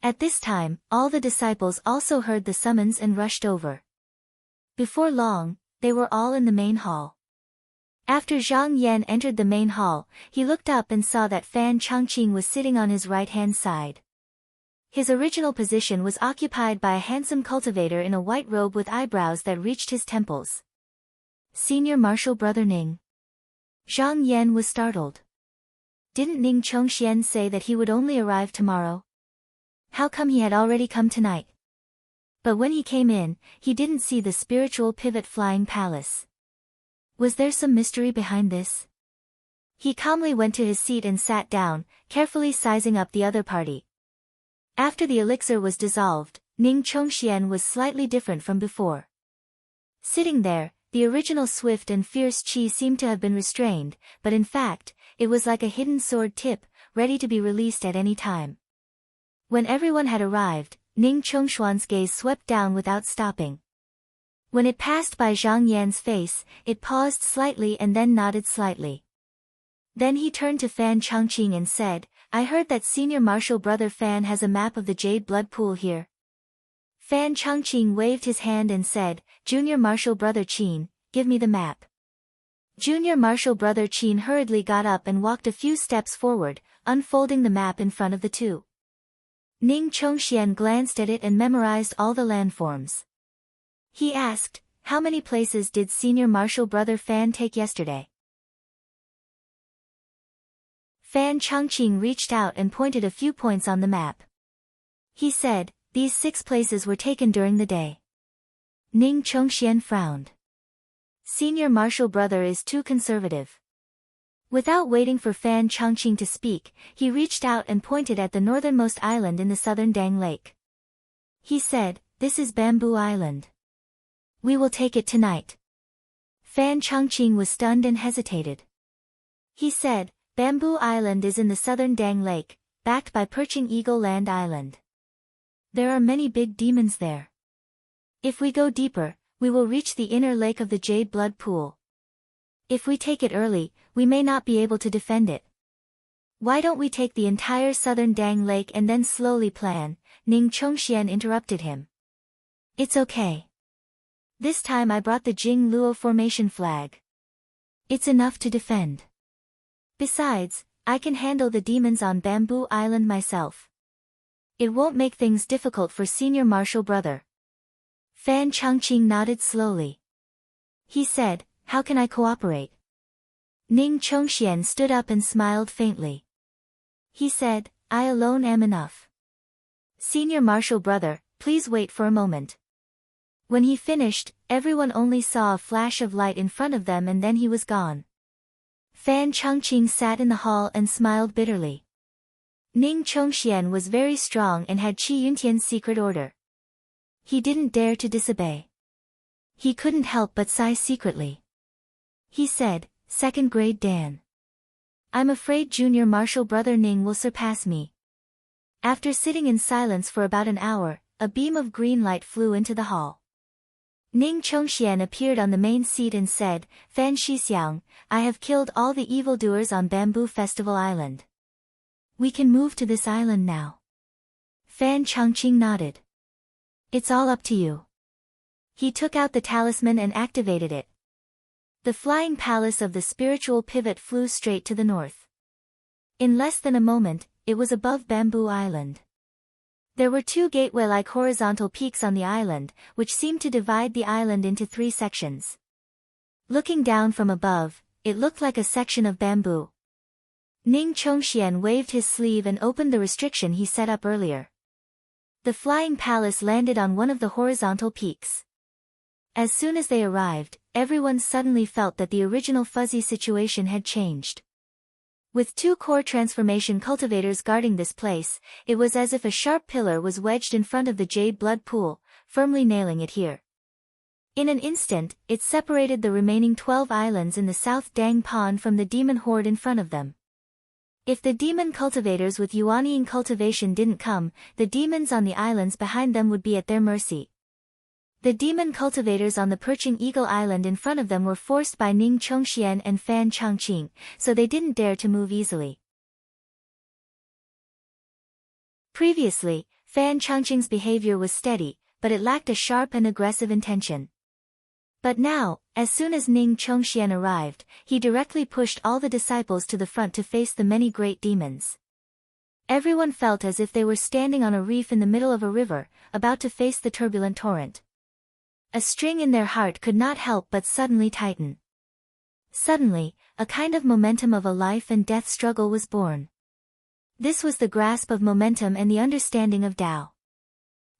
At this time, all the disciples also heard the summons and rushed over. Before long, they were all in the main hall. After Zhang Yan entered the main hall, he looked up and saw that Fan Changqing was sitting on his right-hand side. His original position was occupied by a handsome cultivator in a white robe with eyebrows that reached his temples. "Senior Marshal Brother Ning." Zhang Yan was startled. Didn't Ning Chongxian say that he would only arrive tomorrow? How come he had already come tonight? But when he came in, he didn't see the spiritual pivot flying palace. Was there some mystery behind this? He calmly went to his seat and sat down, carefully sizing up the other party. After the elixir was dissolved, Ning Chongxian was slightly different from before. Sitting there, the original swift and fierce qi seemed to have been restrained, but in fact, it was like a hidden sword tip, ready to be released at any time. When everyone had arrived, Ning Chongshuan's gaze swept down without stopping. When it passed by Zhang Yan's face, it paused slightly and then nodded slightly. Then he turned to Fan Changqing and said, "I heard that Senior Marshal Brother Fan has a map of the Jade Blood Pool here." Fan Changqing waved his hand and said, "Junior Marshal Brother Qin, give me the map." Junior Marshal Brother Qin hurriedly got up and walked a few steps forward, unfolding the map in front of the two. Ning Chongxian glanced at it and memorized all the landforms. He asked, "How many places did Senior Marshal Brother Fan take yesterday?" Fan Changqing reached out and pointed a few points on the map. He said, "These 6 places were taken during the day." Ning Chongxian frowned. Senior Marshal Brother is too conservative. Without waiting for Fan Changqing to speak, he reached out and pointed at the northernmost island in the southern Dang Lake. He said, "This is Bamboo Island. We will take it tonight." Fan Changqing was stunned and hesitated. He said, "Bamboo Island is in the southern Dang Lake, backed by Perching Eagle Land Island. There are many big demons there. If we go deeper, we will reach the inner lake of the Jade Blood Pool. If we take it early, we may not be able to defend it. Why don't we take the entire southern Dang Lake and then slowly plan?" Ning Chongxian interrupted him. "It's okay. This time I brought the Jing Luo formation flag. It's enough to defend. Besides, I can handle the demons on Bamboo Island myself. It won't make things difficult for senior marshal brother. Fan Changqing nodded slowly. He said, how can I cooperate? Ning Chongxian stood up and smiled faintly. He said, I alone am enough. Senior marshal brother, please wait for a moment. When he finished, everyone only saw a flash of light in front of them and then he was gone. Fan Changqing sat in the hall and smiled bitterly. Ning Chongxian was very strong and had Qi Yuntian's secret order. He didn't dare to disobey. He couldn't help but sigh secretly. He said, Second grade Dan. I'm afraid junior marshal brother Ning will surpass me. After sitting in silence for about an hour, a beam of green light flew into the hall. Ning Chongxian appeared on the main seat and said, Fan Shixiang, I have killed all the evildoers on Bamboo Festival Island. We can move to this island now. Fan Changqing nodded. It's all up to you. He took out the talisman and activated it. The flying palace of the spiritual pivot flew straight to the north. In less than a moment, it was above Bamboo Island. There were two gateway-like horizontal peaks on the island, which seemed to divide the island into three sections. Looking down from above, it looked like a section of bamboo. Ning Chongxian waved his sleeve and opened the restriction he set up earlier. The flying palace landed on one of the horizontal peaks. As soon as they arrived, everyone suddenly felt that the original fuzzy situation had changed. With two core transformation cultivators guarding this place, it was as if a sharp pillar was wedged in front of the jade blood pool, firmly nailing it here. In an instant, it separated the remaining 12 islands in the South Dang Pond from the demon horde in front of them. If the demon cultivators with Yuanying cultivation didn't come, the demons on the islands behind them would be at their mercy. The demon cultivators on the perching Eagle Island in front of them were forced by Ning Chongxian and Fan Changqing, so they didn't dare to move easily. Previously, Fan Changqing's behavior was steady, but it lacked a sharp and aggressive intention. But now, as soon as Ning Chongxian arrived, he directly pushed all the disciples to the front to face the many great demons. Everyone felt as if they were standing on a reef in the middle of a river, about to face the turbulent torrent. A string in their heart could not help but suddenly tighten. Suddenly, a kind of momentum of a life and death struggle was born. This was the grasp of momentum and the understanding of Tao.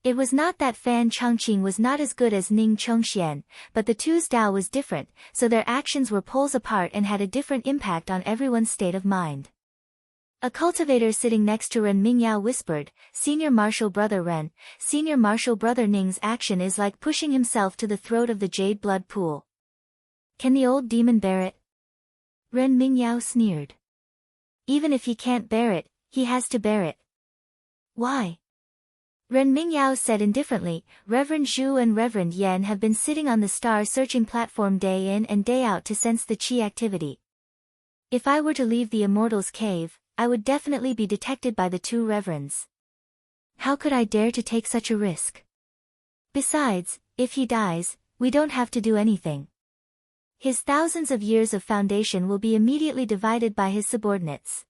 It was not that Fan Changqing was not as good as Ning Chongxian, but the two's Tao was different, so their actions were poles apart and had a different impact on everyone's state of mind. A cultivator sitting next to Ren Mingyao whispered, Senior Marshal Brother Ren, Senior Marshal Brother Ning's action is like pushing himself to the throat of the jade blood pool. Can the old demon bear it? Ren Mingyao sneered. Even if he can't bear it, he has to bear it. Why? Ren Mingyao said indifferently, Reverend Zhu and Reverend Yan have been sitting on the star-searching platform day in and day out to sense the qi activity. If I were to leave the Immortal's cave, I would definitely be detected by the two reverends. How could I dare to take such a risk? Besides, if he dies, we don't have to do anything. His thousands of years of foundation will be immediately divided by his subordinates.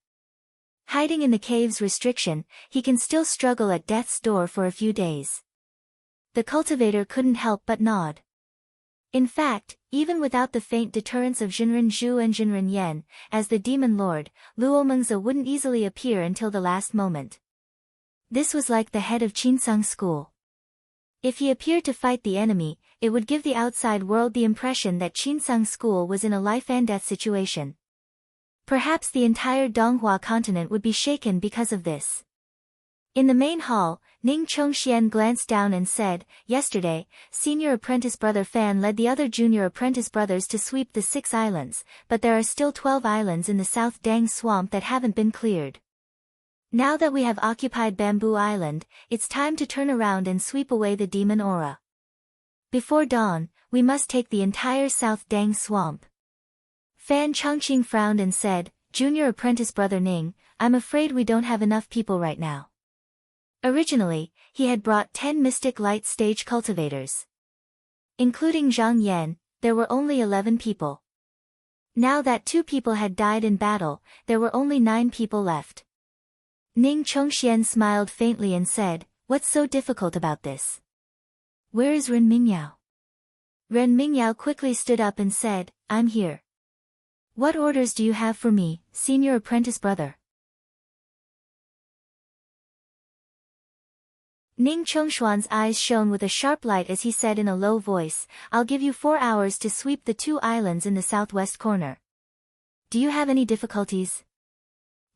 Hiding in the cave's restriction, he can still struggle at death's door for a few days. The cultivator couldn't help but nod. In fact, even without the faint deterrence of Jinren Zhu and Jinren Yan, as the demon lord, Luo Mengzi wouldn't easily appear until the last moment. This was like the head of Qinsang school. If he appeared to fight the enemy, it would give the outside world the impression that Qinsang school was in a life-and-death situation. Perhaps the entire Donghua continent would be shaken because of this. In the main hall, Ning Chongxian glanced down and said, Yesterday, senior apprentice brother Fan led the other junior apprentice brothers to sweep the 6 islands, but there are still 12 islands in the South Dang swamp that haven't been cleared. Now that we have occupied Bamboo Island, it's time to turn around and sweep away the demon aura. Before dawn, we must take the entire South Dang swamp. Fan Changqing frowned and said, Junior apprentice brother Ning, I'm afraid we don't have enough people right now. Originally, he had brought 10 mystic light stage cultivators. Including Zhang Yan, there were only 11 people. Now that 2 people had died in battle, there were only 9 people left. Ning Chongxian smiled faintly and said, "What's so difficult about this? Where is Ren Mingyao?" Ren Mingyao quickly stood up and said, "I'm here. What orders do you have for me, senior apprentice brother?" Ning Chongshuan's eyes shone with a sharp light as he said in a low voice, "I'll give you 4 hours to sweep the 2 islands in the southwest corner. Do you have any difficulties?"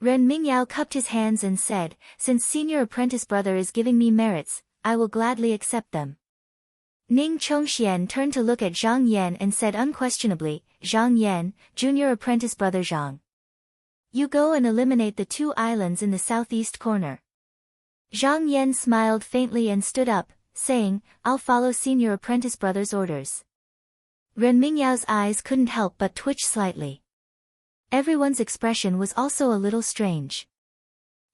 Ren Mingyao cupped his hands and said, "Since senior apprentice brother is giving me merits, I will gladly accept them." Ning Chongxian turned to look at Zhang Yan and said unquestionably, "Zhang Yan, junior apprentice brother Zhang. You go and eliminate the 2 islands in the southeast corner." Zhang Yan smiled faintly and stood up, saying, "I'll follow senior apprentice brother's orders." Ren Mingyao's eyes couldn't help but twitch slightly. Everyone's expression was also a little strange.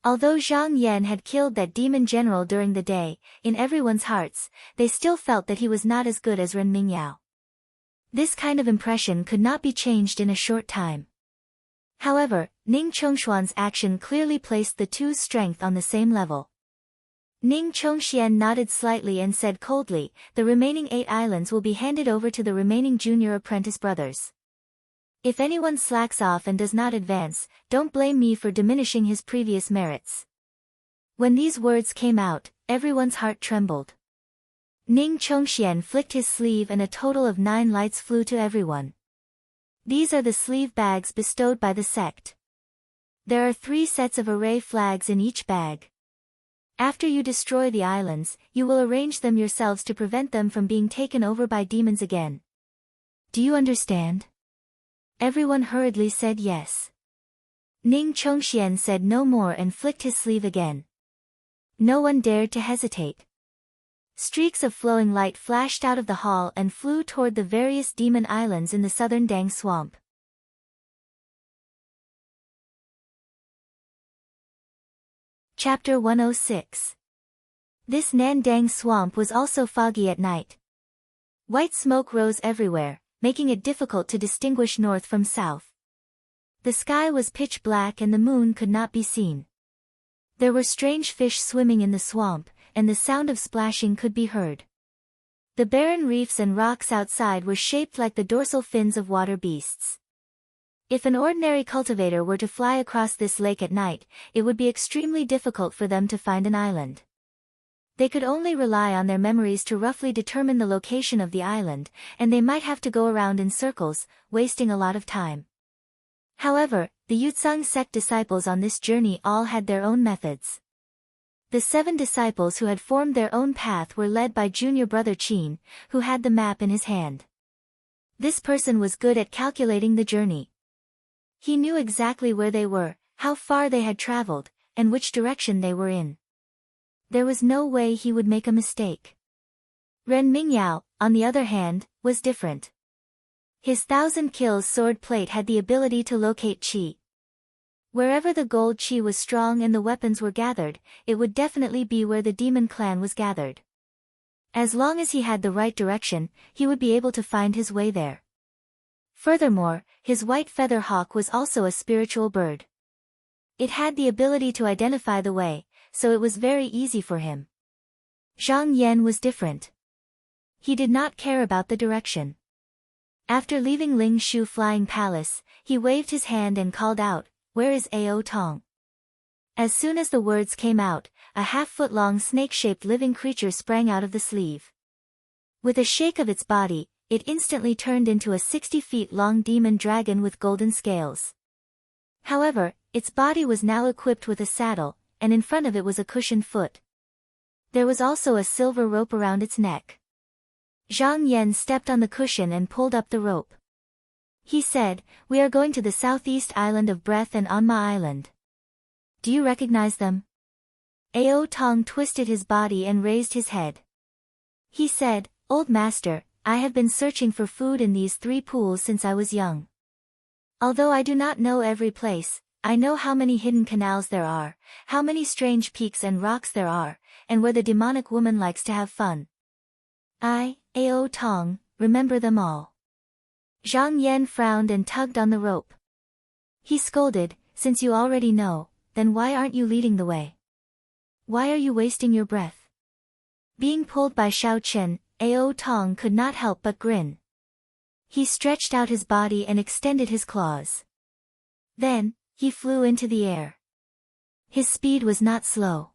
Although Zhang Yan had killed that demon general during the day, in everyone's hearts, they still felt that he was not as good as Ren Mingyao. This kind of impression could not be changed in a short time. However, Ning Chongshuan's action clearly placed the two's strength on the same level. Ning Chongxian nodded slightly and said coldly, "The remaining 8 islands will be handed over to the remaining junior apprentice brothers. If anyone slacks off and does not advance, don't blame me for diminishing his previous merits." When these words came out, everyone's heart trembled. Ning Chongxian flicked his sleeve and a total of 9 lights flew to everyone. These are the sleeve bags bestowed by the sect. There are 3 sets of array flags in each bag. After you destroy the islands, you will arrange them yourselves to prevent them from being taken over by demons again. Do you understand? Everyone hurriedly said yes. Ning Chongxian said no more and flicked his sleeve again. No one dared to hesitate. Streaks of flowing light flashed out of the hall and flew toward the various demon islands in the southern Dang swamp. Chapter 106. This Nandang swamp was also foggy at night. White smoke rose everywhere, making it difficult to distinguish north from south. The sky was pitch black and the moon could not be seen. There were strange fish swimming in the swamp, and the sound of splashing could be heard. The barren reefs and rocks outside were shaped like the dorsal fins of water beasts. If an ordinary cultivator were to fly across this lake at night, it would be extremely difficult for them to find an island. They could only rely on their memories to roughly determine the location of the island, and they might have to go around in circles, wasting a lot of time. However, the Yutsang sect disciples on this journey all had their own methods. The 7 disciples who had formed their own path were led by junior brother Qin, who had the map in his hand. This person was good at calculating the journey. He knew exactly where they were, how far they had traveled, and which direction they were in. There was no way he would make a mistake. Ren Mingyao, on the other hand, was different. His 1,000 kills sword plate had the ability to locate qi. Wherever the gold qi was strong and the weapons were gathered, it would definitely be where the demon clan was gathered. As long as he had the right direction, he would be able to find his way there. Furthermore, his white feather hawk was also a spiritual bird. It had the ability to identify the way, so it was very easy for him. Zhang Yan was different. He did not care about the direction. After leaving Ling Shu Flying Palace, he waved his hand and called out, "Where is Ao Tong?" As soon as the words came out, a half-foot-long snake-shaped living creature sprang out of the sleeve. With a shake of its body, it instantly turned into a 60-feet-long demon dragon with golden scales. However, its body was now equipped with a saddle, and in front of it was a cushioned foot. There was also a silver rope around its neck. Zhang Yan stepped on the cushion and pulled up the rope. He said, "We are going to the southeast island of Breath and Anma Island. Do you recognize them?" Ao Tong twisted his body and raised his head. He said, "Old master, I have been searching for food in these 3 pools since I was young. Although I do not know every place, I know how many hidden canals there are, how many strange peaks and rocks there are, and where the demonic woman likes to have fun. I, Ao Tong, remember them all." Zhang Yan frowned and tugged on the rope. He scolded, since you already know, then why aren't you leading the way? Why are you wasting your breath? Being pulled by Xiao Chen, Ao Tong could not help but grin. He stretched out his body and extended his claws. Then, he flew into the air. His speed was not slow.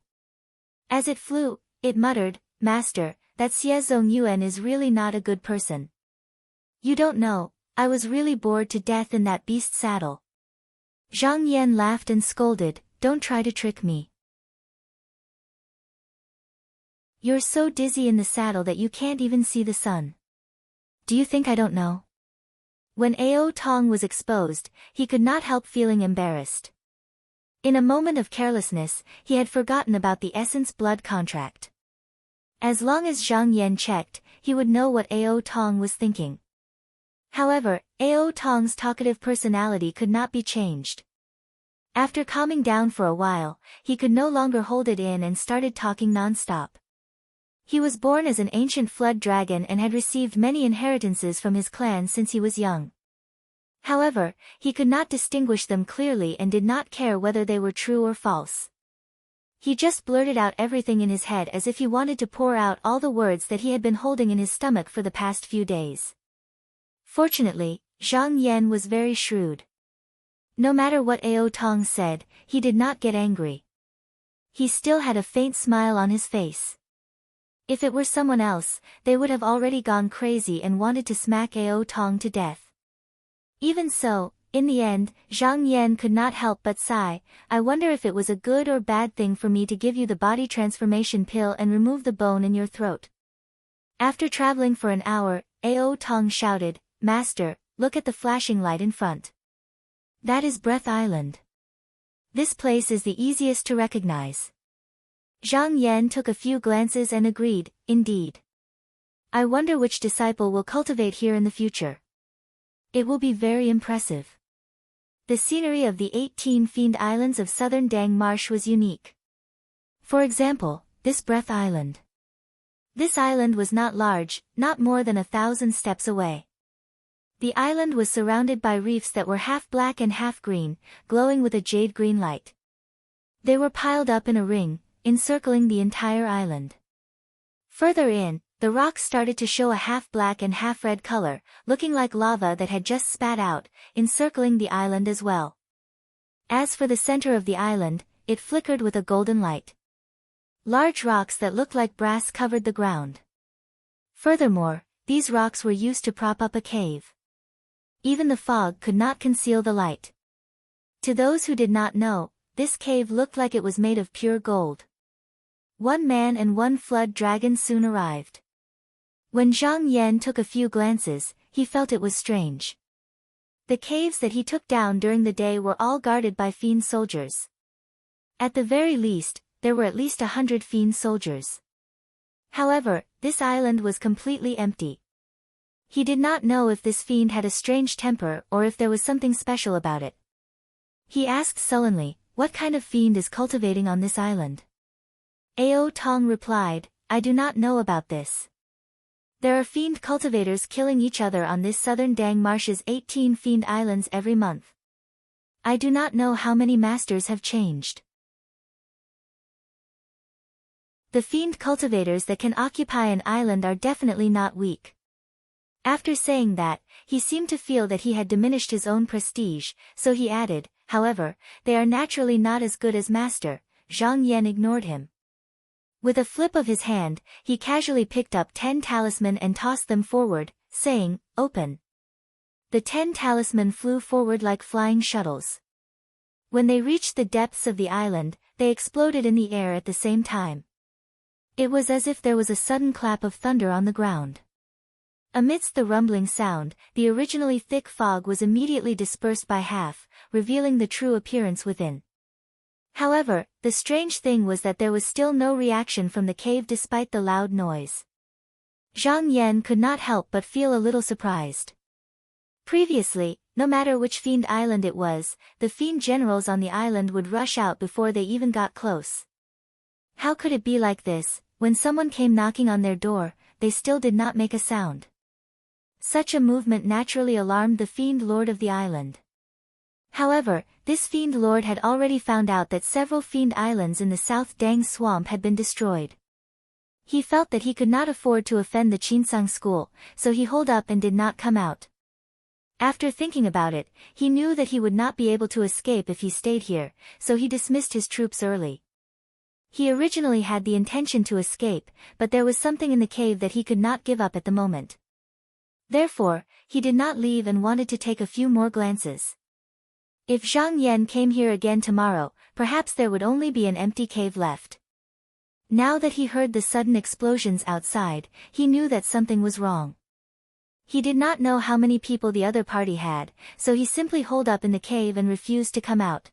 As it flew, it muttered, "Master, that Xiezong Yuan is really not a good person. You don't know, I was really bored to death in that beast's saddle." Zhang Yan laughed and scolded, "Don't try to trick me. You're so dizzy in the saddle that you can't even see the sun. Do you think I don't know?" When Ao Tong was exposed, he could not help feeling embarrassed. In a moment of carelessness, he had forgotten about the Essence Blood contract. As long as Zhang Yan checked, he would know what Ao Tong was thinking. However, Ao Tong's talkative personality could not be changed. After calming down for a while, he could no longer hold it in and started talking non-stop. He was born as an ancient flood dragon and had received many inheritances from his clan since he was young. However, he could not distinguish them clearly and did not care whether they were true or false. He just blurted out everything in his head as if he wanted to pour out all the words that he had been holding in his stomach for the past few days. Fortunately, Zhang Yan was very shrewd. No matter what Ao Tong said, he did not get angry. He still had a faint smile on his face. If it were someone else, they would have already gone crazy and wanted to smack Ao Tong to death. Even so, in the end, Zhang Yan could not help but sigh, "I wonder if it was a good or bad thing for me to give you the body transformation pill and remove the bone in your throat." After traveling for an hour, Ao Tong shouted, "Master, look at the flashing light in front. That is Breath Island. This place is the easiest to recognize." Zhang Yan took a few glances and agreed, "Indeed. I wonder which disciple will cultivate here in the future. It will be very impressive." The scenery of the 18 Fiend Islands of southern Dang Marsh was unique. For example, this Breath Island. This island was not large, not more than 1,000 steps away. The island was surrounded by reefs that were half black and half green, glowing with a jade-green light. They were piled up in a ring, encircling the entire island. Further in, the rocks started to show a half-black and half-red color, looking like lava that had just spat out, encircling the island as well. As for the center of the island, it flickered with a golden light. Large rocks that looked like brass covered the ground. Furthermore, these rocks were used to prop up a cave. Even the fog could not conceal the light. To those who did not know, this cave looked like it was made of pure gold. One man and one flood dragon soon arrived. When Zhang Yan took a few glances, he felt it was strange. The caves that he took down during the day were all guarded by fiend soldiers. At the very least, there were at least 100 fiend soldiers. However, this island was completely empty. He did not know if this fiend had a strange temper or if there was something special about it. He asked sullenly, "What kind of fiend is cultivating on this island?" Ao Tong replied, "I do not know about this. There are fiend cultivators killing each other on this southern Dang Marsh's 18 fiend islands every month. I do not know how many masters have changed. The fiend cultivators that can occupy an island are definitely not weak." After saying that, he seemed to feel that he had diminished his own prestige, so he added, "However, they are naturally not as good as Master." Zhang Yan ignored him. With a flip of his hand, he casually picked up 10 talisman and tossed them forward, saying, "Open." The 10 talisman flew forward like flying shuttles. When they reached the depths of the island, they exploded in the air at the same time. It was as if there was a sudden clap of thunder on the ground. Amidst the rumbling sound, the originally thick fog was immediately dispersed by half, revealing the true appearance within. However, the strange thing was that there was still no reaction from the cave despite the loud noise. Zhang Yan could not help but feel a little surprised. Previously, no matter which fiend island it was, the fiend generals on the island would rush out before they even got close. How could it be like this? When someone came knocking on their door, they still did not make a sound. Such a movement naturally alarmed the Fiend Lord of the island. However, this Fiend Lord had already found out that several Fiend Islands in the South Dang Swamp had been destroyed. He felt that he could not afford to offend the Chinsang school, so he holed up and did not come out. After thinking about it, he knew that he would not be able to escape if he stayed here, so he dismissed his troops early. He originally had the intention to escape, but there was something in the cave that he could not give up at the moment. Therefore, he did not leave and wanted to take a few more glances. If Zhang Yan came here again tomorrow, perhaps there would only be an empty cave left. Now that he heard the sudden explosions outside, he knew that something was wrong. He did not know how many people the other party had, so he simply holed up in the cave and refused to come out.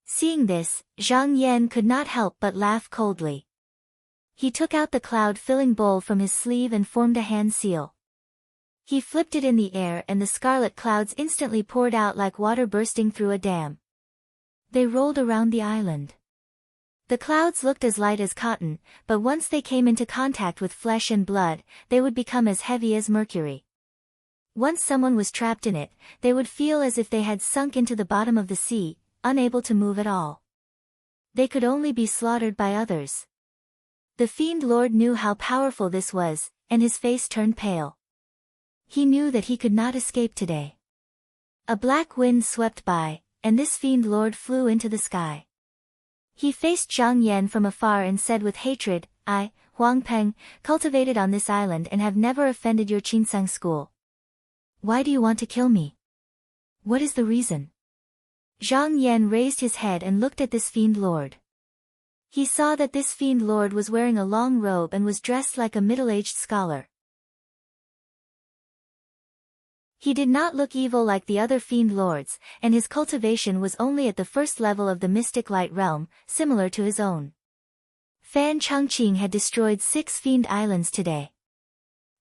Seeing this, Zhang Yan could not help but laugh coldly. He took out the cloud-filling bowl from his sleeve and formed a hand seal. He flipped it in the air and the scarlet clouds instantly poured out like water bursting through a dam. They rolled around the island. The clouds looked as light as cotton, but once they came into contact with flesh and blood, they would become as heavy as mercury. Once someone was trapped in it, they would feel as if they had sunk into the bottom of the sea, unable to move at all. They could only be slaughtered by others. The Fiend Lord knew how powerful this was, and his face turned pale. He knew that he could not escape today. A black wind swept by, and this Fiend Lord flew into the sky. He faced Zhang Yan from afar and said with hatred, "I, Huang Peng, cultivated on this island and have never offended your Qinsang school. Why do you want to kill me? What is the reason?" Zhang Yan raised his head and looked at this Fiend Lord. He saw that this Fiend Lord was wearing a long robe and was dressed like a middle-aged scholar. He did not look evil like the other Fiend Lords, and his cultivation was only at the first level of the Mystic Light Realm, similar to his own. Fan Chongqing had destroyed 6 Fiend Islands today.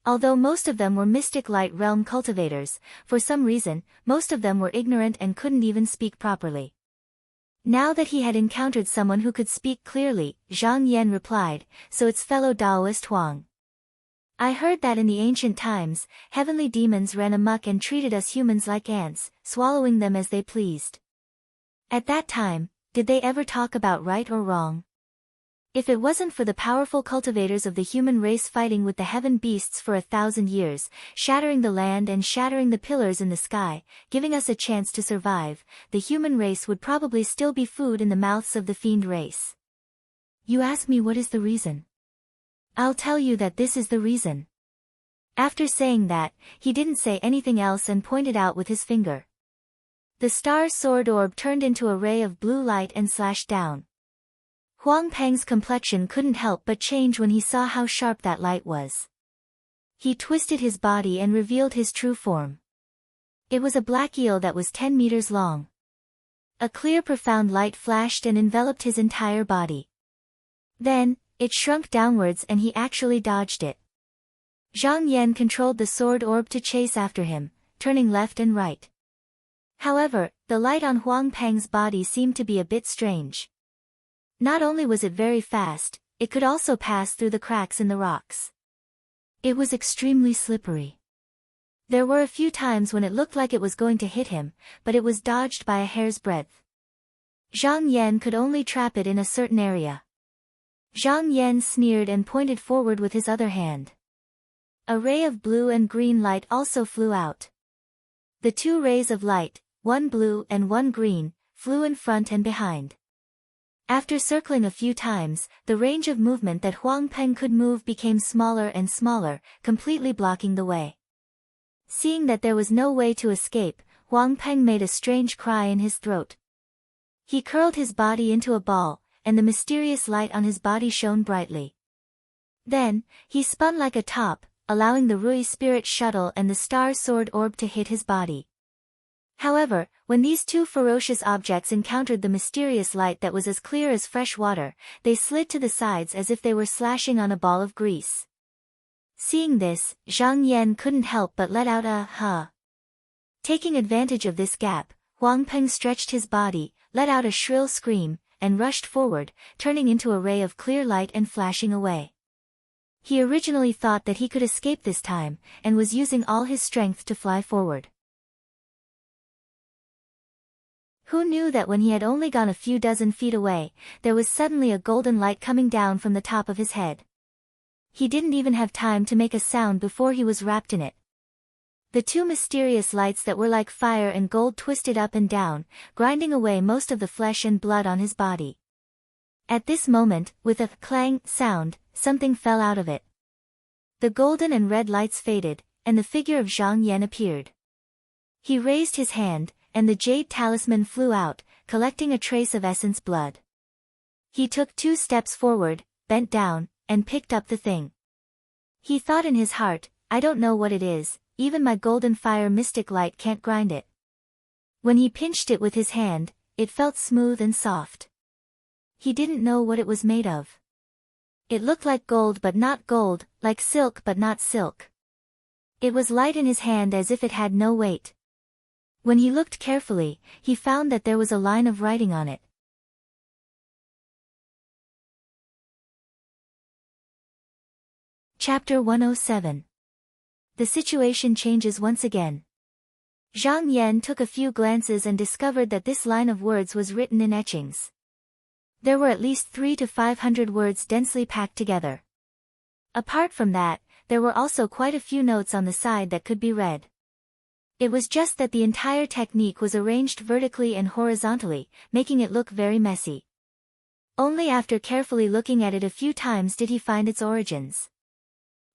Although most of them were Mystic Light Realm cultivators, for some reason, most of them were ignorant and couldn't even speak properly. Now that he had encountered someone who could speak clearly, Zhang Yan replied, "So it's fellow Taoist Huang. I heard that in the ancient times, heavenly demons ran amok and treated us humans like ants, swallowing them as they pleased. At that time, did they ever talk about right or wrong? If it wasn't for the powerful cultivators of the human race fighting with the heaven beasts for 1,000 years, shattering the land and shattering the pillars in the sky, giving us a chance to survive, the human race would probably still be food in the mouths of the fiend race. You ask me what is the reason? I'll tell you that this is the reason." After saying that, he didn't say anything else and pointed out with his finger. The star sword orb turned into a ray of blue light and slashed down. Huang Peng's complexion couldn't help but change when he saw how sharp that light was. He twisted his body and revealed his true form. It was a black eel that was 10 meters long. A clear profound light flashed and enveloped his entire body. Then, it shrunk downwards and he actually dodged it. Zhang Yan controlled the sword orb to chase after him, turning left and right. However, the light on Huang Peng's body seemed to be a bit strange. Not only was it very fast, it could also pass through the cracks in the rocks. It was extremely slippery. There were a few times when it looked like it was going to hit him, but it was dodged by a hair's breadth. Zhang Yan could only trap it in a certain area. Zhang Yan sneered and pointed forward with his other hand. A ray of blue and green light also flew out. The 2 rays of light, one blue and one green, flew in front and behind. After circling a few times, the range of movement that Huang Peng could move became smaller and smaller, completely blocking the way. Seeing that there was no way to escape, Huang Peng made a strange cry in his throat. He curled his body into a ball, and the mysterious light on his body shone brightly. Then, he spun like a top, allowing the Rui spirit shuttle and the star sword orb to hit his body. However, when these 2 ferocious objects encountered the mysterious light that was as clear as fresh water, they slid to the sides as if they were slashing on a ball of grease. Seeing this, Zhang Yan couldn't help but let out a "huh." Taking advantage of this gap, Huang Peng stretched his body, let out a shrill scream, and rushed forward, turning into a ray of clear light and flashing away. He originally thought that he could escape this time, and was using all his strength to fly forward. Who knew that when he had only gone a few dozen feet away, there was suddenly a golden light coming down from the top of his head. He didn't even have time to make a sound before he was wrapped in it. The two mysterious lights that were like fire and gold twisted up and down, grinding away most of the flesh and blood on his body. At this moment, with a clang sound, something fell out of it. The golden and red lights faded, and the figure of Zhang Yan appeared. He raised his hand, and the jade talisman flew out, collecting a trace of essence blood. He took 2 steps forward, bent down, and picked up the thing. He thought in his heart, I don't know what it is, even my golden fire mystic light can't grind it. When he pinched it with his hand, it felt smooth and soft. He didn't know what it was made of. It looked like gold but not gold, like silk but not silk. It was light in his hand as if it had no weight. When he looked carefully, he found that there was a line of writing on it. Chapter 107. The situation changes once again. Zhang Yan took a few glances and discovered that this line of words was written in etchings. There were at least 300 to 500 words densely packed together. Apart from that, there were also quite a few notes on the side that could be read. It was just that the entire technique was arranged vertically and horizontally, making it look very messy. Only after carefully looking at it a few times did he find its origins.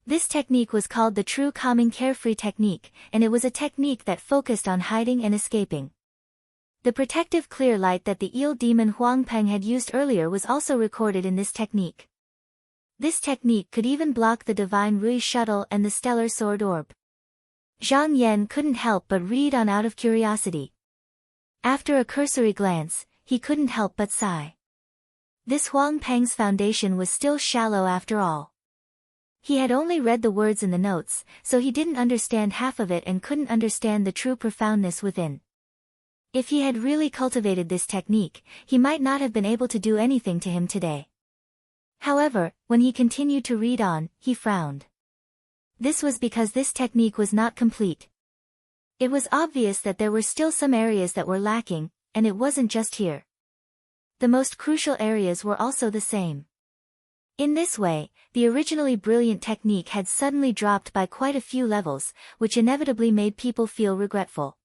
This technique was called the true calming carefree technique, and it was a technique that focused on hiding and escaping. The protective clear light that the eel demon Huang Peng had used earlier was also recorded in this technique. This technique could even block the divine Rui shuttle and the stellar sword orb. Zhang Yan couldn't help but read on out of curiosity. After a cursory glance, he couldn't help but sigh. This Huang Peng's foundation was still shallow after all. He had only read the words in the notes, so he didn't understand half of it and couldn't understand the true profoundness within. If he had really cultivated this technique, he might not have been able to do anything to him today. However, when he continued to read on, he frowned. This was because this technique was not complete. It was obvious that there were still some areas that were lacking, and it wasn't just here. The most crucial areas were also the same. In this way, the originally brilliant technique had suddenly dropped by quite a few levels, which inevitably made people feel regretful.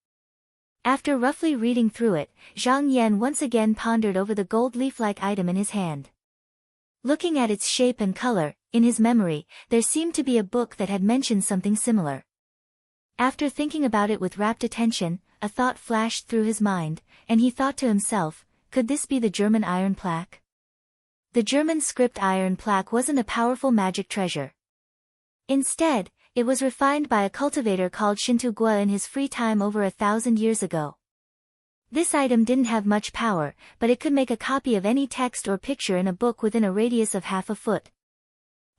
After roughly reading through it, Zhang Yan once again pondered over the gold leaf-like item in his hand. Looking at its shape and color, in his memory, there seemed to be a book that had mentioned something similar. After thinking about it with rapt attention, a thought flashed through his mind, and he thought to himself, could this be the German iron plaque? The German script iron plaque wasn't a powerful magic treasure. Instead, it was refined by a cultivator called Shintu Gua in his free time over 1,000 years ago. This item didn't have much power, but it could make a copy of any text or picture in a book within a radius of half a foot.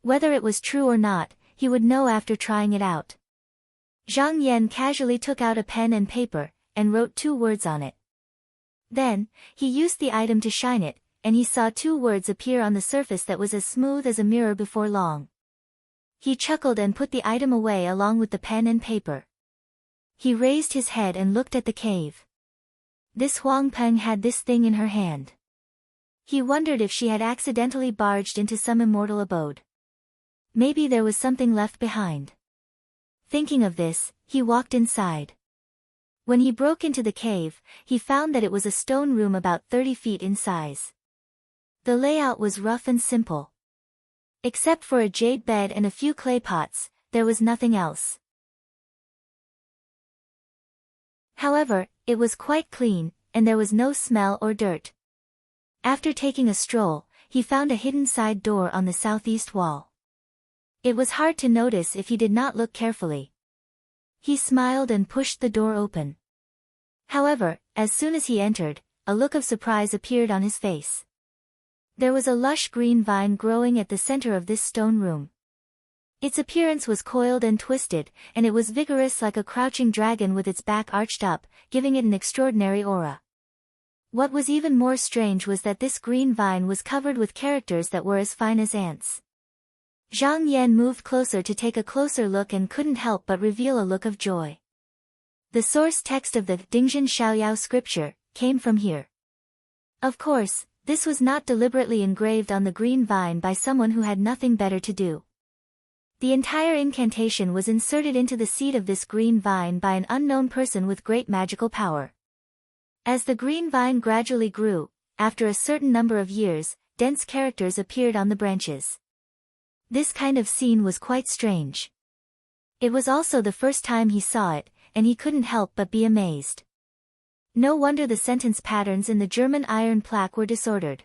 Whether it was true or not, he would know after trying it out. Zhang Yan casually took out a pen and paper, and wrote 2 words on it. Then, he used the item to shine it, and he saw 2 words appear on the surface that was as smooth as a mirror before long. He chuckled and put the item away along with the pen and paper. He raised his head and looked at the cave. This Huang Peng had this thing in her hand. He wondered if she had accidentally barged into some immortal abode. Maybe there was something left behind. Thinking of this, he walked inside. When he broke into the cave, he found that it was a stone room about 30 feet in size. The layout was rough and simple. Except for a jade bed and a few clay pots, there was nothing else. However, it was quite clean, and there was no smell or dirt. After taking a stroll, he found a hidden side door on the southeast wall. It was hard to notice if he did not look carefully. He smiled and pushed the door open. However, as soon as he entered, a look of surprise appeared on his face. There was a lush green vine growing at the center of this stone room. Its appearance was coiled and twisted, and it was vigorous like a crouching dragon with its back arched up, giving it an extraordinary aura. What was even more strange was that this green vine was covered with characters that were as fine as ants. Zhang Yan moved closer to take a closer look and couldn't help but reveal a look of joy. The source text of the Dingjin Xiaoyao scripture came from here. Of course, this was not deliberately engraved on the green vine by someone who had nothing better to do. The entire incantation was inserted into the seed of this green vine by an unknown person with great magical power. As the green vine gradually grew, after a certain number of years, dense characters appeared on the branches. This kind of scene was quite strange. It was also the first time he saw it, and he couldn't help but be amazed. No wonder the sentence patterns in the German iron plaque were disordered.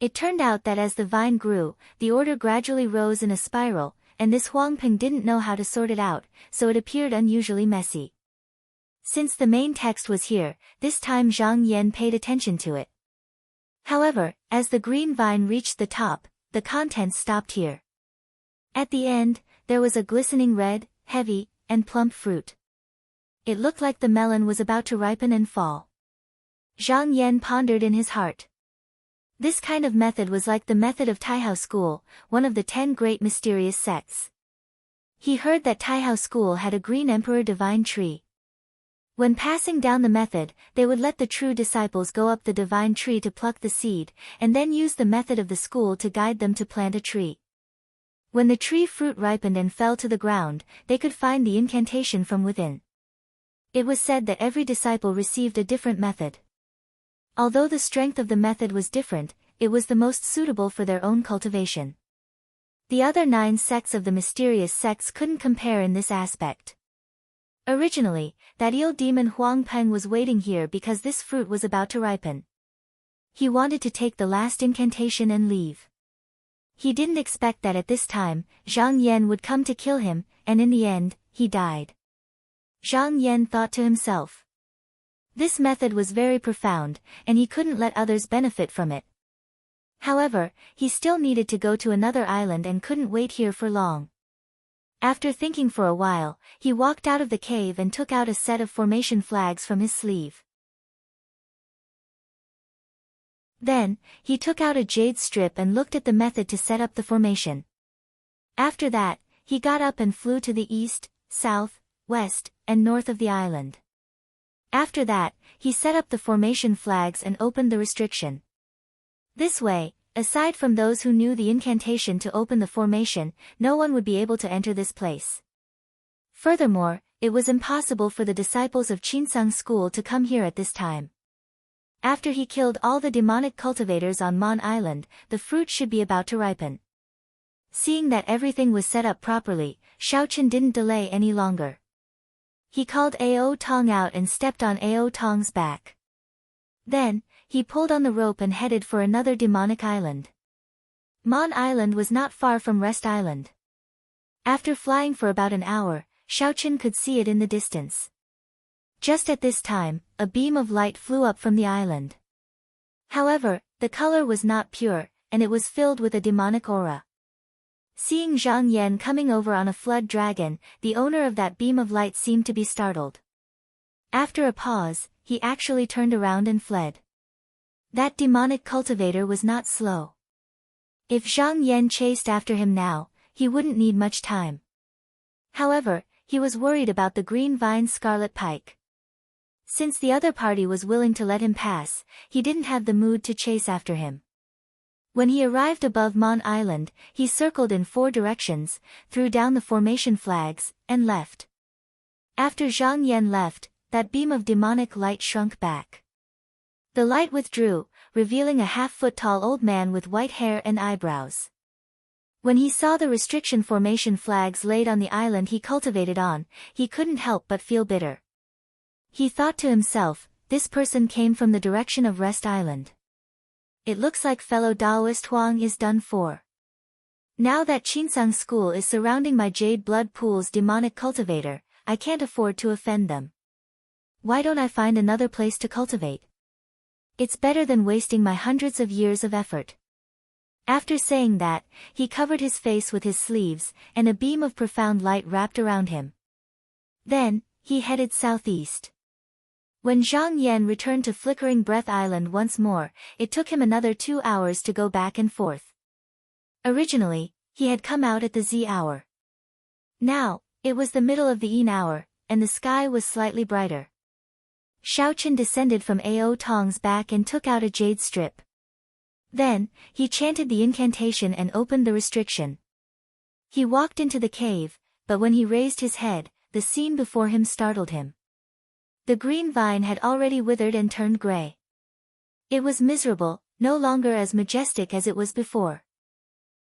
It turned out that as the vine grew, the order gradually rose in a spiral, and this Huang Ping didn't know how to sort it out, so it appeared unusually messy. Since the main text was here, this time Zhang Yan paid attention to it. However, as the green vine reached the top, the contents stopped here. At the end, there was a glistening red, heavy, and plump fruit. It looked like the melon was about to ripen and fall. Zhang Yan pondered in his heart. This kind of method was like the method of Taihao school, one of the 10 great mysterious sects. He heard that Taihao school had a green emperor divine tree. When passing down the method, they would let the true disciples go up the divine tree to pluck the seed, and then use the method of the school to guide them to plant a tree. When the tree fruit ripened and fell to the ground, they could find the incantation from within. It was said that every disciple received a different method. Although the strength of the method was different, it was the most suitable for their own cultivation. The other 9 sects of the mysterious sects couldn't compare in this aspect. Originally, that eel demon Huang Peng was waiting here because this fruit was about to ripen. He wanted to take the last incantation and leave. He didn't expect that at this time, Zhang Yan would come to kill him, and in the end, he died. Zhang Yan thought to himself. This method was very profound, and he couldn't let others benefit from it. However, he still needed to go to another island and couldn't wait here for long. After thinking for a while, he walked out of the cave and took out a set of formation flags from his sleeve. Then, he took out a jade strip and looked at the method to set up the formation. After that, he got up and flew to the east, south, west, and north of the island. After that, he set up the formation flags and opened the restriction. This way, aside from those who knew the incantation to open the formation, no one would be able to enter this place. Furthermore, it was impossible for the disciples of Qinsang school to come here at this time. After he killed all the demonic cultivators on Mon Island, the fruit should be about to ripen. Seeing that everything was set up properly, Shaochen didn't delay any longer. He called Ao Tong out and stepped on Ao Tong's back. Then, he pulled on the rope and headed for another demonic island. Mon Island was not far from Rest Island. After flying for about an hour, Shaochen could see it in the distance. Just at this time, a beam of light flew up from the island. However, the color was not pure, and it was filled with a demonic aura. Seeing Zhang Yan coming over on a flood dragon, the owner of that beam of light seemed to be startled. After a pause, he actually turned around and fled. That demonic cultivator was not slow. If Zhang Yan chased after him now, he wouldn't need much time. However, he was worried about the green vine's scarlet pike. Since the other party was willing to let him pass, he didn't have the mood to chase after him. When he arrived above Mon Island, he circled in 4 directions, threw down the formation flags, and left. After Zhang Yan left, that beam of demonic light shrunk back. The light withdrew, revealing a half-foot-tall old man with white hair and eyebrows. When he saw the restriction formation flags laid on the island he cultivated on, he couldn't help but feel bitter. He thought to himself, this person came from the direction of Rest Island. It looks like fellow Taoist Huang is done for. Now that Qinsang school is surrounding my jade blood pool's demonic cultivator, I can't afford to offend them. Why don't I find another place to cultivate? It's better than wasting my hundreds of years of effort. After saying that, he covered his face with his sleeves, and a beam of profound light wrapped around him. Then, he headed southeast. When Zhang Yan returned to Flickering Breath Island once more, it took him another 2 hours to go back and forth. Originally, He had come out at the Z hour. Now, it was the middle of the Yin hour, and the sky was slightly brighter. Xiaochen descended from Ao Tong's back and took out a jade strip. Then, he chanted the incantation and opened the restriction. He walked into the cave, but when he raised his head, the scene before him startled him. The green vine had already withered and turned gray. It was miserable, no longer as majestic as it was before.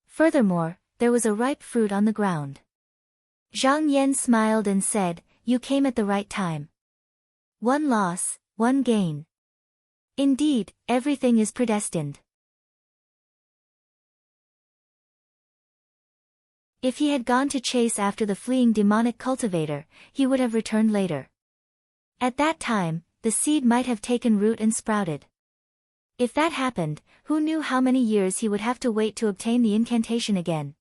Furthermore, there was a ripe fruit on the ground. Zhang Yan smiled and said, "You came at the right time. One loss, one gain. Indeed, everything is predestined." If he had gone to chase after the fleeing demonic cultivator, he would have returned later. At that time, the seed might have taken root and sprouted. If that happened, who knew how many years he would have to wait to obtain the incantation again.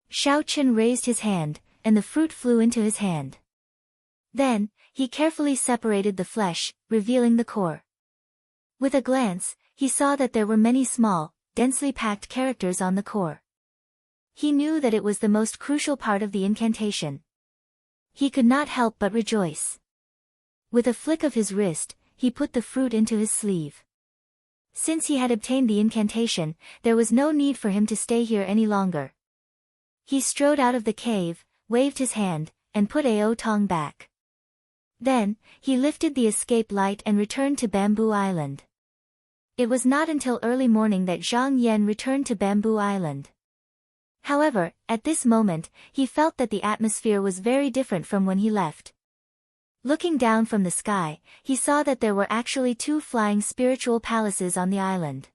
Xiaochen raised his hand, and the fruit flew into his hand. Then, he carefully separated the flesh, revealing the core. With a glance, he saw that there were many small, densely packed characters on the core. He knew that it was the most crucial part of the incantation. He could not help but rejoice. With a flick of his wrist, he put the fruit into his sleeve. Since he had obtained the incantation, there was no need for him to stay here any longer. He strode out of the cave, waved his hand, and put Ao Tong back. Then, he lifted the escape light and returned to Bamboo Island. It was not until early morning that Zhang Yan returned to Bamboo Island. However, at this moment, he felt that the atmosphere was very different from when he left. Looking down from the sky, he saw that there were actually 2 flying spiritual palaces on the island.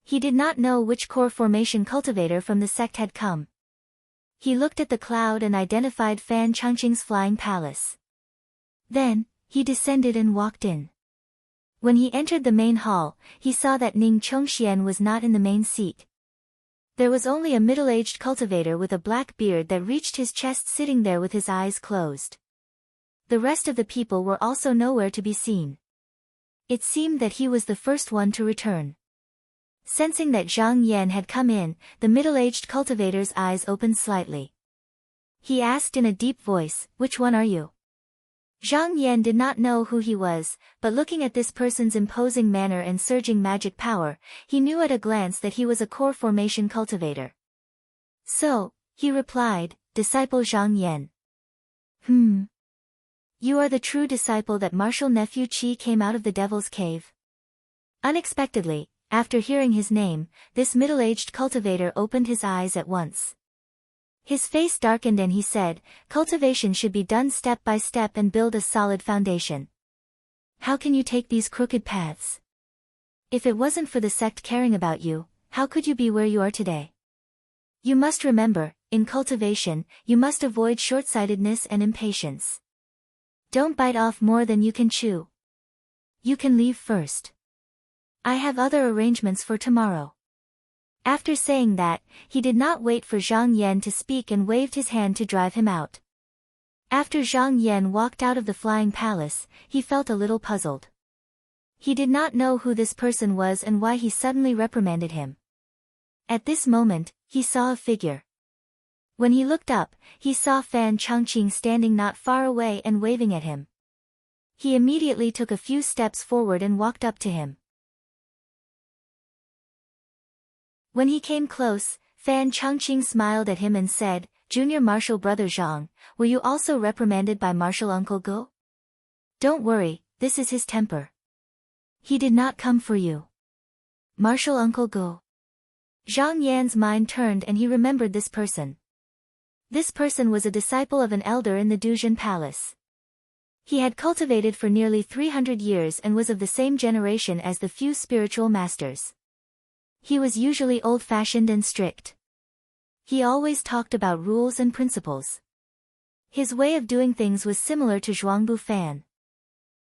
He did not know which core formation cultivator from the sect had come. He looked at the cloud and identified Fan Changqing's flying palace. Then, he descended and walked in. When he entered the main hall, he saw that Ning Chongxian was not in the main seat. There was only a middle-aged cultivator with a black beard that reached his chest sitting there with his eyes closed. The rest of the people were also nowhere to be seen. It seemed that he was the first one to return. Sensing that Zhang Yan had come in, the middle-aged cultivator's eyes opened slightly. He asked in a deep voice, "Which one are you?" Zhang Yan did not know who he was, but looking at this person's imposing manner and surging magic power, he knew at a glance that he was a core formation cultivator. So, he replied, "Disciple Zhang Yan." You are the true disciple that martial nephew Qi came out of the devil's cave?" Unexpectedly, after hearing his name, this middle-aged cultivator opened his eyes at once. His face darkened and he said, "Cultivation should be done step by step and build a solid foundation. How can you take these crooked paths? If it wasn't for the sect caring about you, how could you be where you are today? You must remember, in cultivation, you must avoid short-sightedness and impatience. Don't bite off more than you can chew. You can leave first. I have other arrangements for tomorrow." After saying that, he did not wait for Zhang Yan to speak and waved his hand to drive him out. After Zhang Yan walked out of the flying palace, he felt a little puzzled. He did not know who this person was and why he suddenly reprimanded him. At this moment, he saw a figure. When he looked up, he saw Fan Changqing standing not far away and waving at him. He immediately took a few steps forward and walked up to him. When he came close, Fan Changqing smiled at him and said, "Junior Martial Brother Zhang, were you also reprimanded by Martial Uncle Go? Don't worry, this is his temper. He did not come for you." Martial Uncle Go. Zhang Yan's mind turned and he remembered this person. This person was a disciple of an elder in the Duzhen Palace. He had cultivated for nearly 300 years and was of the same generation as the few spiritual masters. He was usually old-fashioned and strict. He always talked about rules and principles. His way of doing things was similar to Zhuangbu Fan.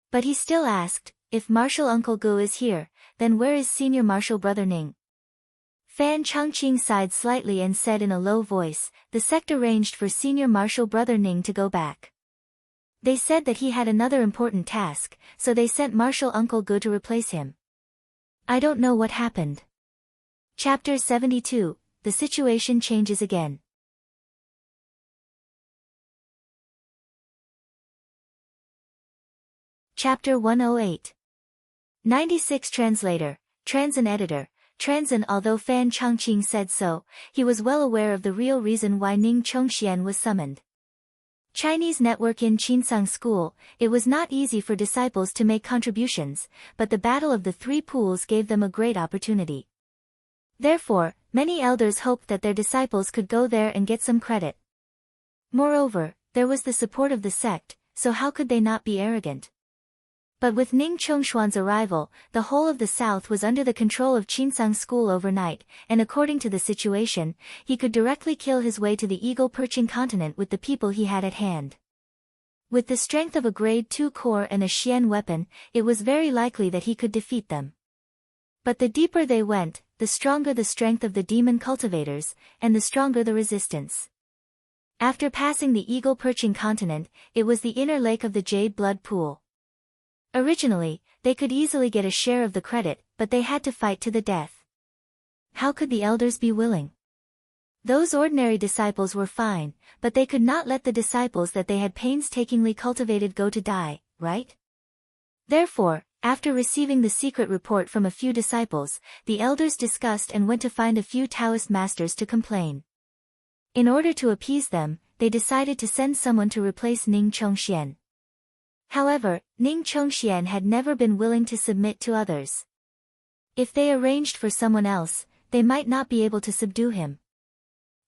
But he still asked, "If Martial Uncle Gu is here, then where is Senior Martial Brother Ning?" Fan Changqing sighed slightly and said in a low voice, "The sect arranged for Senior Martial Brother Ning to go back. They said that he had another important task, so they sent Martial Uncle Gu to replace him. I don't know what happened." Chapter 72, the situation changes again. Chapter 108. 96 Translator, Transin Editor, Transin. Although Fan Chongqing said so, he was well aware of the real reason why Ning Chongxian was summoned. Chinese network in Qinsang School, it was not easy for disciples to make contributions, but the Battle of the Three Pools gave them a great opportunity. Therefore, many elders hoped that their disciples could go there and get some credit. Moreover, there was the support of the sect, so how could they not be arrogant? But with Ning Chongshuan's arrival, the whole of the south was under the control of Qinsang School overnight, and according to the situation, he could directly kill his way to the eagle-perching continent with the people he had at hand. With the strength of a grade 2 core and a Xian weapon, it was very likely that he could defeat them. But the deeper they went, the stronger the strength of the demon cultivators, and the stronger the resistance. After passing the eagle-perching continent, it was the inner lake of the Jade Blood Pool. Originally, they could easily get a share of the credit, but they had to fight to the death. How could the elders be willing? Those ordinary disciples were fine, but they could not let the disciples that they had painstakingly cultivated go to die, right? Therefore, after receiving the secret report from a few disciples, the elders discussed and went to find a few Taoist masters to complain. In order to appease them, they decided to send someone to replace Ning Chongxian. However, Ning Chongxian had never been willing to submit to others. If they arranged for someone else, they might not be able to subdue him.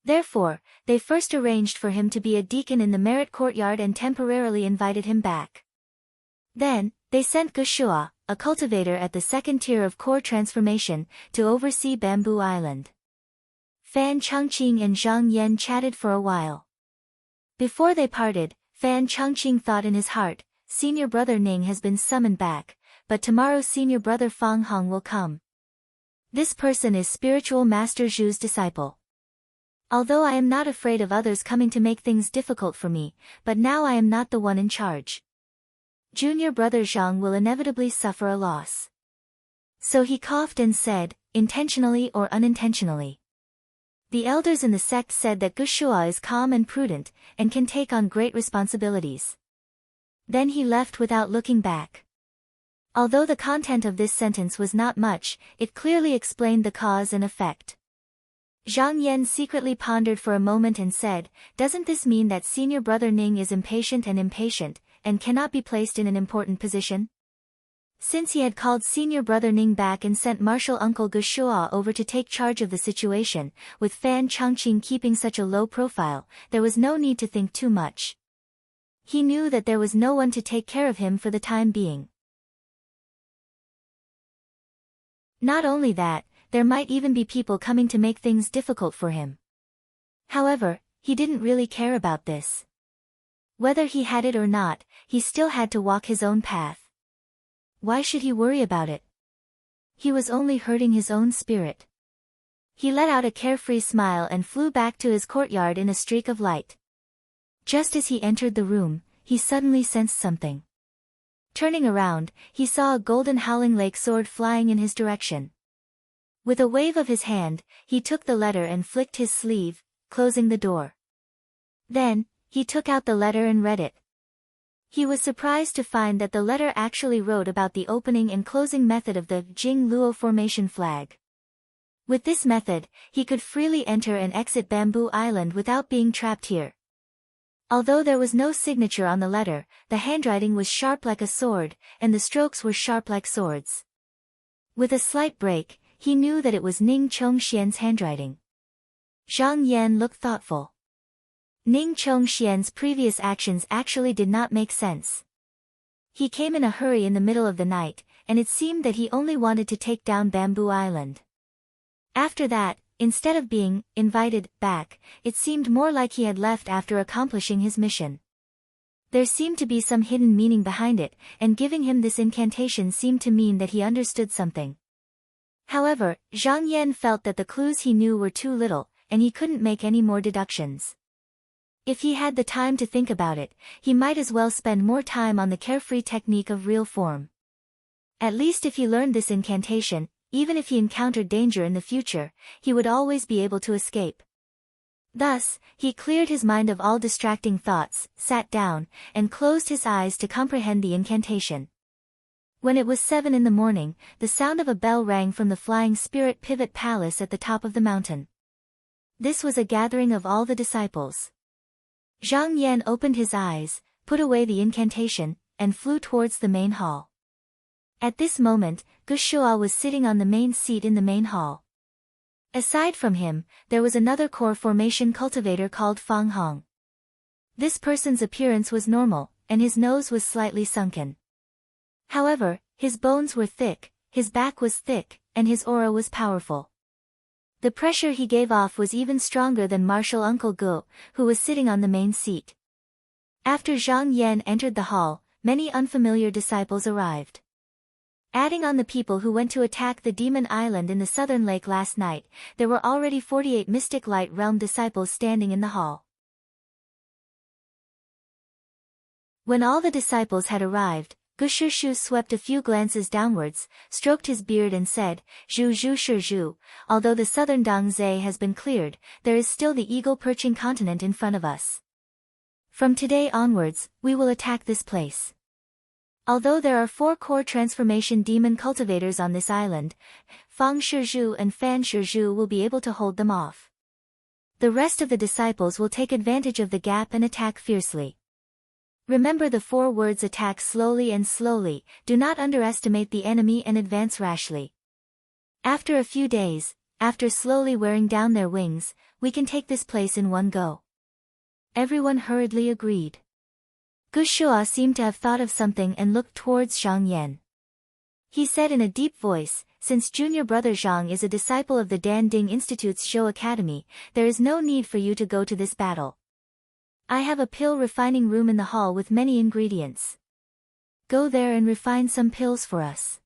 Therefore, they first arranged for him to be a deacon in the merit courtyard and temporarily invited him back. Then, they sent Gushua, a cultivator at the second tier of core transformation, to oversee Bamboo Island. Fan Chongqing and Zhang Yan chatted for a while. Before they parted, Fan Chongqing thought in his heart, Senior brother Ning has been summoned back, but tomorrow senior brother Fang Hong will come. This person is spiritual master Zhu's disciple. Although I am not afraid of others coming to make things difficult for me, but now I am not the one in charge. Junior brother Zhang will inevitably suffer a loss. So he coughed and said, intentionally or unintentionally. The elders in the sect said that Gushua is calm and prudent, and can take on great responsibilities. Then he left without looking back. Although the content of this sentence was not much, it clearly explained the cause and effect. Zhang Yan secretly pondered for a moment and said, doesn't this mean that senior brother Ning is impatient and cannot be placed in an important position? Since he had called senior brother Ning back and sent martial uncle Gushua over to take charge of the situation, with Fan Chongqing keeping such a low profile, there was no need to think too much. He knew that there was no one to take care of him for the time being. Not only that, there might even be people coming to make things difficult for him. However, he didn't really care about this. Whether he had it or not, he still had to walk his own path. Why should he worry about it? He was only hurting his own spirit. He let out a carefree smile and flew back to his courtyard in a streak of light. Just as he entered the room, he suddenly sensed something. Turning around, he saw a golden howling lake sword flying in his direction. With a wave of his hand, he took the letter and flicked his sleeve, closing the door. Then, he took out the letter and read it. He was surprised to find that the letter actually wrote about the opening and closing method of the Jing Luo formation flag. With this method, he could freely enter and exit Bamboo Island without being trapped here. Although there was no signature on the letter, the handwriting was sharp like a sword, and the strokes were sharp like swords. With a slight break, he knew that it was Ning Chongxian's handwriting. Zhang Yan looked thoughtful. Ning Chongxian's previous actions actually did not make sense. He came in a hurry in the middle of the night, and it seemed that he only wanted to take down Bamboo Island. After that, instead of being invited back, it seemed more like he had left after accomplishing his mission. There seemed to be some hidden meaning behind it, and giving him this incantation seemed to mean that he understood something. However, Zhang Yan felt that the clues he knew were too little, and he couldn't make any more deductions. If he had the time to think about it, he might as well spend more time on the carefree technique of real form. At least if he learned this incantation, even if he encountered danger in the future, he would always be able to escape. Thus, he cleared his mind of all distracting thoughts, sat down, and closed his eyes to comprehend the incantation. When it was 7 in the morning, the sound of a bell rang from the Flying Spirit Pivot Palace at the top of the mountain. This was a gathering of all the disciples. Zhang Yan opened his eyes, put away the incantation, and flew towards the main hall. At this moment, Gushua was sitting on the main seat in the main hall. Aside from him, there was another core formation cultivator called Fang Hong. This person's appearance was normal, and his nose was slightly sunken. However, his bones were thick, his back was thick, and his aura was powerful. The pressure he gave off was even stronger than Martial Uncle Gu, who was sitting on the main seat. After Zhang Yan entered the hall, many unfamiliar disciples arrived. Adding on the people who went to attack the Demon Island in the Southern Lake last night, there were already 48 Mystic Light Realm disciples standing in the hall. When all the disciples had arrived, Gushushu swept a few glances downwards, stroked his beard and said, "Zhu zhu shi zhu, although the southern Dongzhe has been cleared, there is still the eagle-perching continent in front of us. From today onwards, we will attack this place. Although there are 4 core transformation demon cultivators on this island, Fang Shizhu and Fan Shizhu will be able to hold them off. The rest of the disciples will take advantage of the gap and attack fiercely. Remember the 4 words: attack slowly and slowly, do not underestimate the enemy and advance rashly. After a few days, after slowly wearing down their wings, we can take this place in one go." Everyone hurriedly agreed. Gushua seemed to have thought of something and looked towards Zhang Yan. He said in a deep voice, "Since junior brother Zhang is a disciple of the Danding Institute's Zhou Academy, there is no need for you to go to this battle. I have a pill refining room in the hall with many ingredients. Go there and refine some pills for us."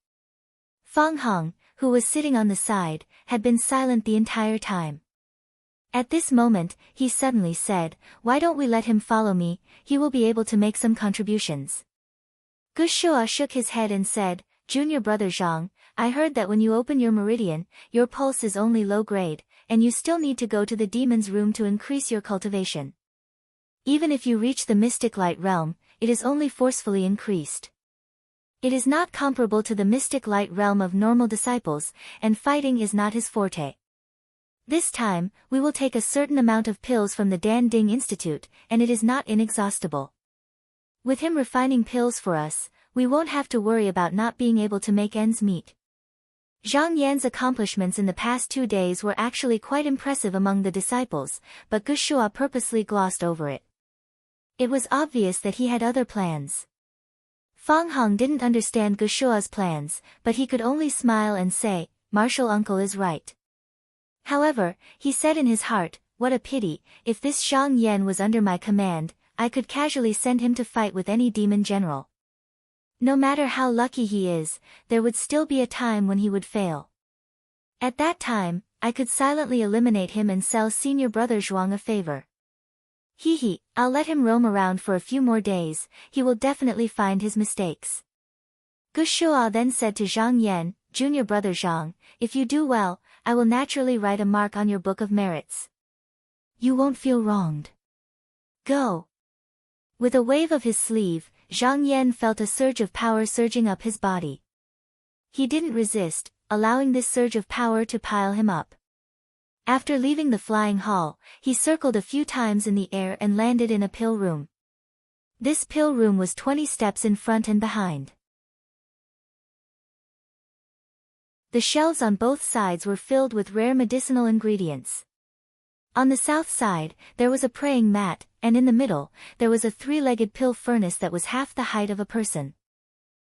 Fang Hong, who was sitting on the side, had been silent the entire time. At this moment, he suddenly said, "Why don't we let him follow me, he will be able to make some contributions." Gushua shook his head and said, "Junior brother Zhang, I heard that when you open your meridian, your pulse is only low grade, and you still need to go to the demon's room to increase your cultivation. Even if you reach the mystic light realm, it is only forcefully increased. It is not comparable to the mystic light realm of normal disciples, and fighting is not his forte. This time, we will take a certain amount of pills from the Danding Institute, and it is not inexhaustible. With him refining pills for us, we won't have to worry about not being able to make ends meet." Zhang Yan's accomplishments in the past 2 days were actually quite impressive among the disciples, but Gushua purposely glossed over it. It was obvious that he had other plans. Fang Hong didn't understand Gushua's plans, but he could only smile and say, "Martial uncle is right." However, he said in his heart, "What a pity, if this Zhang Yan was under my command, I could casually send him to fight with any demon general. No matter how lucky he is, there would still be a time when he would fail. At that time, I could silently eliminate him and sell senior brother Zhuang a favor. I'll let him roam around for a few more days, he will definitely find his mistakes." Gushua then said to Zhang Yan, "Junior brother Zhang, if you do well, I will naturally write a mark on your book of merits. You won't feel wronged. Go." With a wave of his sleeve, Zhang Yan felt a surge of power surging up his body. He didn't resist, allowing this surge of power to pile him up. After leaving the flying hall, he circled a few times in the air and landed in a pill room. This pill room was 20 steps in front and behind. The shelves on both sides were filled with rare medicinal ingredients. On the south side, there was a praying mat, and in the middle, there was a 3-legged pill furnace that was half the height of a person.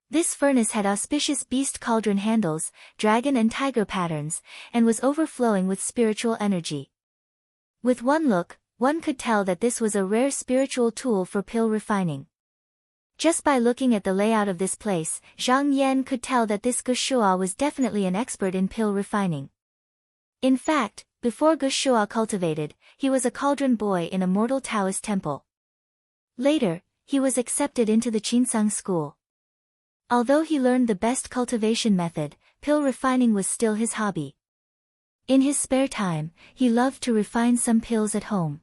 This furnace had auspicious beast cauldron handles, dragon and tiger patterns, and was overflowing with spiritual energy. With one look, one could tell that this was a rare spiritual tool for pill refining. Just by looking at the layout of this place, Zhang Yan could tell that this Gushua was definitely an expert in pill refining. In fact, before Gushua cultivated, he was a cauldron boy in a mortal Taoist temple. Later, he was accepted into the Qinsang school. Although he learned the best cultivation method, pill refining was still his hobby. In his spare time, he loved to refine some pills at home.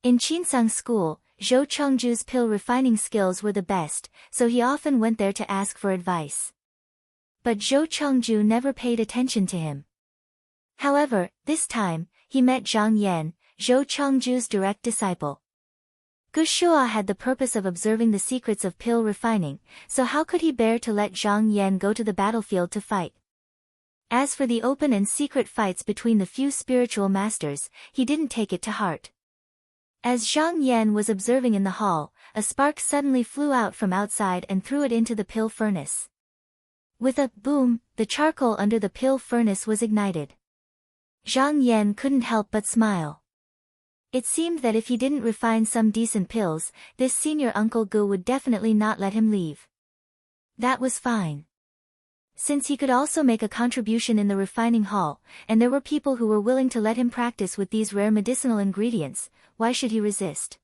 In Chinsang School, Zhou Chengju's pill refining skills were the best, so he often went there to ask for advice. But Zhou Chengju never paid attention to him. However, this time, he met Zhang Yan, Zhou Chengju's direct disciple. Gu Shua had the purpose of observing the secrets of pill refining, so how could he bear to let Zhang Yan go to the battlefield to fight? As for the open and secret fights between the few spiritual masters, he didn't take it to heart. As Zhang Yan was observing in the hall, a spark suddenly flew out from outside and threw it into the pill furnace. With a boom, the charcoal under the pill furnace was ignited. Zhang Yan couldn't help but smile. It seemed that if he didn't refine some decent pills, this senior Uncle Gu would definitely not let him leave. That was fine. Since he could also make a contribution in the refining hall, and there were people who were willing to let him practice with these rare medicinal ingredients, why should he resist?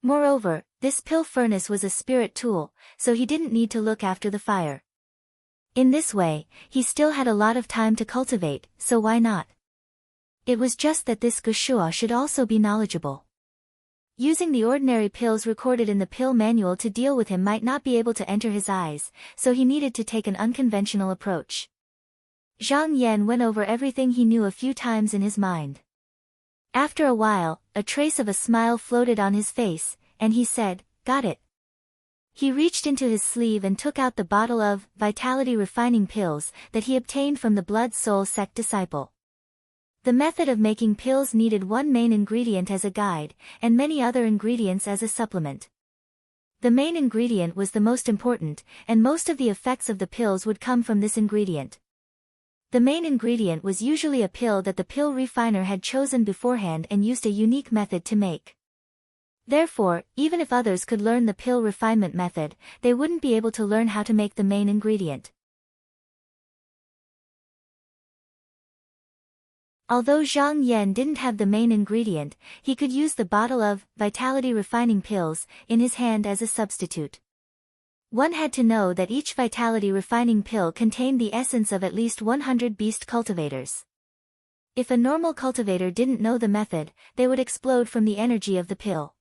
Moreover, this pill furnace was a spirit tool, so he didn't need to look after the fire. In this way, he still had a lot of time to cultivate, so why not? It was just that this Gu Shua should also be knowledgeable. Using the ordinary pills recorded in the pill manual to deal with him might not be able to enter his eyes, so he needed to take an unconventional approach. Zhang Yan went over everything he knew a few times in his mind. After a while, a trace of a smile floated on his face, and he said, "Got it." He reached into his sleeve and took out the bottle of vitality refining pills that he obtained from the Blood Soul sect disciple. The method of making pills needed one main ingredient as a guide, and many other ingredients as a supplement. The main ingredient was the most important, and most of the effects of the pills would come from this ingredient. The main ingredient was usually a pill that the pill refiner had chosen beforehand and used a unique method to make. Therefore, even if others could learn the pill refinement method, they wouldn't be able to learn how to make the main ingredient. Although Zhang Yan didn't have the main ingredient, he could use the bottle of vitality refining pills in his hand as a substitute. One had to know that each vitality refining pill contained the essence of at least 100 beast cultivators. If a normal cultivator didn't know the method, they would explode from the energy of the pill.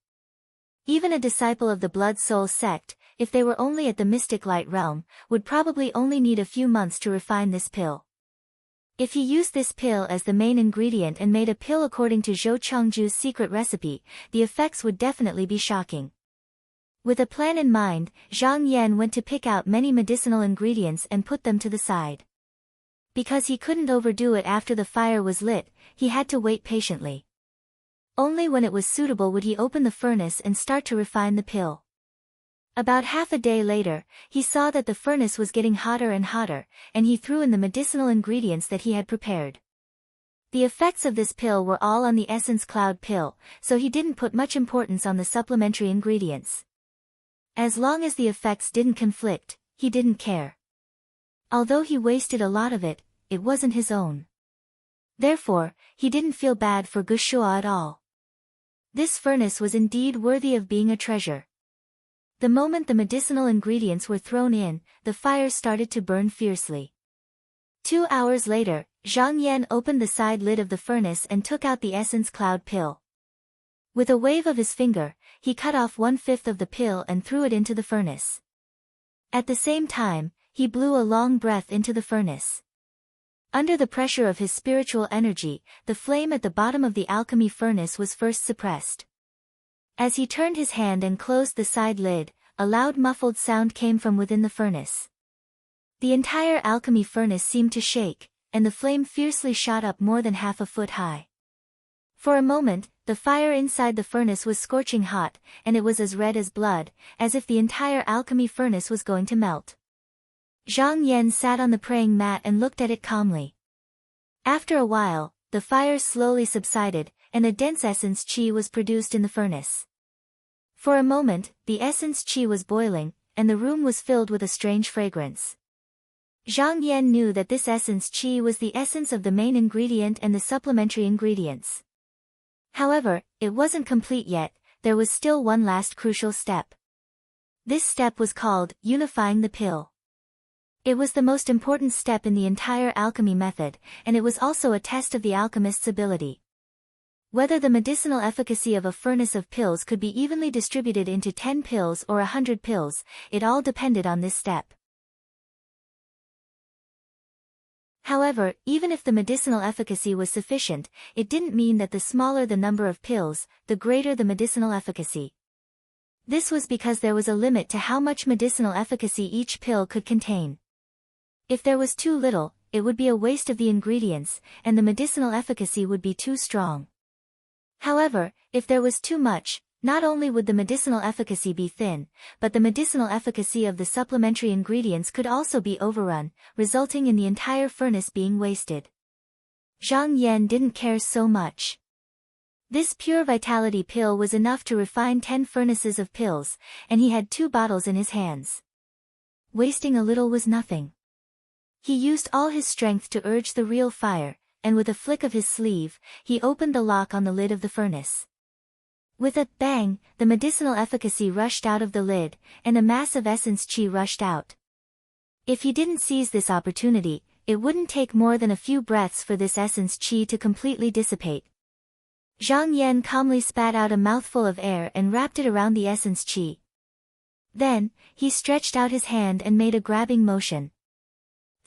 Even a disciple of the Blood Soul sect, if they were only at the mystic light realm, would probably only need a few months to refine this pill. If he used this pill as the main ingredient and made a pill according to Zhou Chengju's secret recipe, the effects would definitely be shocking. With a plan in mind, Zhang Yan went to pick out many medicinal ingredients and put them to the side. Because he couldn't overdo it after the fire was lit, he had to wait patiently. Only when it was suitable would he open the furnace and start to refine the pill. About half a day later, he saw that the furnace was getting hotter and hotter, and he threw in the medicinal ingredients that he had prepared. The effects of this pill were all on the essence cloud pill, so he didn't put much importance on the supplementary ingredients. As long as the effects didn't conflict, he didn't care. Although he wasted a lot of it, it wasn't his own. Therefore, he didn't feel bad for Gu Shua at all. This furnace was indeed worthy of being a treasure. The moment the medicinal ingredients were thrown in, the fire started to burn fiercely. 2 hours later, Zhang Yan opened the side lid of the furnace and took out the essence cloud pill. With a wave of his finger, he cut off 1/5 of the pill and threw it into the furnace. At the same time, he blew a long breath into the furnace. Under the pressure of his spiritual energy, the flame at the bottom of the alchemy furnace was first suppressed. As he turned his hand and closed the side lid, a loud muffled sound came from within the furnace. The entire alchemy furnace seemed to shake, and the flame fiercely shot up more than half a foot high. For a moment, the fire inside the furnace was scorching hot, and it was as red as blood, as if the entire alchemy furnace was going to melt. Zhang Yan sat on the praying mat and looked at it calmly. After a while, the fire slowly subsided, and a dense essence qi was produced in the furnace. For a moment, the essence qi was boiling, and the room was filled with a strange fragrance. Zhang Yan knew that this essence qi was the essence of the main ingredient and the supplementary ingredients. However, it wasn't complete yet, there was still one last crucial step. This step was called unifying the pill. It was the most important step in the entire alchemy method, and it was also a test of the alchemist's ability. Whether the medicinal efficacy of a furnace of pills could be evenly distributed into 10 pills or 100 pills, it all depended on this step. However, even if the medicinal efficacy was sufficient, it didn't mean that the smaller the number of pills, the greater the medicinal efficacy. This was because there was a limit to how much medicinal efficacy each pill could contain. If there was too little, it would be a waste of the ingredients, and the medicinal efficacy would be too strong. However, if there was too much, not only would the medicinal efficacy be thin, but the medicinal efficacy of the supplementary ingredients could also be overrun, resulting in the entire furnace being wasted. Zhang Yan didn't care so much. This pure vitality pill was enough to refine 10 furnaces of pills, and he had 2 bottles in his hands. Wasting a little was nothing. He used all his strength to urge the real fire, and with a flick of his sleeve, he opened the lock on the lid of the furnace. With a bang, the medicinal efficacy rushed out of the lid, and a mass of essence qi rushed out. If he didn't seize this opportunity, it wouldn't take more than a few breaths for this essence qi to completely dissipate. Zhang Yan calmly spat out a mouthful of air and wrapped it around the essence qi. Then, he stretched out his hand and made a grabbing motion.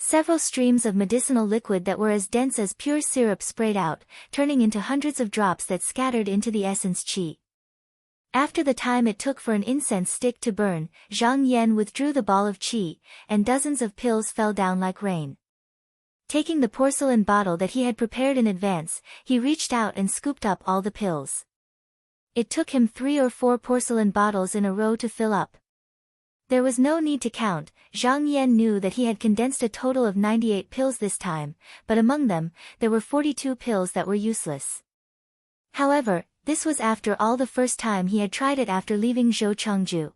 Several streams of medicinal liquid that were as dense as pure syrup sprayed out, turning into hundreds of drops that scattered into the essence qi. After the time it took for an incense stick to burn, Zhang Yan withdrew the ball of qi, and dozens of pills fell down like rain. Taking the porcelain bottle that he had prepared in advance, he reached out and scooped up all the pills. It took him 3 or 4 porcelain bottles in a row to fill up. There was no need to count. Zhang Yan knew that he had condensed a total of 98 pills this time, but among them, there were 42 pills that were useless. However, this was after all the first time he had tried it after leaving Zhou Chengju.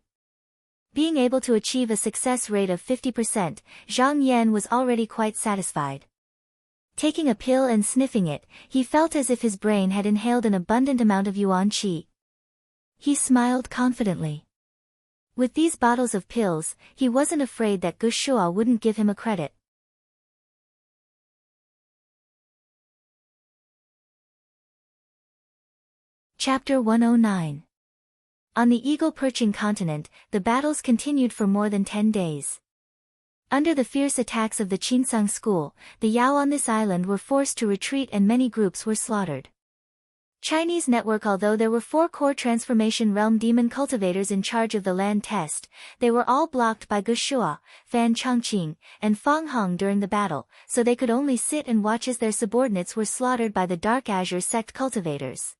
Being able to achieve a success rate of 50%, Zhang Yan was already quite satisfied. Taking a pill and sniffing it, he felt as if his brain had inhaled an abundant amount of yuan qi. He smiled confidently. With these bottles of pills, he wasn't afraid that Gu Shua wouldn't give him a credit. Chapter 109. On the eagle-perching continent, the battles continued for more than 10 days. Under the fierce attacks of the Qinsang school, the Yao on this island were forced to retreat and many groups were slaughtered. Chinese network. Although there were 4 core transformation realm demon cultivators in charge of the land test, they were all blocked by Gu Shua, Fan Chongqing, and Fang Hong during the battle, so they could only sit and watch as their subordinates were slaughtered by the Dark Azure sect cultivators.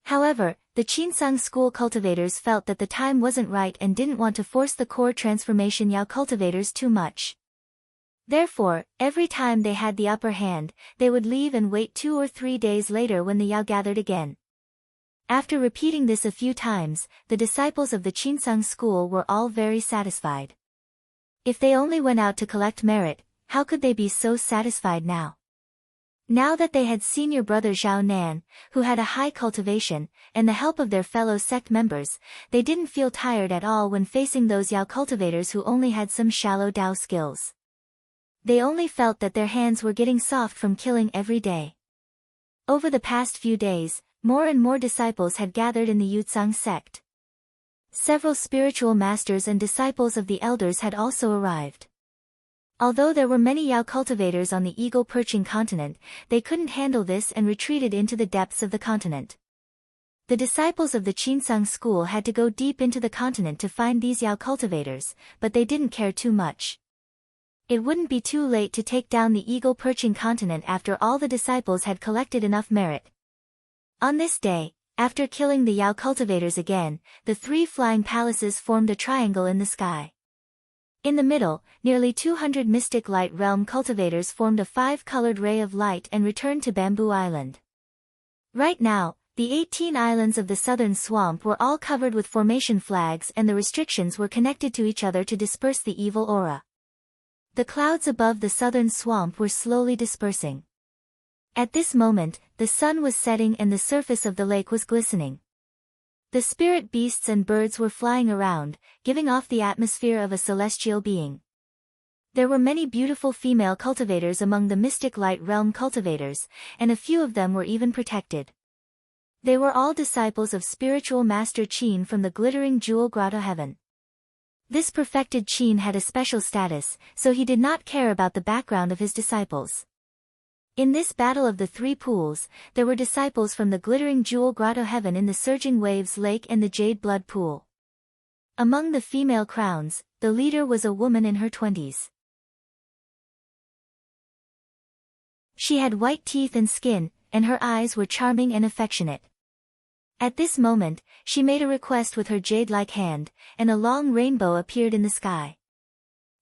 However, the Qinsang school cultivators felt that the time wasn't right and didn't want to force the core transformation Yao cultivators too much. Therefore, every time they had the upper hand, they would leave and wait 2 or 3 days later when the Yao gathered again. After repeating this a few times, the disciples of the Qinsang school were all very satisfied. If they only went out to collect merit, how could they be so satisfied now? Now that they had senior brother Zhao Nan, who had a high cultivation, and the help of their fellow sect members, they didn't feel tired at all when facing those Yao cultivators who only had some shallow Dao skills. They only felt that their hands were getting soft from killing every day. Over the past few days, more and more disciples had gathered in the Yutsang sect. Several spiritual masters and disciples of the elders had also arrived. Although there were many Yao cultivators on the eagle-perching continent, they couldn't handle this and retreated into the depths of the continent. The disciples of the Qinsang school had to go deep into the continent to find these Yao cultivators, but they didn't care too much. It wouldn't be too late to take down the eagle-perching continent after all the disciples had collected enough merit. On this day, after killing the Yao cultivators again, the 3 flying palaces formed a triangle in the sky. In the middle, nearly 200 mystic light realm cultivators formed a 5-colored ray of light and returned to Bamboo Island. Right now, the 18 islands of the southern swamp were all covered with formation flags and the restrictions were connected to each other to disperse the evil aura. The clouds above the southern swamp were slowly dispersing. At this moment, the sun was setting and the surface of the lake was glistening. The spirit beasts and birds were flying around, giving off the atmosphere of a celestial being. There were many beautiful female cultivators among the mystic light realm cultivators, and a few of them were even protected. They were all disciples of spiritual master Qin from the glittering jewel grotto heaven. This perfected Qin had a special status, so he did not care about the background of his disciples. In this battle of the three pools, there were disciples from the glittering jewel grotto heaven in the surging waves lake and the jade blood pool. Among the female crowns, the leader was a woman in her 20s. She had white teeth and skin, and her eyes were charming and affectionate. At this moment, she made a request with her jade-like hand, and a long rainbow appeared in the sky.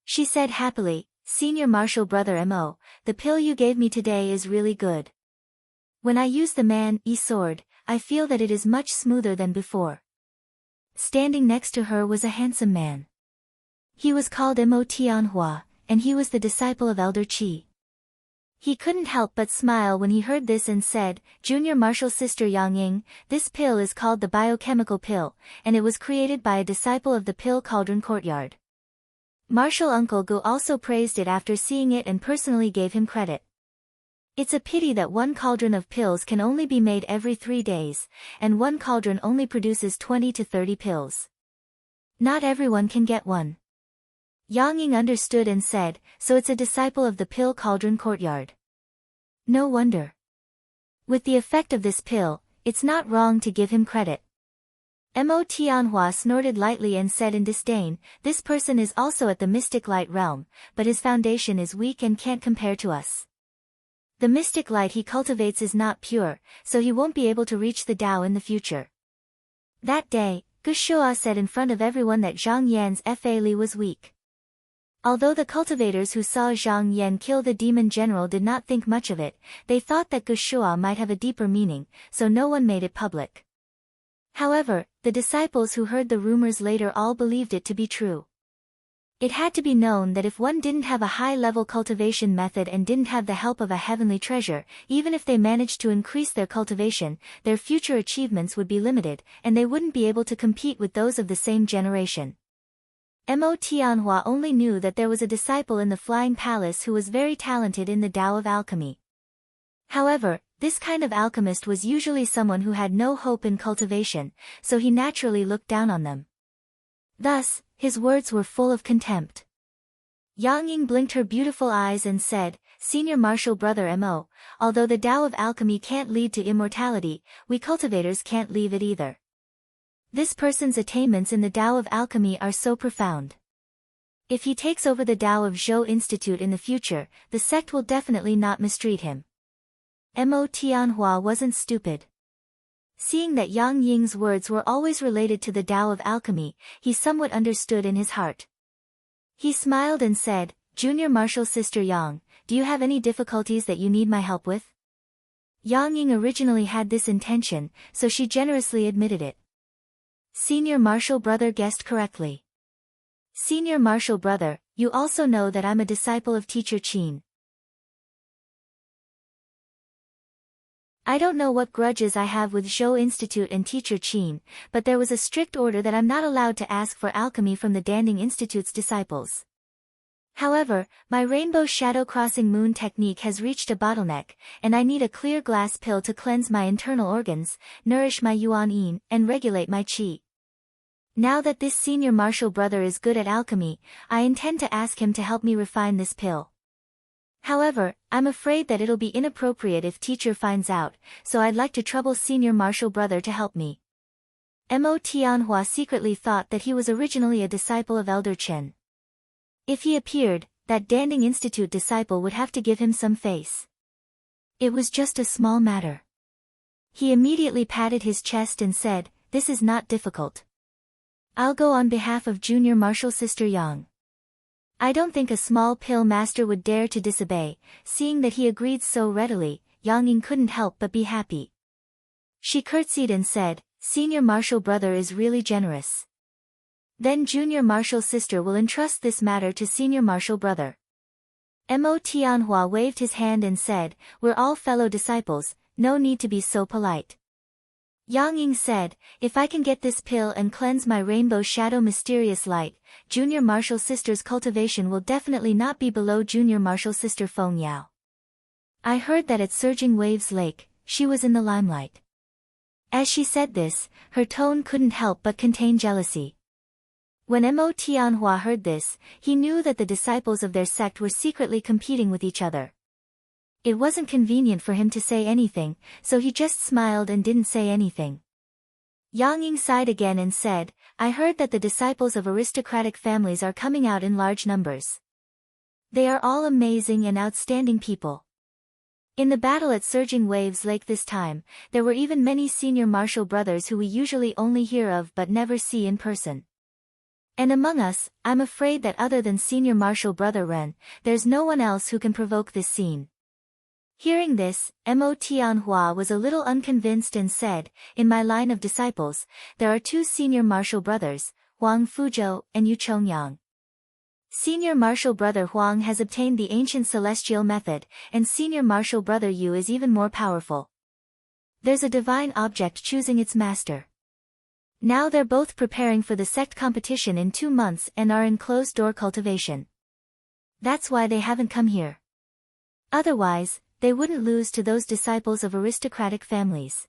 She said happily, "Senior Marshal Brother Mo, the pill you gave me today is really good. When I use the man-e sword, I feel that it is much smoother than before." Standing next to her was a handsome man. He was called Mo Tianhua, and he was the disciple of Elder Qi. He couldn't help but smile when he heard this and said, "Junior Marshal Sister Yang Ying, this pill is called the biochemical pill, and it was created by a disciple of the Pill Cauldron Courtyard." Marshal Uncle Gu also praised it after seeing it and personally gave him credit. It's a pity that one cauldron of pills can only be made every 3 days, and one cauldron only produces 20 to 30 pills. Not everyone can get one. Yang Ying understood and said, "So it's a disciple of the Pill Cauldron Courtyard. No wonder. With the effect of this pill, it's not wrong to give him credit." Mo Tianhua snorted lightly and said in disdain, "This person is also at the mystic light realm, but his foundation is weak and can't compare to us. The mystic light he cultivates is not pure, so he won't be able to reach the Tao in the future." That day, Gu Shua said in front of everyone that Zhang Yan's Fa Li was weak. Although the cultivators who saw Zhang Yan kill the demon general did not think much of it, they thought that Gu Shua might have a deeper meaning, so no one made it public. However, the disciples who heard the rumors later all believed it to be true. It had to be known that if one didn't have a high-level cultivation method and didn't have the help of a heavenly treasure, even if they managed to increase their cultivation, their future achievements would be limited, and they wouldn't be able to compete with those of the same generation. Mo Tianhua only knew that there was a disciple in the Flying Palace who was very talented in the Tao of alchemy. However, this kind of alchemist was usually someone who had no hope in cultivation, so he naturally looked down on them. Thus, his words were full of contempt. Yang Ying blinked her beautiful eyes and said, "Senior Marshal Brother Mo, although the Tao of alchemy can't lead to immortality, we cultivators can't leave it either. This person's attainments in the Tao of alchemy are so profound. If he takes over the Tao of Zhou Institute in the future, the sect will definitely not mistreat him." Mo Tianhua wasn't stupid. Seeing that Yang Ying's words were always related to the Tao of alchemy, he somewhat understood in his heart. He smiled and said, "Junior Marshal Sister Yang, do you have any difficulties that you need my help with?" Yang Ying originally had this intention, so she generously admitted it. Senior Marshal Brother guessed correctly. "Senior Marshal Brother, you also know that I'm a disciple of Teacher Qin. I don't know what grudges I have with Zhou Institute and Teacher Qin, but there was a strict order that I'm not allowed to ask for alchemy from the Danding Institute's disciples. However, my Rainbow Shadow Crossing Moon technique has reached a bottleneck, and I need a clear glass pill to cleanse my internal organs, nourish my Yuan Yin, and regulate my Qi. Now that this Senior Marshal Brother is good at alchemy, I intend to ask him to help me refine this pill. However, I'm afraid that it'll be inappropriate if Teacher finds out, so I'd like to trouble Senior Marshal Brother to help me." Mo Tianhua secretly thought that he was originally a disciple of Elder Chen. If he appeared, that Danding Institute disciple would have to give him some face. It was just a small matter. He immediately patted his chest and said, "This is not difficult. I'll go on behalf of Junior Marshal Sister Yang." I don't think a small pill master would dare to disobey. Seeing that he agreed so readily, Yang Ying couldn't help but be happy. She curtsied and said, "Senior Marshal Brother is really generous. Then Junior Marshal Sister will entrust this matter to Senior Marshal Brother." Mo Tianhua waved his hand and said, "We're all fellow disciples, no need to be so polite." Yang Ying said, if I can get this pill and cleanse my rainbow shadow mysterious light, Junior Martial Sister's cultivation will definitely not be below Junior Martial Sister Feng Yao. I heard that at Surging Waves Lake, she was in the limelight. As she said this, her tone couldn't help but contain jealousy. When Mo Tianhua heard this, he knew that the disciples of their sect were secretly competing with each other. It wasn't convenient for him to say anything, so he just smiled and didn't say anything. Yang Ying sighed again and said, I heard that the disciples of aristocratic families are coming out in large numbers. They are all amazing and outstanding people. In the battle at Surging Waves Lake this time, there were even many senior martial brothers who we usually only hear of but never see in person. And among us, I'm afraid that other than senior martial brother Ren, there's no one else who can provoke this scene. Hearing this, Mo Tianhua was a little unconvinced and said, in my line of disciples, there are two senior martial brothers, Huang Fuzhou and Yu Chongyang. Senior martial brother Huang has obtained the ancient celestial method, and senior martial brother Yu is even more powerful. There's a divine object choosing its master. Now they're both preparing for the sect competition in 2 months and are in closed-door cultivation. That's why they haven't come here. Otherwise, they wouldn't lose to those disciples of aristocratic families.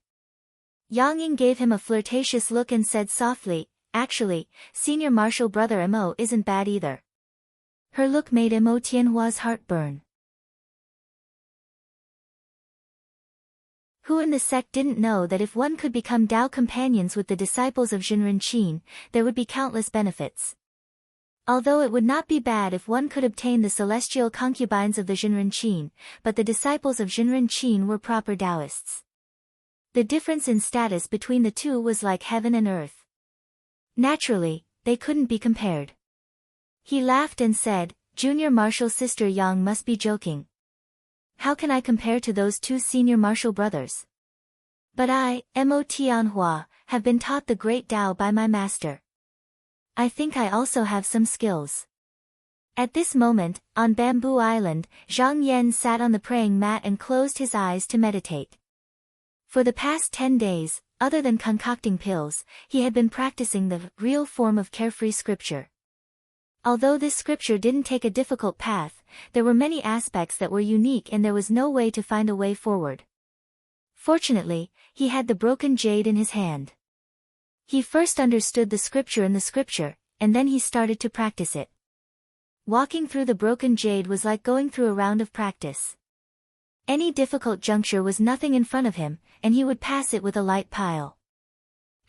Yang Ying gave him a flirtatious look and said softly, actually, senior martial brother Mo isn't bad either. Her look made Mo Tianhua's heart burn. Who in the sect didn't know that if one could become Dao companions with the disciples of Jinren Qin, there would be countless benefits. Although it would not be bad if one could obtain the celestial concubines of the Jinren Qin, but the disciples of Jinren Qin were proper Taoists. The difference in status between the two was like heaven and earth. Naturally, they couldn't be compared. He laughed and said, Junior martial sister Yang must be joking. How can I compare to those two senior martial brothers? But I, Mo Tianhua, have been taught the great Tao by my master. I think I also have some skills. At this moment, on Bamboo Island, Zhang Yan sat on the praying mat and closed his eyes to meditate. For the past 10 days, other than concocting pills, he had been practicing the real form of carefree scripture. Although this scripture didn't take a difficult path, there were many aspects that were unique and there was no way to find a way forward. Fortunately, he had the broken jade in his hand. He first understood the scripture in the scripture, and then he started to practice it. Walking through the broken jade was like going through a round of practice. Any difficult juncture was nothing in front of him, and he would pass it with a light pile.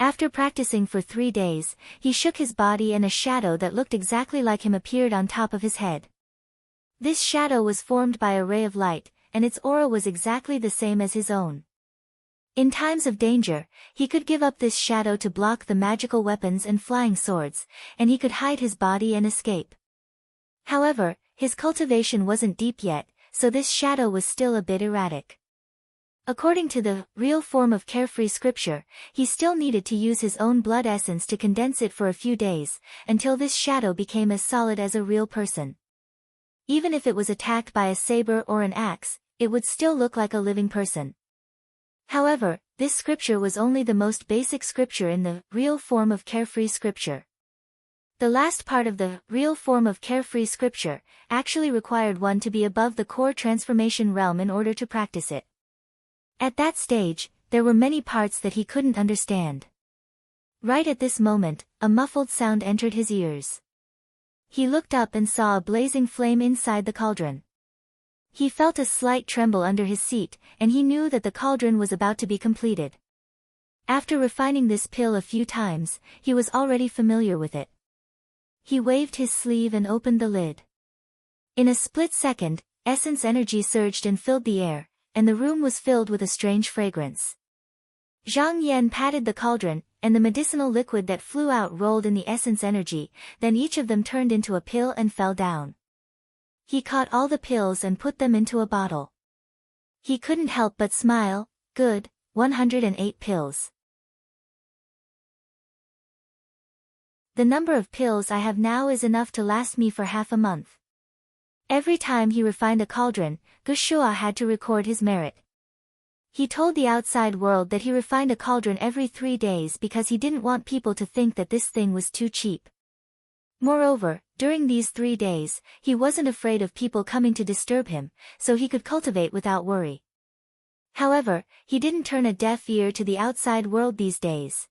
After practicing for 3 days, he shook his body and a shadow that looked exactly like him appeared on top of his head. This shadow was formed by a ray of light, and its aura was exactly the same as his own. In times of danger, he could give up this shadow to block the magical weapons and flying swords, and he could hide his body and escape. However, his cultivation wasn't deep yet, so this shadow was still a bit erratic. According to the real form of carefree scripture, he still needed to use his own blood essence to condense it for a few days, until this shadow became as solid as a real person. Even if it was attacked by a saber or an axe, it would still look like a living person. However, this scripture was only the most basic scripture in the real form of carefree scripture. The last part of the real form of carefree scripture actually required one to be above the core transformation realm in order to practice it. At that stage, there were many parts that he couldn't understand. Right at this moment, a muffled sound entered his ears. He looked up and saw a blazing flame inside the cauldron. He felt a slight tremble under his seat, and he knew that the cauldron was about to be completed. After refining this pill a few times, he was already familiar with it. He waved his sleeve and opened the lid. In a split second, essence energy surged and filled the air, and the room was filled with a strange fragrance. Zhang Yan patted the cauldron, and the medicinal liquid that flew out rolled in the essence energy, then each of them turned into a pill and fell down. He caught all the pills and put them into a bottle. He couldn't help but smile. Good, 108 pills. The number of pills I have now is enough to last me for half a month. Every time he refined a cauldron, Gushua had to record his merit. He told the outside world that he refined a cauldron every 3 days because he didn't want people to think that this thing was too cheap. Moreover, during these 3 days, he wasn't afraid of people coming to disturb him, so he could cultivate without worry. However, he didn't turn a deaf ear to the outside world these days.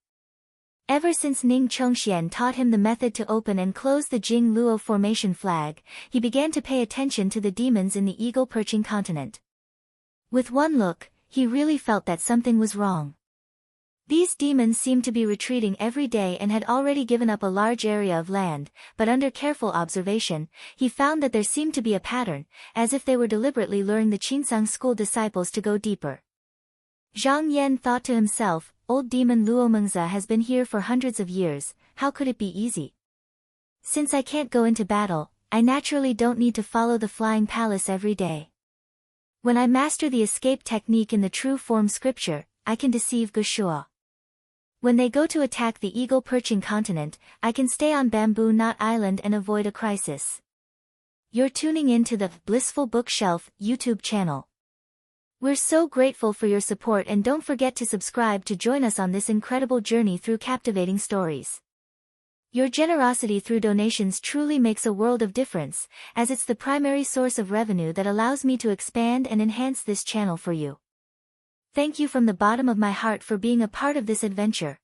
Ever since Ning Chongxian taught him the method to open and close the Jing Luo formation flag, he began to pay attention to the demons in the eagle-perching continent. With one look, he really felt that something was wrong. These demons seemed to be retreating every day and had already given up a large area of land, but under careful observation, he found that there seemed to be a pattern, as if they were deliberately luring the Qinsang school disciples to go deeper. Zhang Yan thought to himself, old demon Luo Mengzi has been here for hundreds of years, how could it be easy? Since I can't go into battle, I naturally don't need to follow the flying palace every day. When I master the escape technique in the true form scripture, I can deceive Gushua. When they go to attack the eagle-perching continent, I can stay on Bamboo Knot Island and avoid a crisis. You're tuning in to the Blissful Bookshelf YouTube channel. We're so grateful for your support, and don't forget to subscribe to join us on this incredible journey through captivating stories. Your generosity through donations truly makes a world of difference, as it's the primary source of revenue that allows me to expand and enhance this channel for you. Thank you from the bottom of my heart for being a part of this adventure.